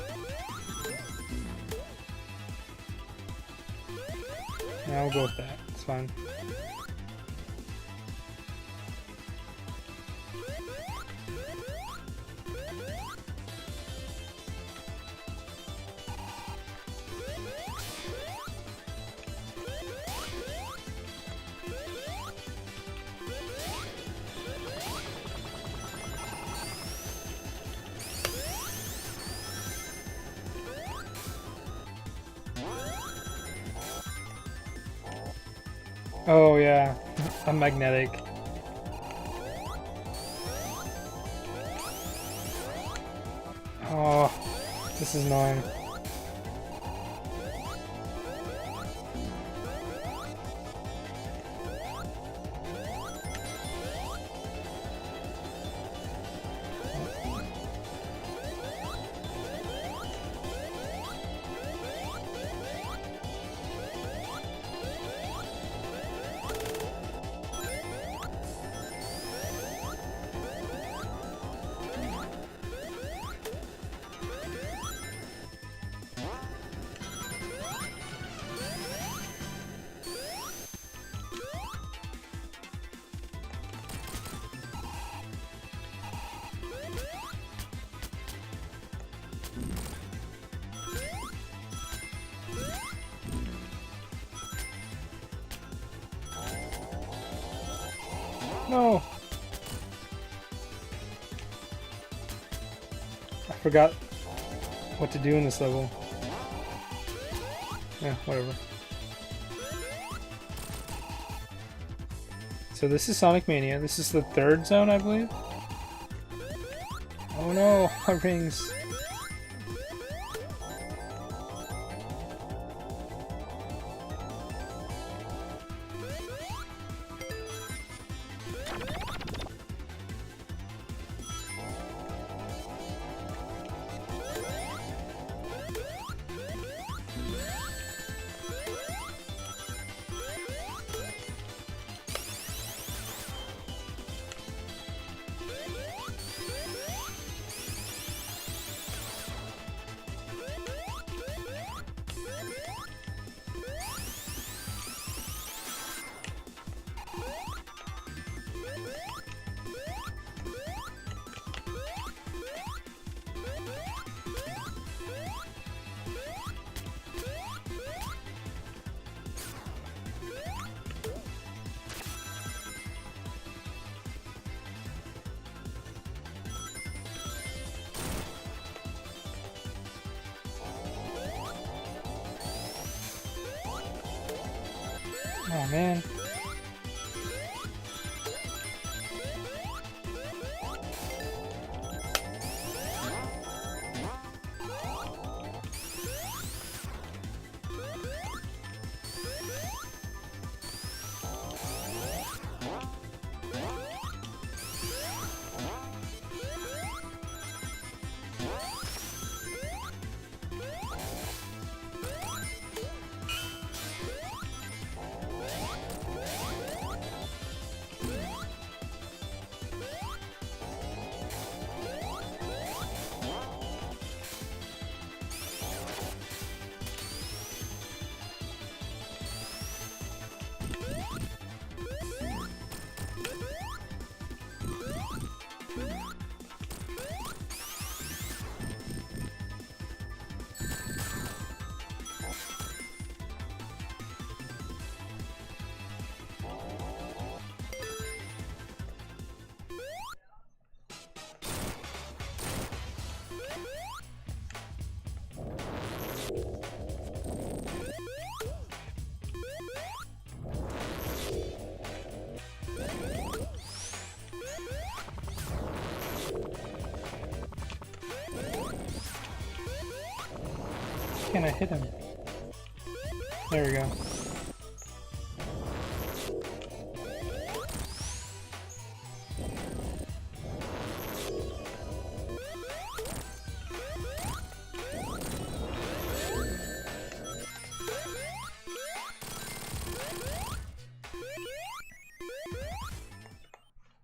Yeah, I'll go with that. It's fine. Oh yeah, I'm magnetic. Oh, this is annoying. No. I forgot what to do in this level. Yeah, whatever. So this is Sonic Mania. This is the third zone, I believe. Oh no, my rings. Oh man. Can I hit him? There we go.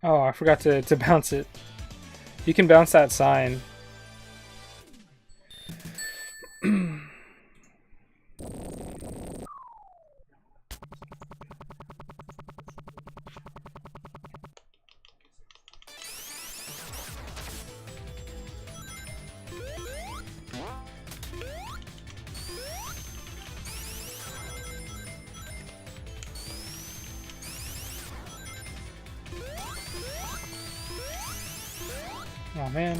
Oh, I forgot to bounce it. You can bounce that sign. Oh man.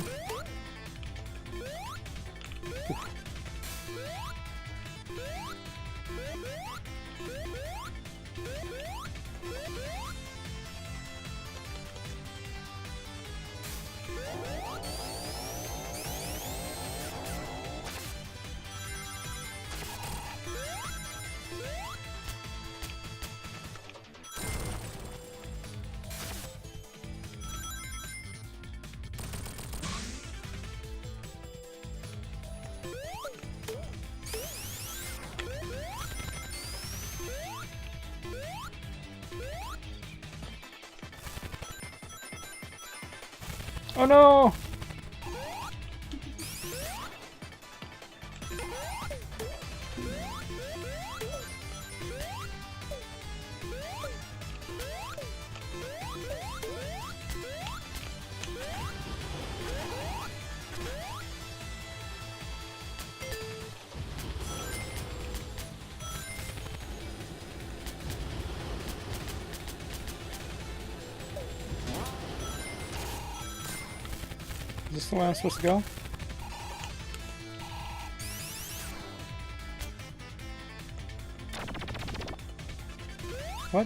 Oh no! this the way I'm supposed to go? What?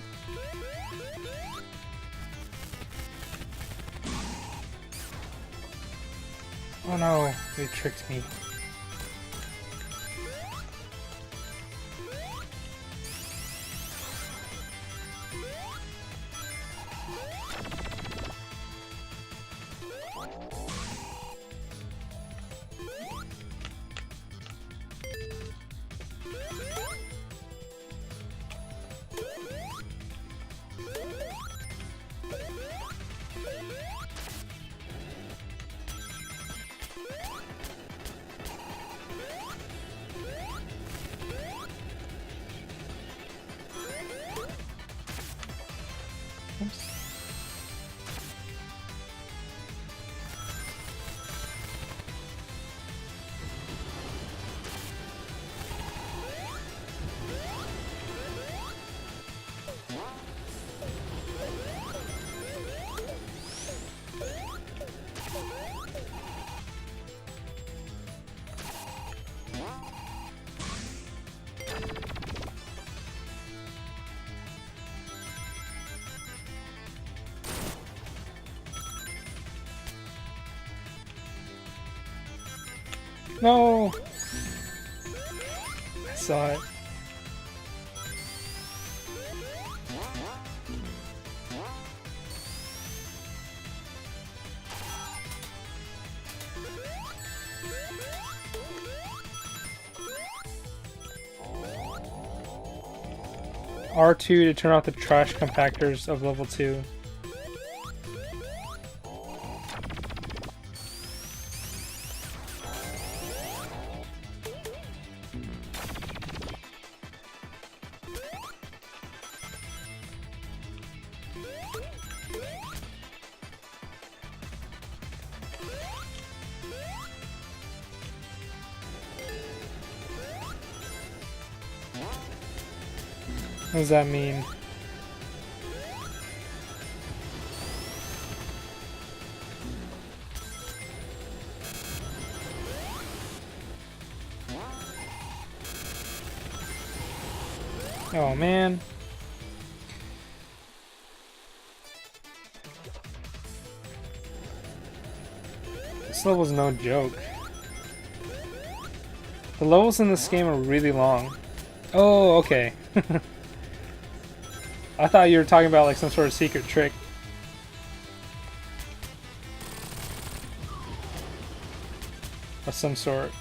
Oh no, they tricked me. Oops. No! I saw it. R2 to turn off the trash compactors of level 2. What does that mean? Oh man. This level's no joke. The levels in this game are really long. Oh, okay. I thought you were talking about like some sort of secret trick. Of some sort.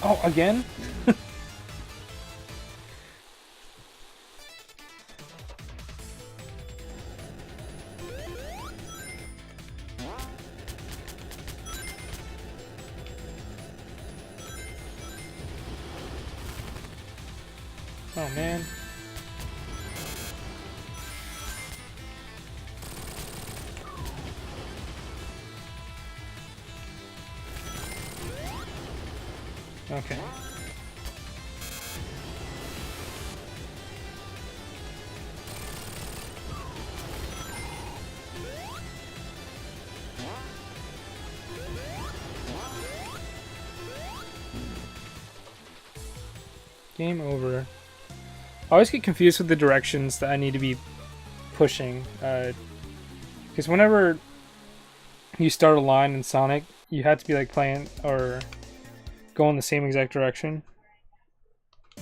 Oh, again? Oh man. Okay. Game over. I always get confused with the directions that I need to be pushing. Because whenever you start a line in Sonic, you have to be like playing or go in the same exact direction.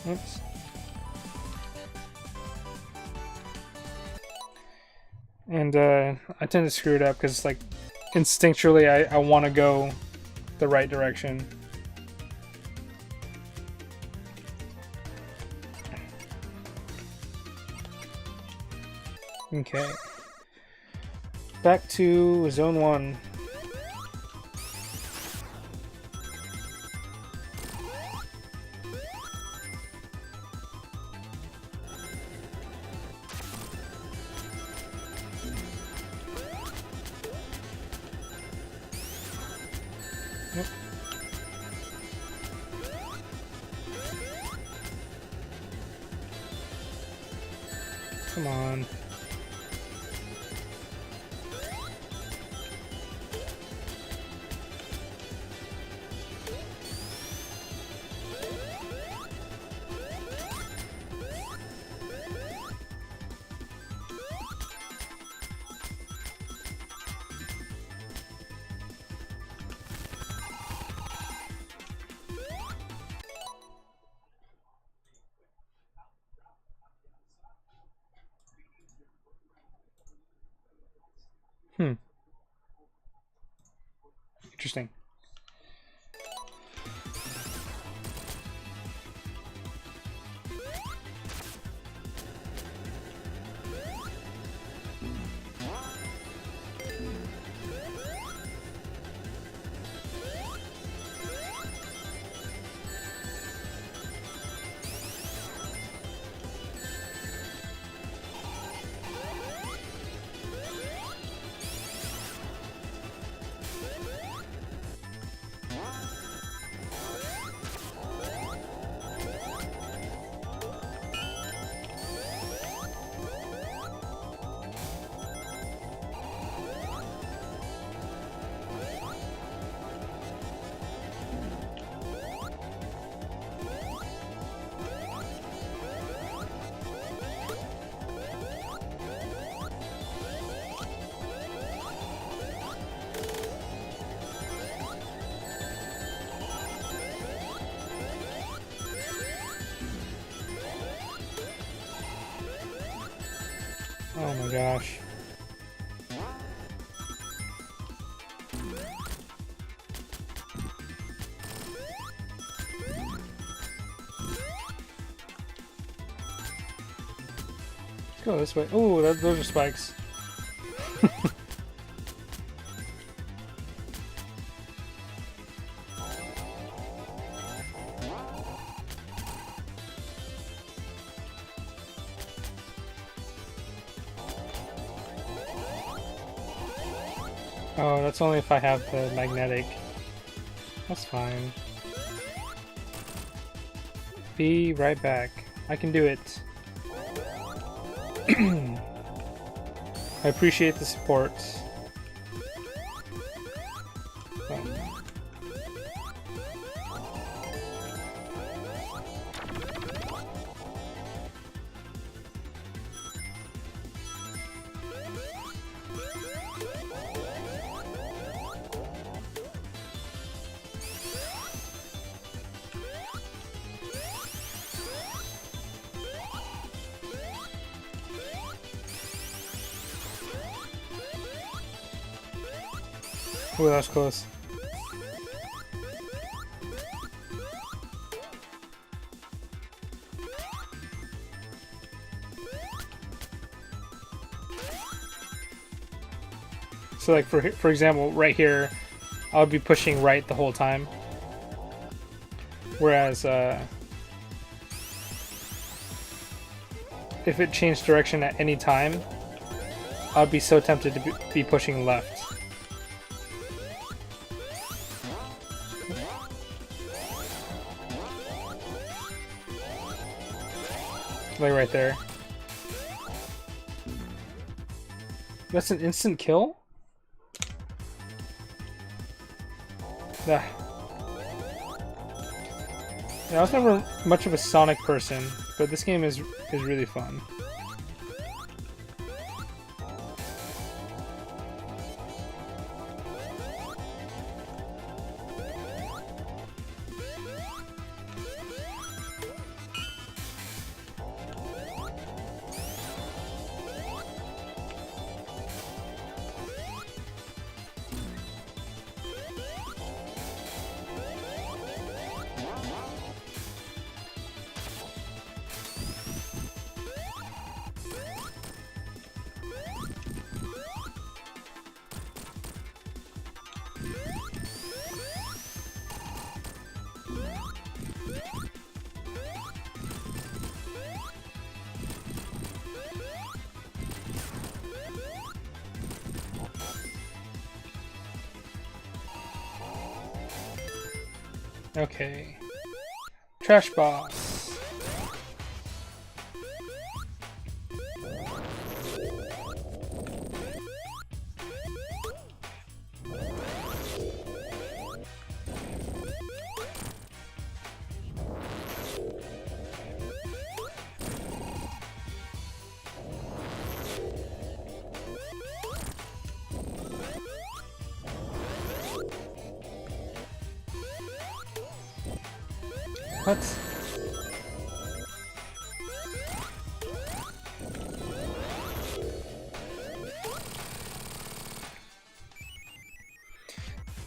Oops. And I tend to screw it up because like instinctually I want to go the right direction. Okay. Back to Zone 1. Yep. Come on. Interesting. Oh my gosh. Let's go this way. Oh, those are spikes. Oh, that's only if I have the magnetic. That's fine. Be right back. I can do it. I appreciate the support. Ooh, that was close. So like for example, right here, I'll be pushing right the whole time. Whereas if it changed direction at any time, I'd be so tempted to be pushing left. Like right there. That's an instant kill? Yeah, I was never much of a Sonic person, but this game is really fun. Okay. Trash boss. What?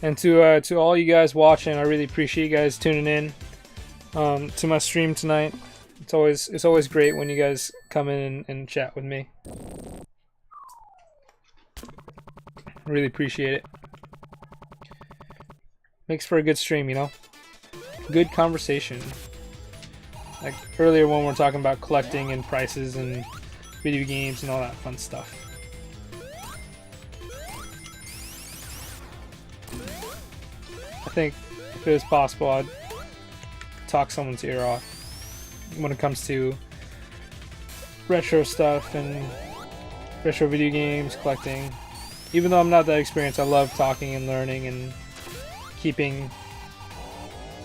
And to all you guys watching, I really appreciate you guys tuning in to my stream tonight. It's always great when you guys come in and chat with me. Really appreciate it. Makes for a good stream, you know? Good conversation. Like earlier when we were talking about collecting and prices and video games and all that fun stuff. I think if it was possible, I'd talk someone's ear off when it comes to retro stuff and retro video games, collecting. Even though I'm not that experienced, I love talking and learning and keeping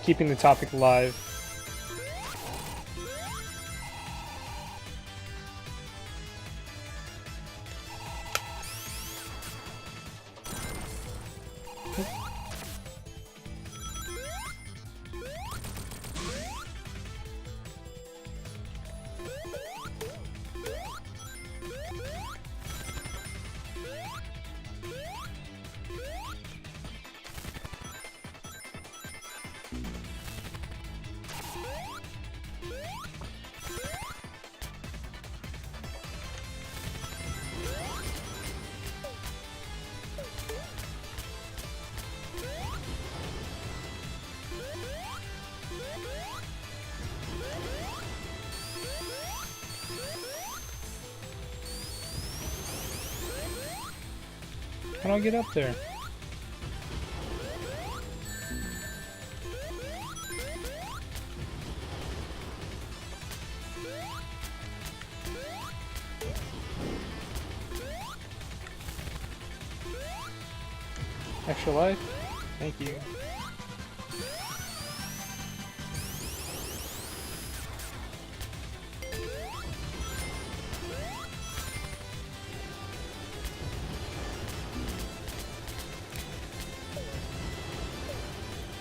the topic alive. How do I get up there? Extra life? Thank you.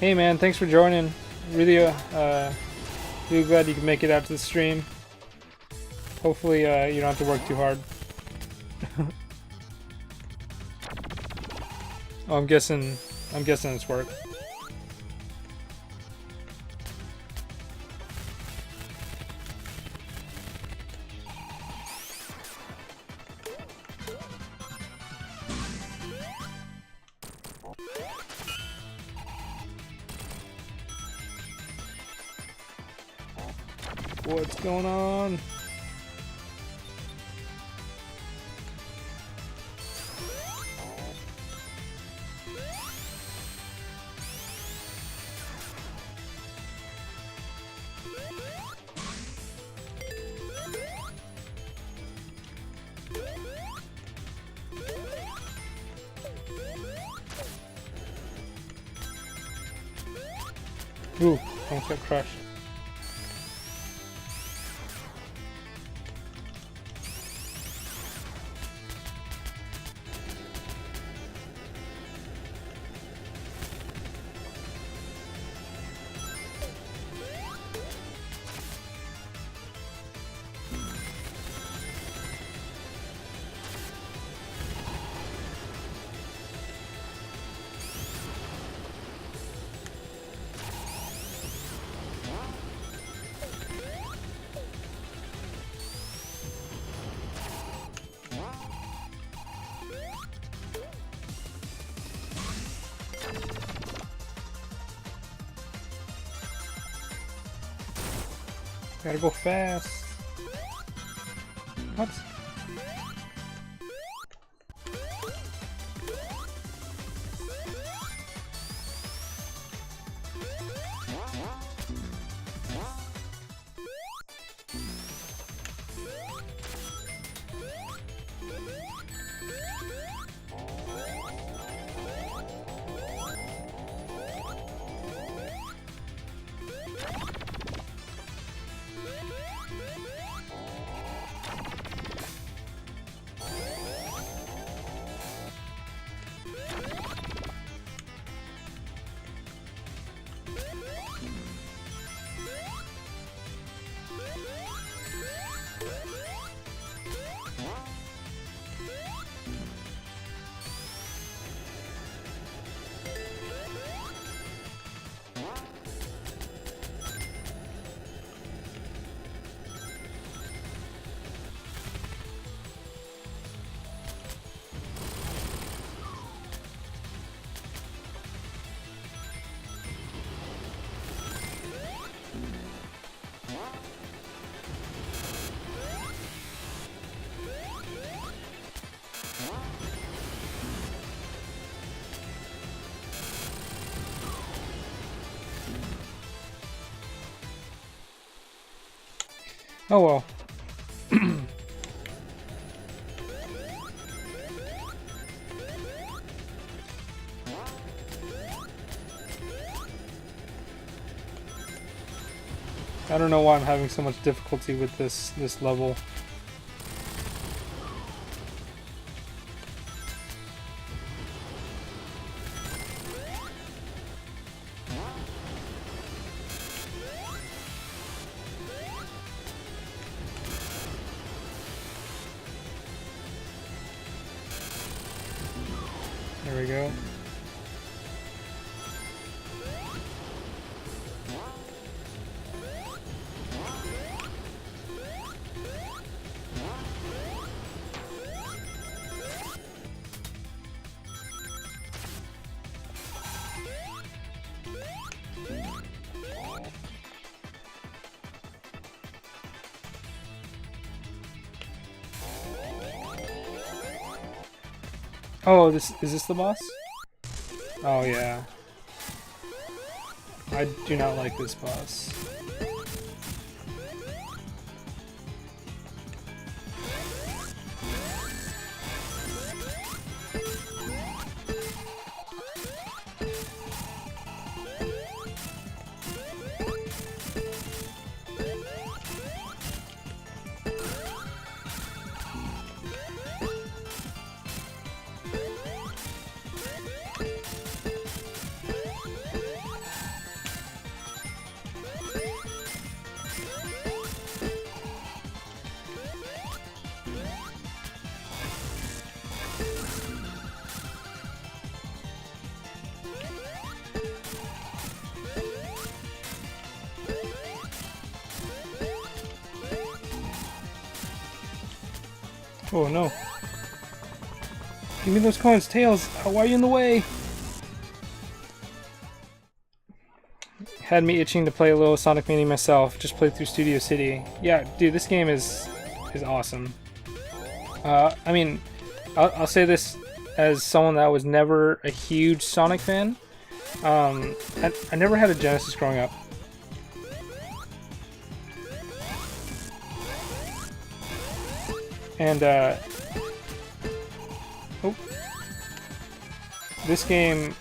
Hey man, thanks for joining. Really, really glad you can make it out to the stream. Hopefully, you don't have to work too hard. Oh, I'm guessing it's work. What's going on? Ooh, almost got crushed. Gotta go fast. What? Oh well. I don't know why I'm having so much difficulty with this level. There we go. Oh, is this the boss? Oh yeah. I do not like this boss. Oh no. Give me those coins, Tails! Why are you in the way? Had me itching to play a little Sonic Mania myself. Just played through Studio City. Yeah, dude, this game is awesome. I mean, I'll say this as someone that was never a huge Sonic fan. I never had a Genesis growing up. And, oh. This game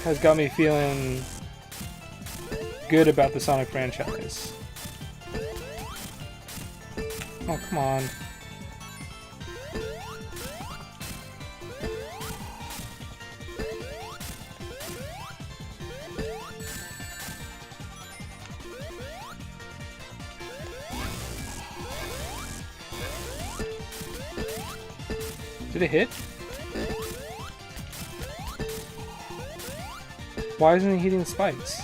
has got me feeling good about the Sonic franchise. Oh, come on. Did it hit? Why isn't he hitting the spikes?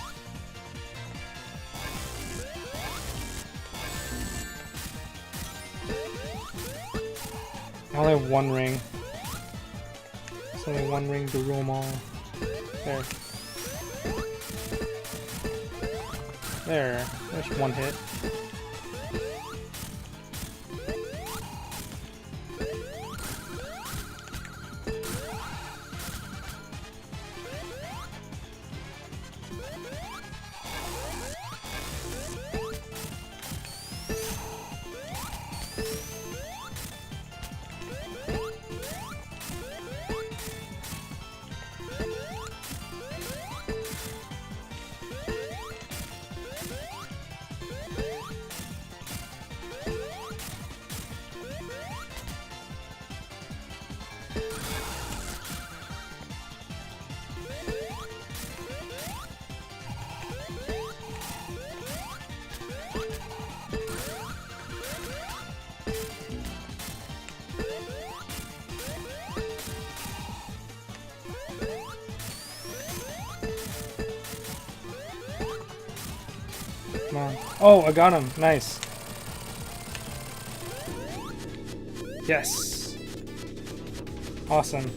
I only have one ring. There's only one ring to rule them all. There. There. There's one hit. Come on. Oh, I got him. Nice. Yes. Awesome.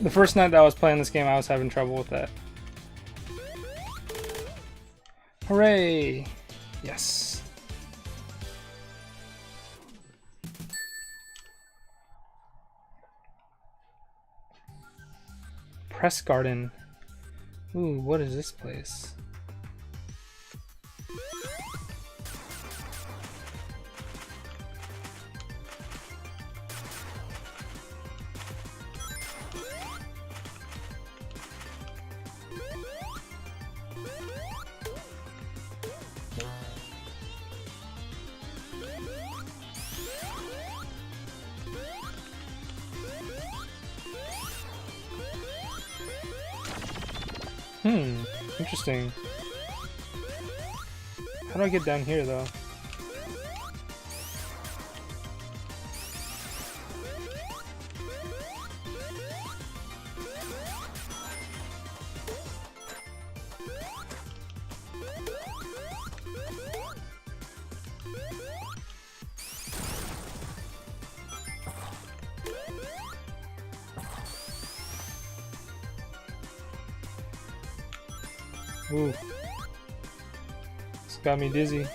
The first night that I was playing this game, I was having trouble with that. Hooray! Yes. Press Garden. Ooh, what is this place? Interesting. How do I get down here, though? Ooh. It's got me dizzy.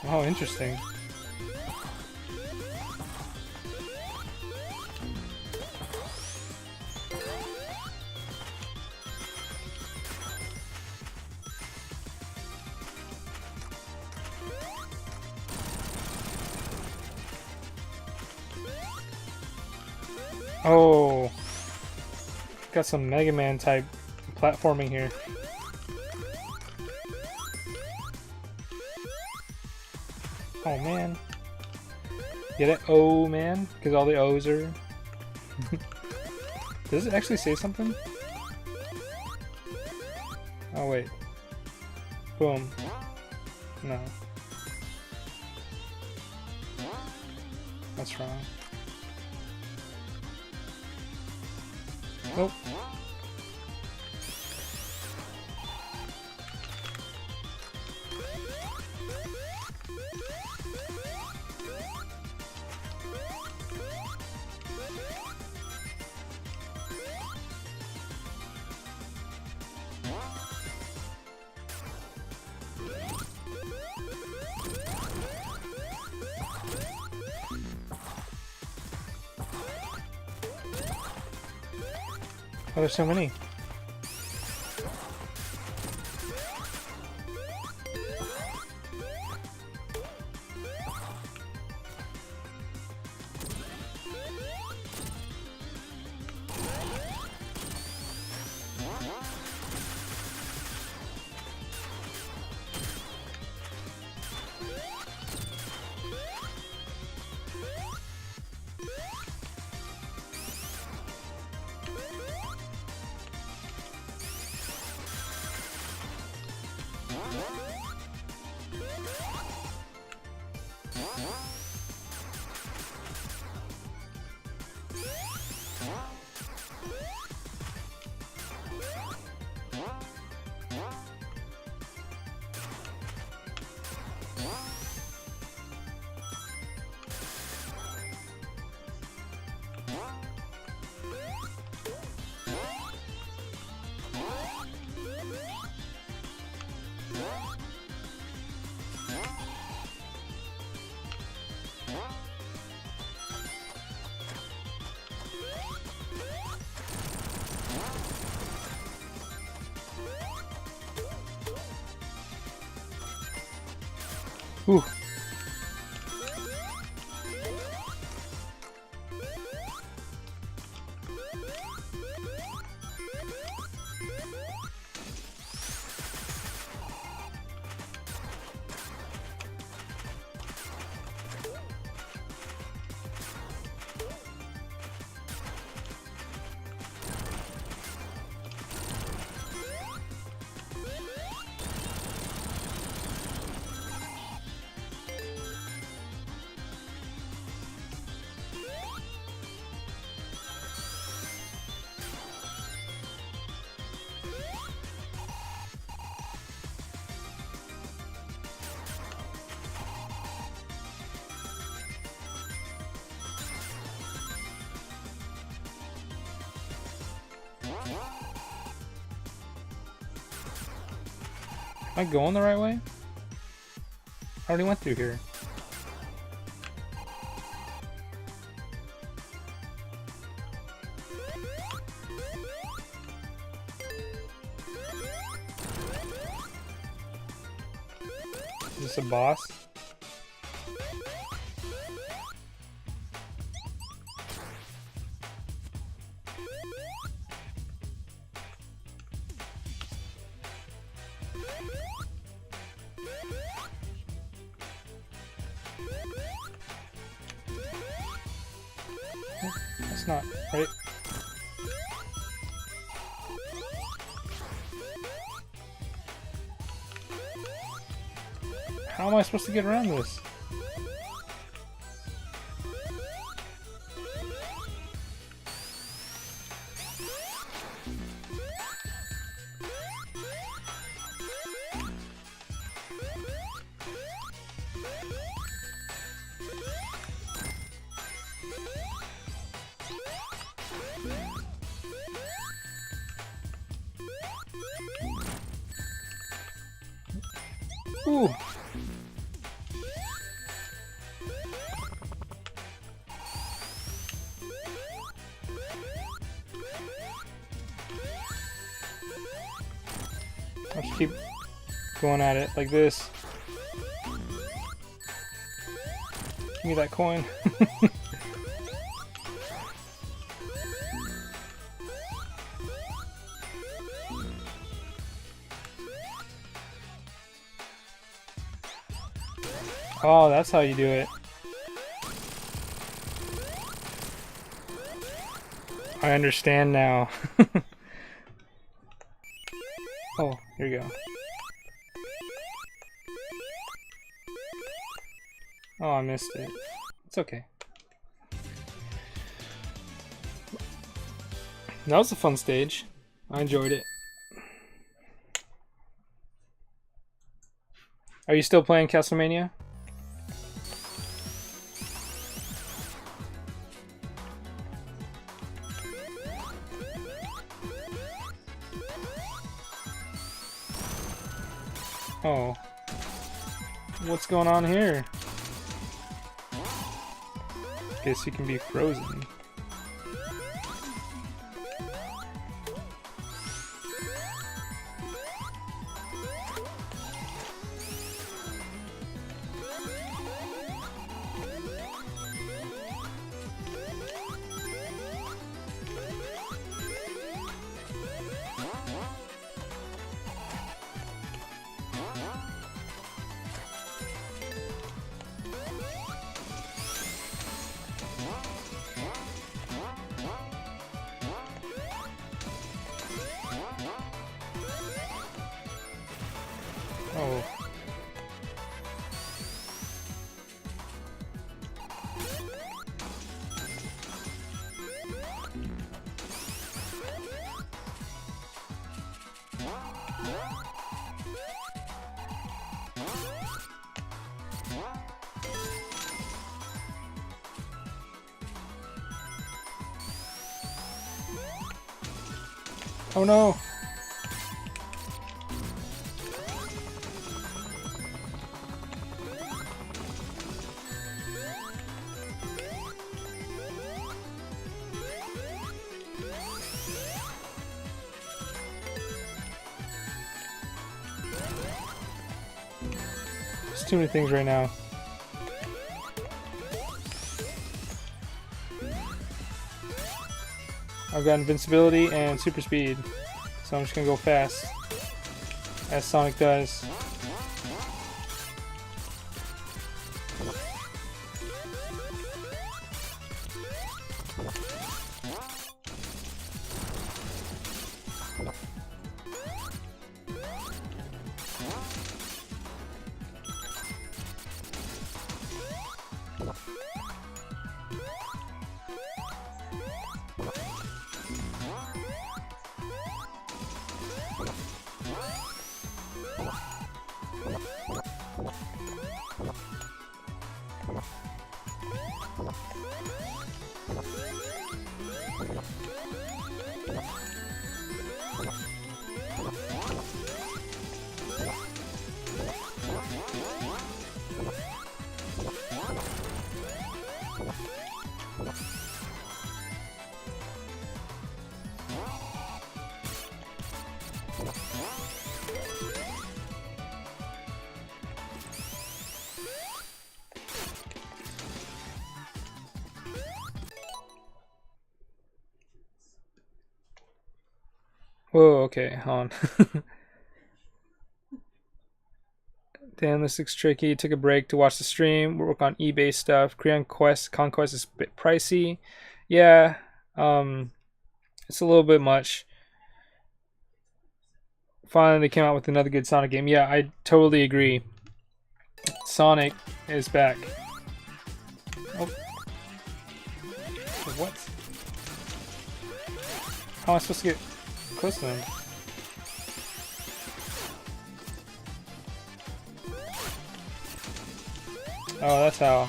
Oh, interesting. Oh, got some Mega Man type platforming here. Oh man. Get it? Oh man? Because all the O's are... Does it actually say something? Oh wait. Boom. No. That's wrong. Nope. Oh, there's so many. Ooh. Am I going the right way? I already went through here. Is this a boss? That's not right. How am I supposed to get around this? Ooh. I'll just keep going at it like this. Give me that coin. Oh, that's how you do it. I understand now. Oh, here you go. Oh, I missed it. It's okay. That was a fun stage. I enjoyed it. Are you still playing Castlevania? Oh. What's going on here? Guess you can be frozen. Oh. Oh no. There's too many things right now. I've got invincibility and super speed, so I'm just gonna go fast, as Sonic does. Whoa, okay, hold on. Damn, this looks tricky. Took a break to watch the stream, work on eBay stuff. Krion Conquest is a bit pricey. Yeah, it's a little bit much. Finally, they came out with another good Sonic game. Yeah, I totally agree. Sonic is back. Oh. What? How am I supposed to get close to him? Oh, that's how.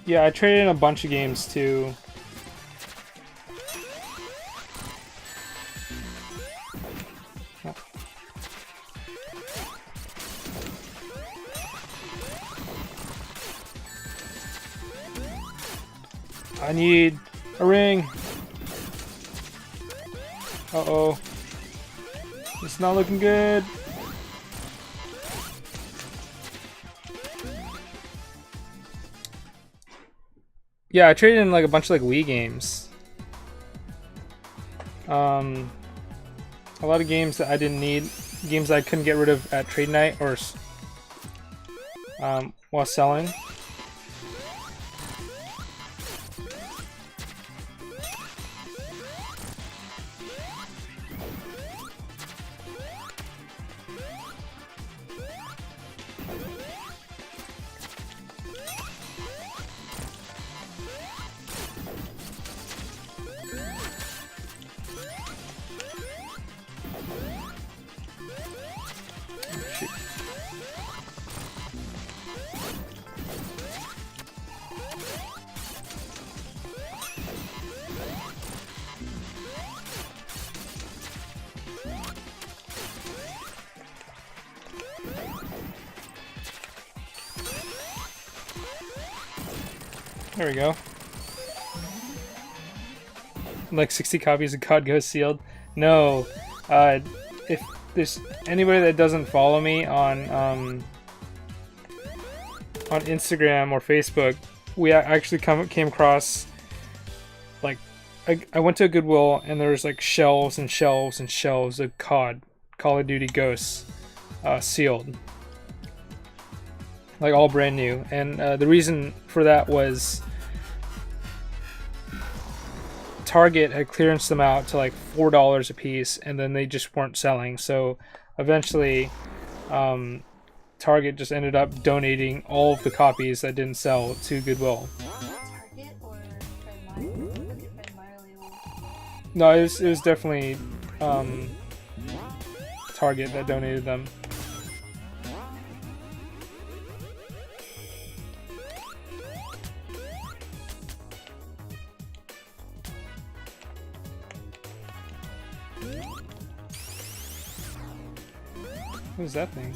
Yeah, I traded in a bunch of games too. I need a ring. Uh-oh. It's not looking good. Yeah, I traded in like a bunch of like Wii games. A lot of games that I didn't need, games I couldn't get rid of at trade night or while selling. Shoot. There we go. Like 60 copies of COD Ghost sealed. No. If there's anybody that doesn't follow me on Instagram or Facebook, we actually came across, like, I went to a Goodwill and there was like shelves and shelves and shelves of COD, Call of Duty Ghosts, sealed, like all brand new. And the reason for that was Target had clearanced them out to like $4 a piece, and then they just weren't selling. So eventually, Target just ended up donating all of the copies that didn't sell to Goodwill. Target or Fred Meyer? Fred Meyer label? No, it was definitely Target that donated them. What is that thing?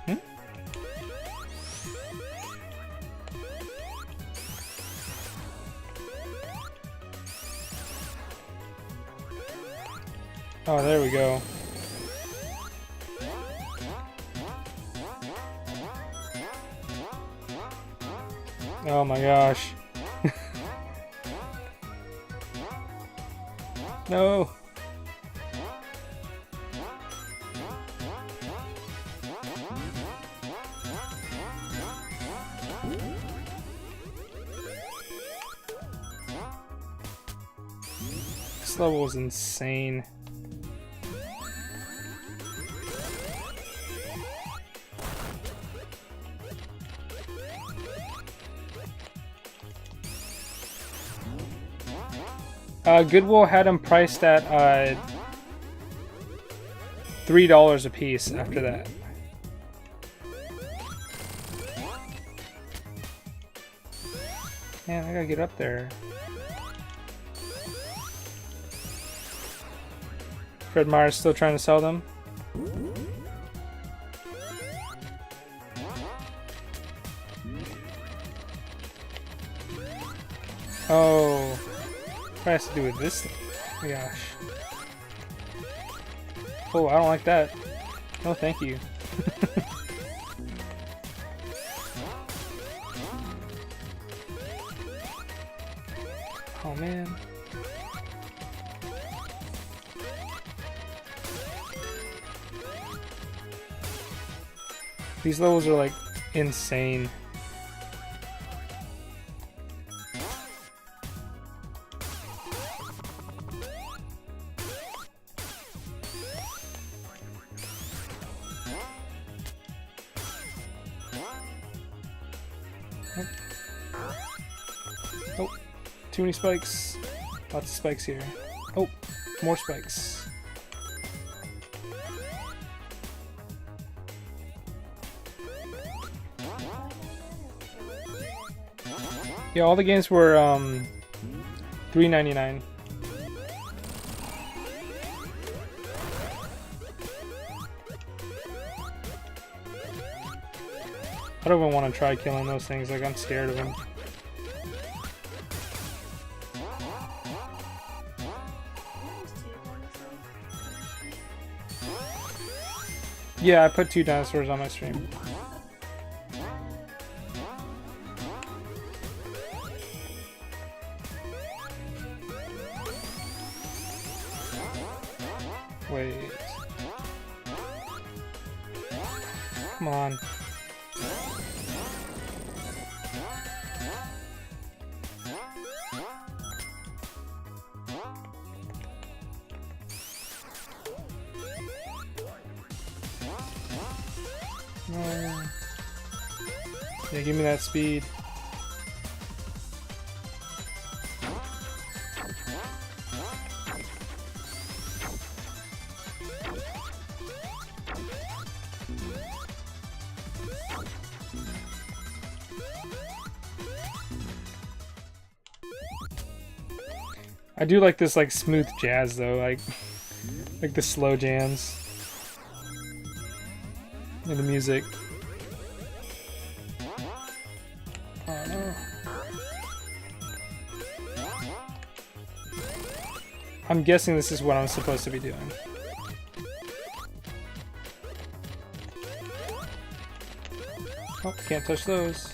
Hmm? Oh, there we go. Oh my gosh. No. This level is insane. Goodwill had them priced at $3 a piece after that. Man, I gotta get up there. Fred Meyer's still trying to sell them. Oh. What has to do with this thing? Oh my gosh. Oh, I don't like that. No, thank you. Oh man. These levels are like insane. Oh, too many spikes. Lots of spikes here. Oh, more spikes. Yeah, all the games were $3.99. I don't even want to try killing those things, like I'm scared of them. Yeah, I put 2 dinosaurs on my stream. Wait. Come on. No. Yeah, give me that speed. I do like this like smooth jazz though, like the slow jams and the music. Oh no. I'm guessing this is what I'm supposed to be doing. Oh, can't touch those.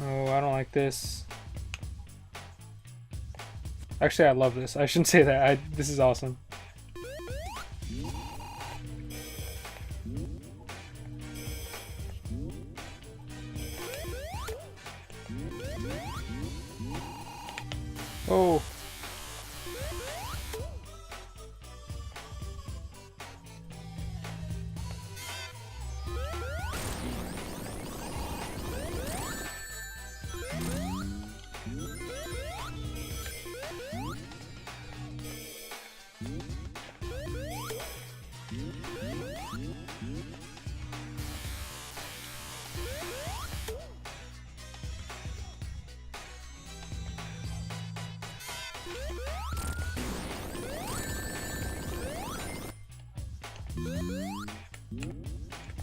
Oh, I don't like this. Actually, I love this. I shouldn't say that. This is awesome. Oh.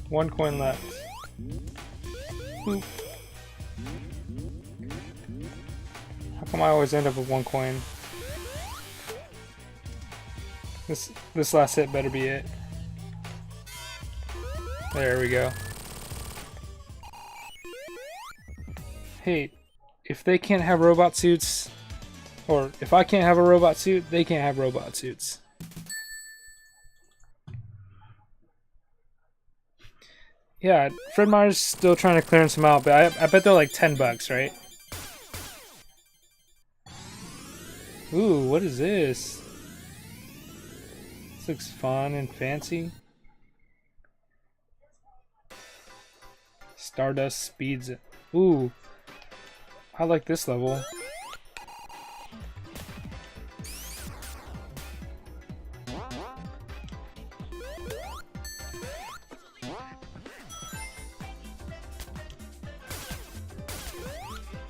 One coin left. Boop. How come I always end up with 1 coin? This last hit better be it. There we go. Hey, if they can't have robot suits, or if I can't have a robot suit, they can't have robot suits. Yeah, Fred Meyer's still trying to clearance them out, but I bet they're like $10, right? Ooh, what is this? This looks fun and fancy. Stardust speeds it. Ooh, I like this level.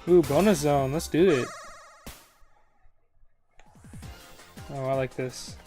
Ooh, bonus zone. Let's do it. Oh, I like this.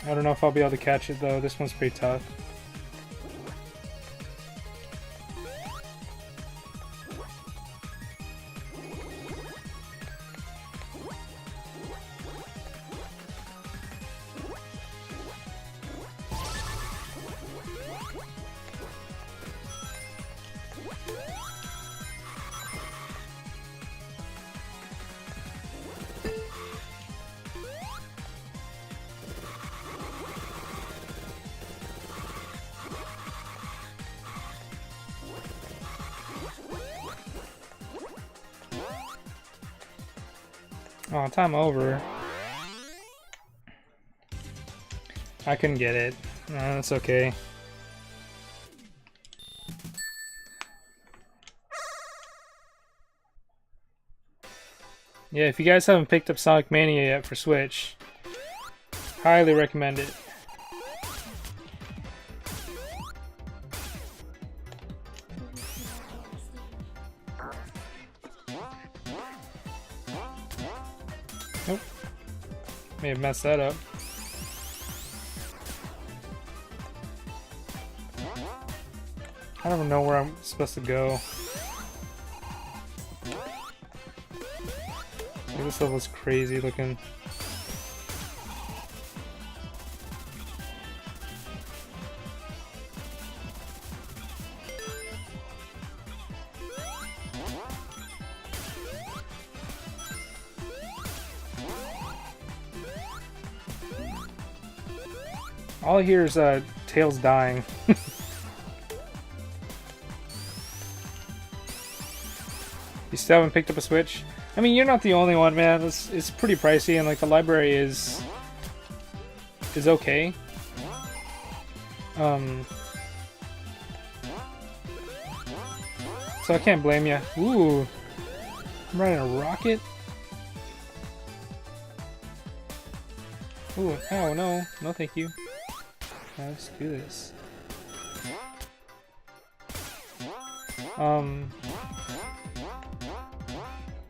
I don't know if I'll be able to catch it though. This one's pretty tough. Oh, time over. I couldn't get it. That's okay. Yeah, if you guys haven't picked up Sonic Mania yet for Switch, highly recommend it. Nope. May have messed that up. I don't know where I'm supposed to go. This level's crazy looking. All I hear is Tails dying. You still haven't picked up a Switch? I mean, you're not the only one, man. It's pretty pricey, and like the library is okay. So I can't blame you. Ooh, I'm riding a rocket. Ooh, oh no, no thank you. Let's do this.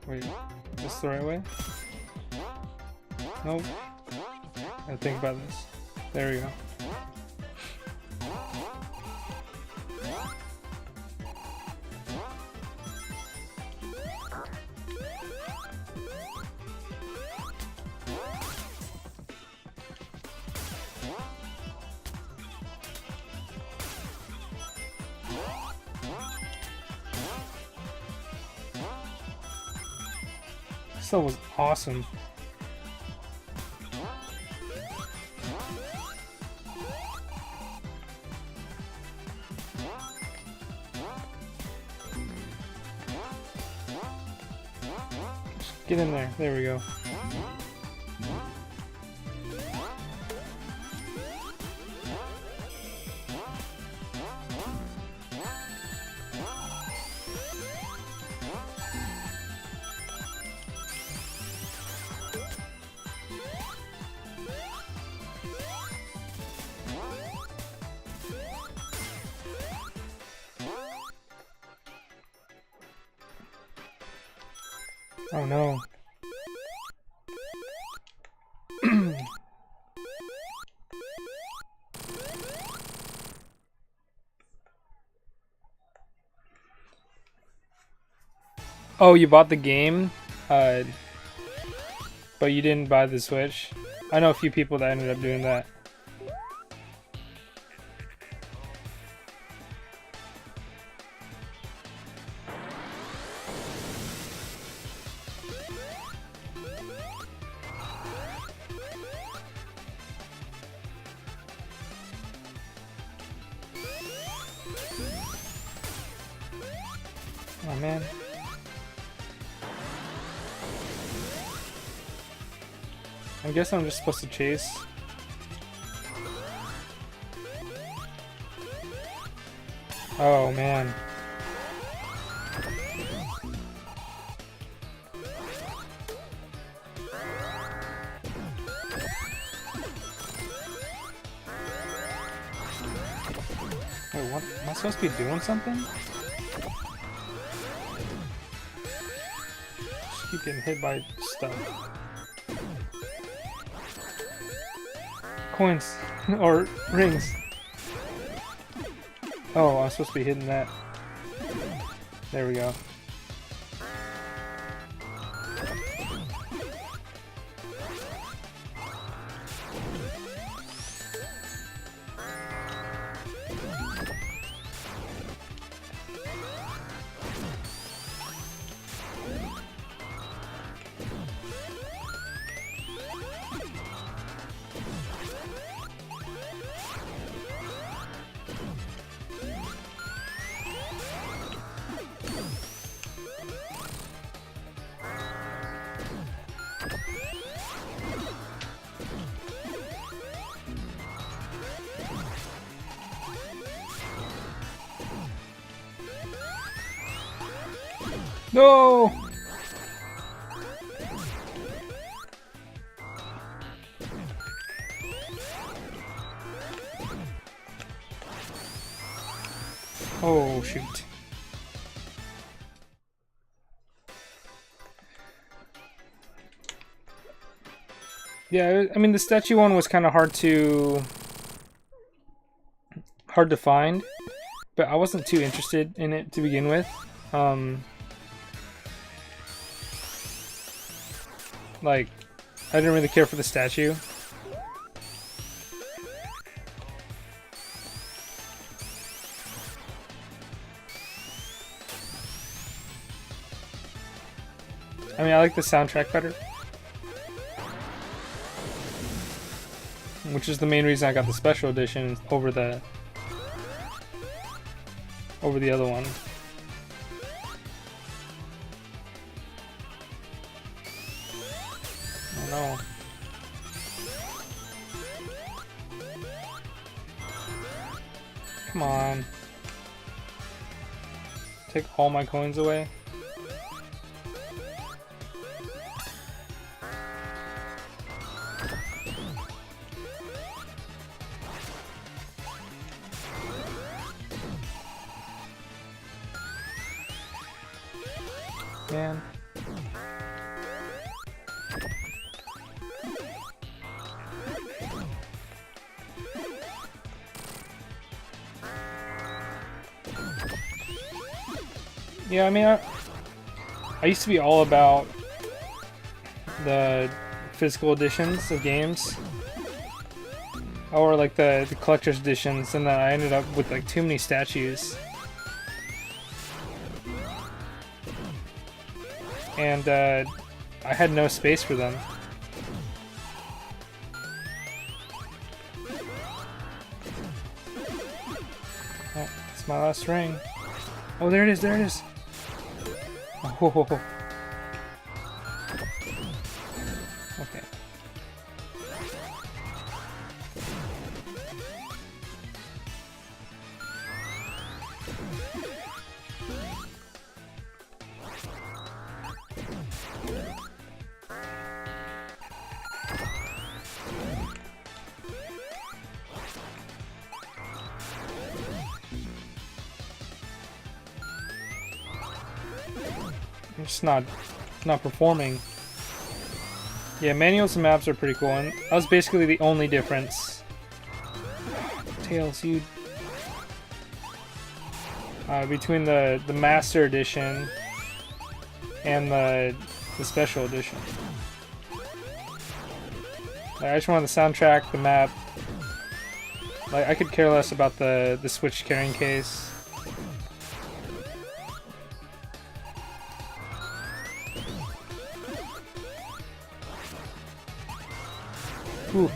Wait, is this the right way? Nope. Gotta think about this. There we go. That was awesome. Just get in there. There we go. Oh no. Oh, you bought the game, but you didn't buy the Switch? I know a few people that ended up doing that. Oh man. I guess I'm just supposed to chase. Oh man. Wait, what? Am I supposed to be doing something? Just keep getting hit by stuff. Coins. Or rings. Oh, I'm supposed to be hitting that. There we go. No! Oh, shoot. Yeah, I mean, the statue one was kind of hard to find, but I wasn't too interested in it to begin with. Like, I didn't really care for the statue. I mean, I like the soundtrack better. Which is the main reason I got the special edition over the other one. Oh no. Come on. Take all my coins away. Man. Yeah, I mean, I used to be all about the physical editions of games, or like the collector's editions, and then I ended up with like too many statues. And I had no space for them. Oh, it's my last ring. Oh, there it is, there it is. Oh. Okay. I'm just not performing. Yeah, manuals and maps are pretty cool, and that was basically the only difference. Tails, you between the Master Edition and the special edition. Like, I just wanted the soundtrack, the map. Like, I could care less about the Switch carrying case. Ooh.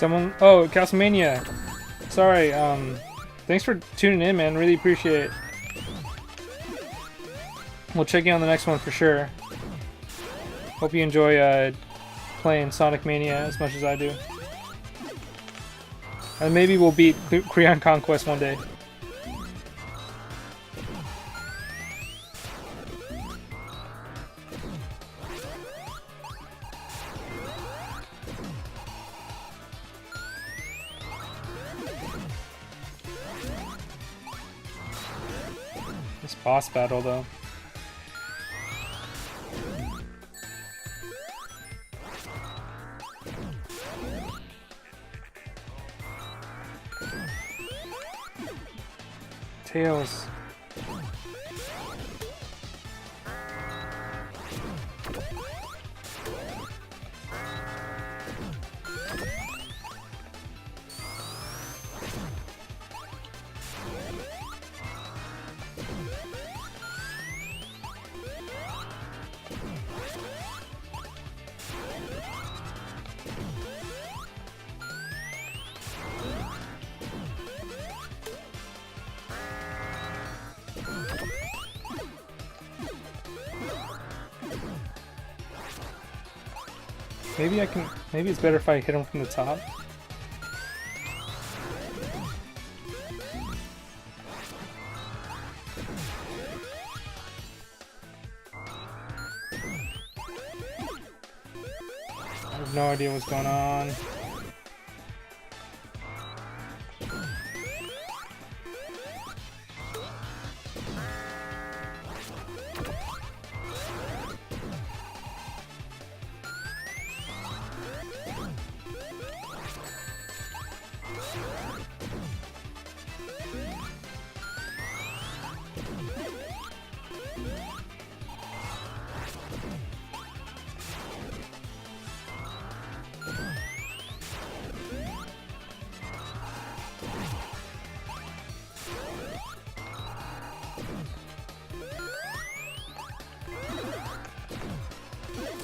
Someone. Oh, Mania. Sorry. Thanks for tuning in, man. Really appreciate it. We'll check you on the next one for sure. Hope you enjoy playing Sonic Mania as much as I do. And maybe we'll beat Krion Conquest one day. This boss battle, though. Tails. Maybe I can. Maybe it's better if I hit him from the top. I have no idea what's going on.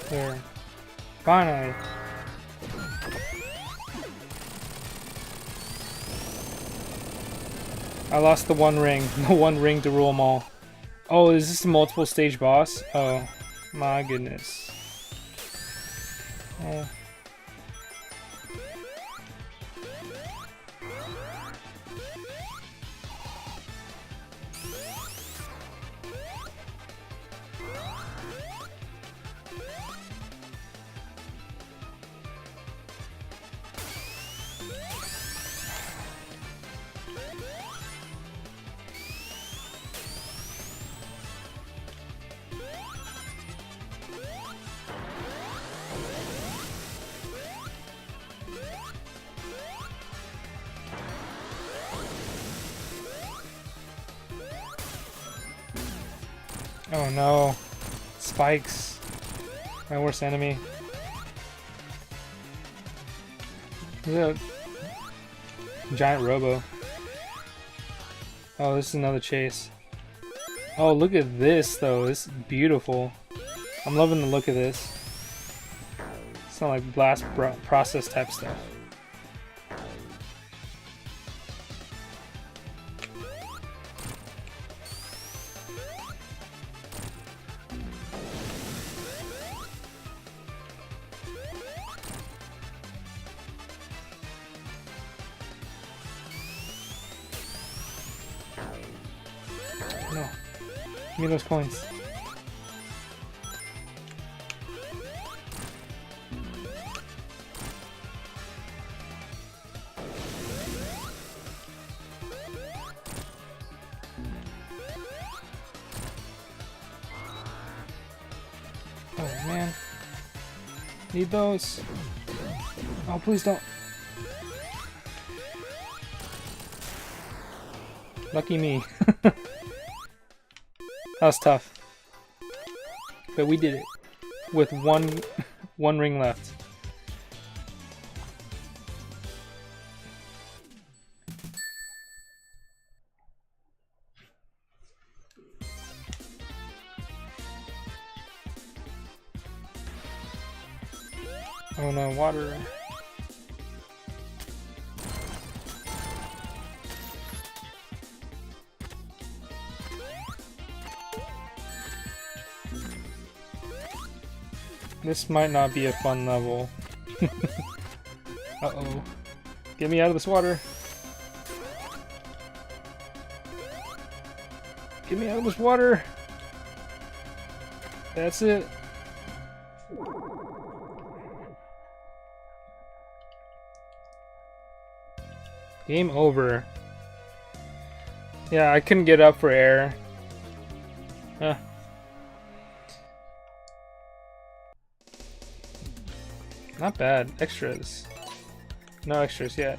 There. Finally. I lost the one ring. The one ring to rule them all. Oh, is this a multiple stage boss? Oh, my goodness. Oh. Oh no. Spikes. My worst enemy. There's a giant robo. Oh, this is another chase. Oh, look at this though. This is beautiful. I'm loving the look of this. It's not like blast process type stuff. No. Give me those coins. Oh man. Need those. Oh, please don't. Lucky me. That was tough. But we did it. With one ring left. Oh no, water. This might not be a fun level. Uh-oh. Get me out of this water. Get me out of this water. That's it. Game over. Yeah, I couldn't get up for air. Huh. Not bad. Extras. No extras yet.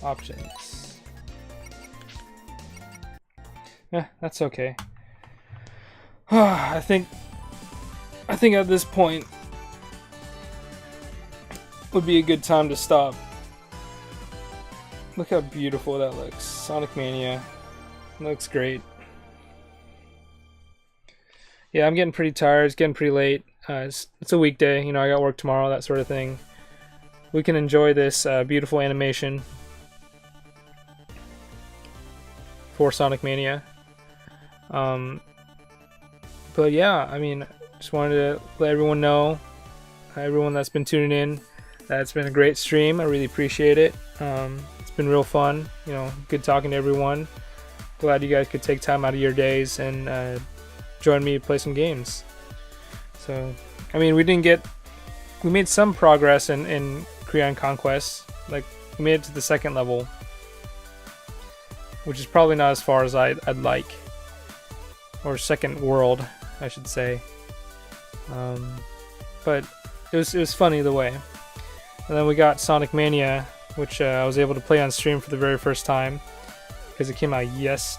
Options. Yeah, that's okay. I think at this point would be a good time to stop. Look how beautiful that looks. Sonic Mania. Looks great. Yeah, I'm getting pretty tired. It's getting pretty late. It's a weekday. You know, I got work tomorrow, that sort of thing. We can enjoy this beautiful animation for Sonic Mania. But yeah, I mean, just wanted to let everyone know, everyone that's been tuning in, that it's been a great stream. I really appreciate it. It's been real fun. You know, good talking to everyone. Glad you guys could take time out of your days and join me to play some games. So, I mean, we made some progress in Krion Conquest. Like, we made it to the second level, which is probably not as far as I'd like, or second world, I should say. But it was fun either way. And then we got Sonic Mania, which I was able to play on stream for the very first time because it came out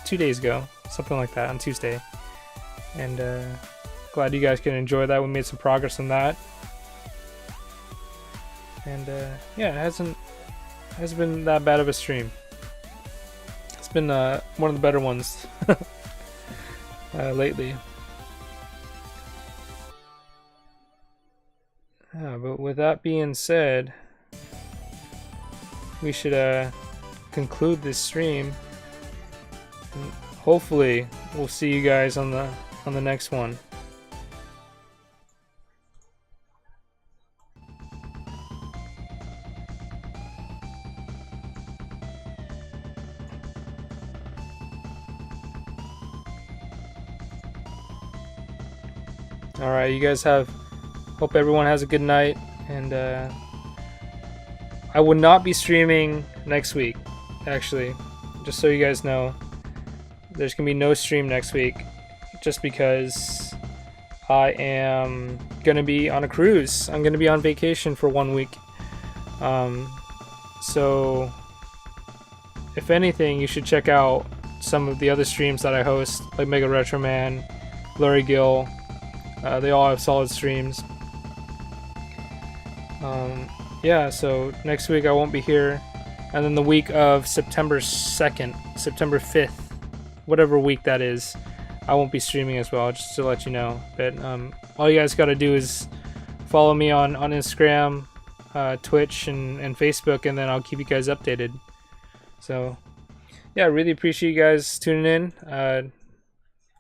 2 days ago, something like that, on Tuesday. And glad you guys can enjoy that. We made some progress on that. And yeah, it hasn't been that bad of a stream. It's been one of the better ones lately. But with that being said, we should conclude this stream. And hopefully, we'll see you guys on the next one. Alright, you guys hope everyone has a good night, and I will not be streaming next week, actually, just so you guys know. There's gonna be no stream next week, just because I am gonna be on a cruise. I'm gonna be on vacation for 1 week. So if anything, you should check out some of the other streams that I host, like Mega Retro Man, Blurry Gill. They all have solid streams. Yeah, so next week I won't be here, and then the week of September 2nd, September 5th, whatever week that is, I won't be streaming as well, just to let you know. But all you guys gotta do is follow me on Instagram, Twitch, and Facebook, and then I'll keep you guys updated. So yeah, I really appreciate you guys tuning in,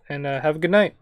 and have a good night.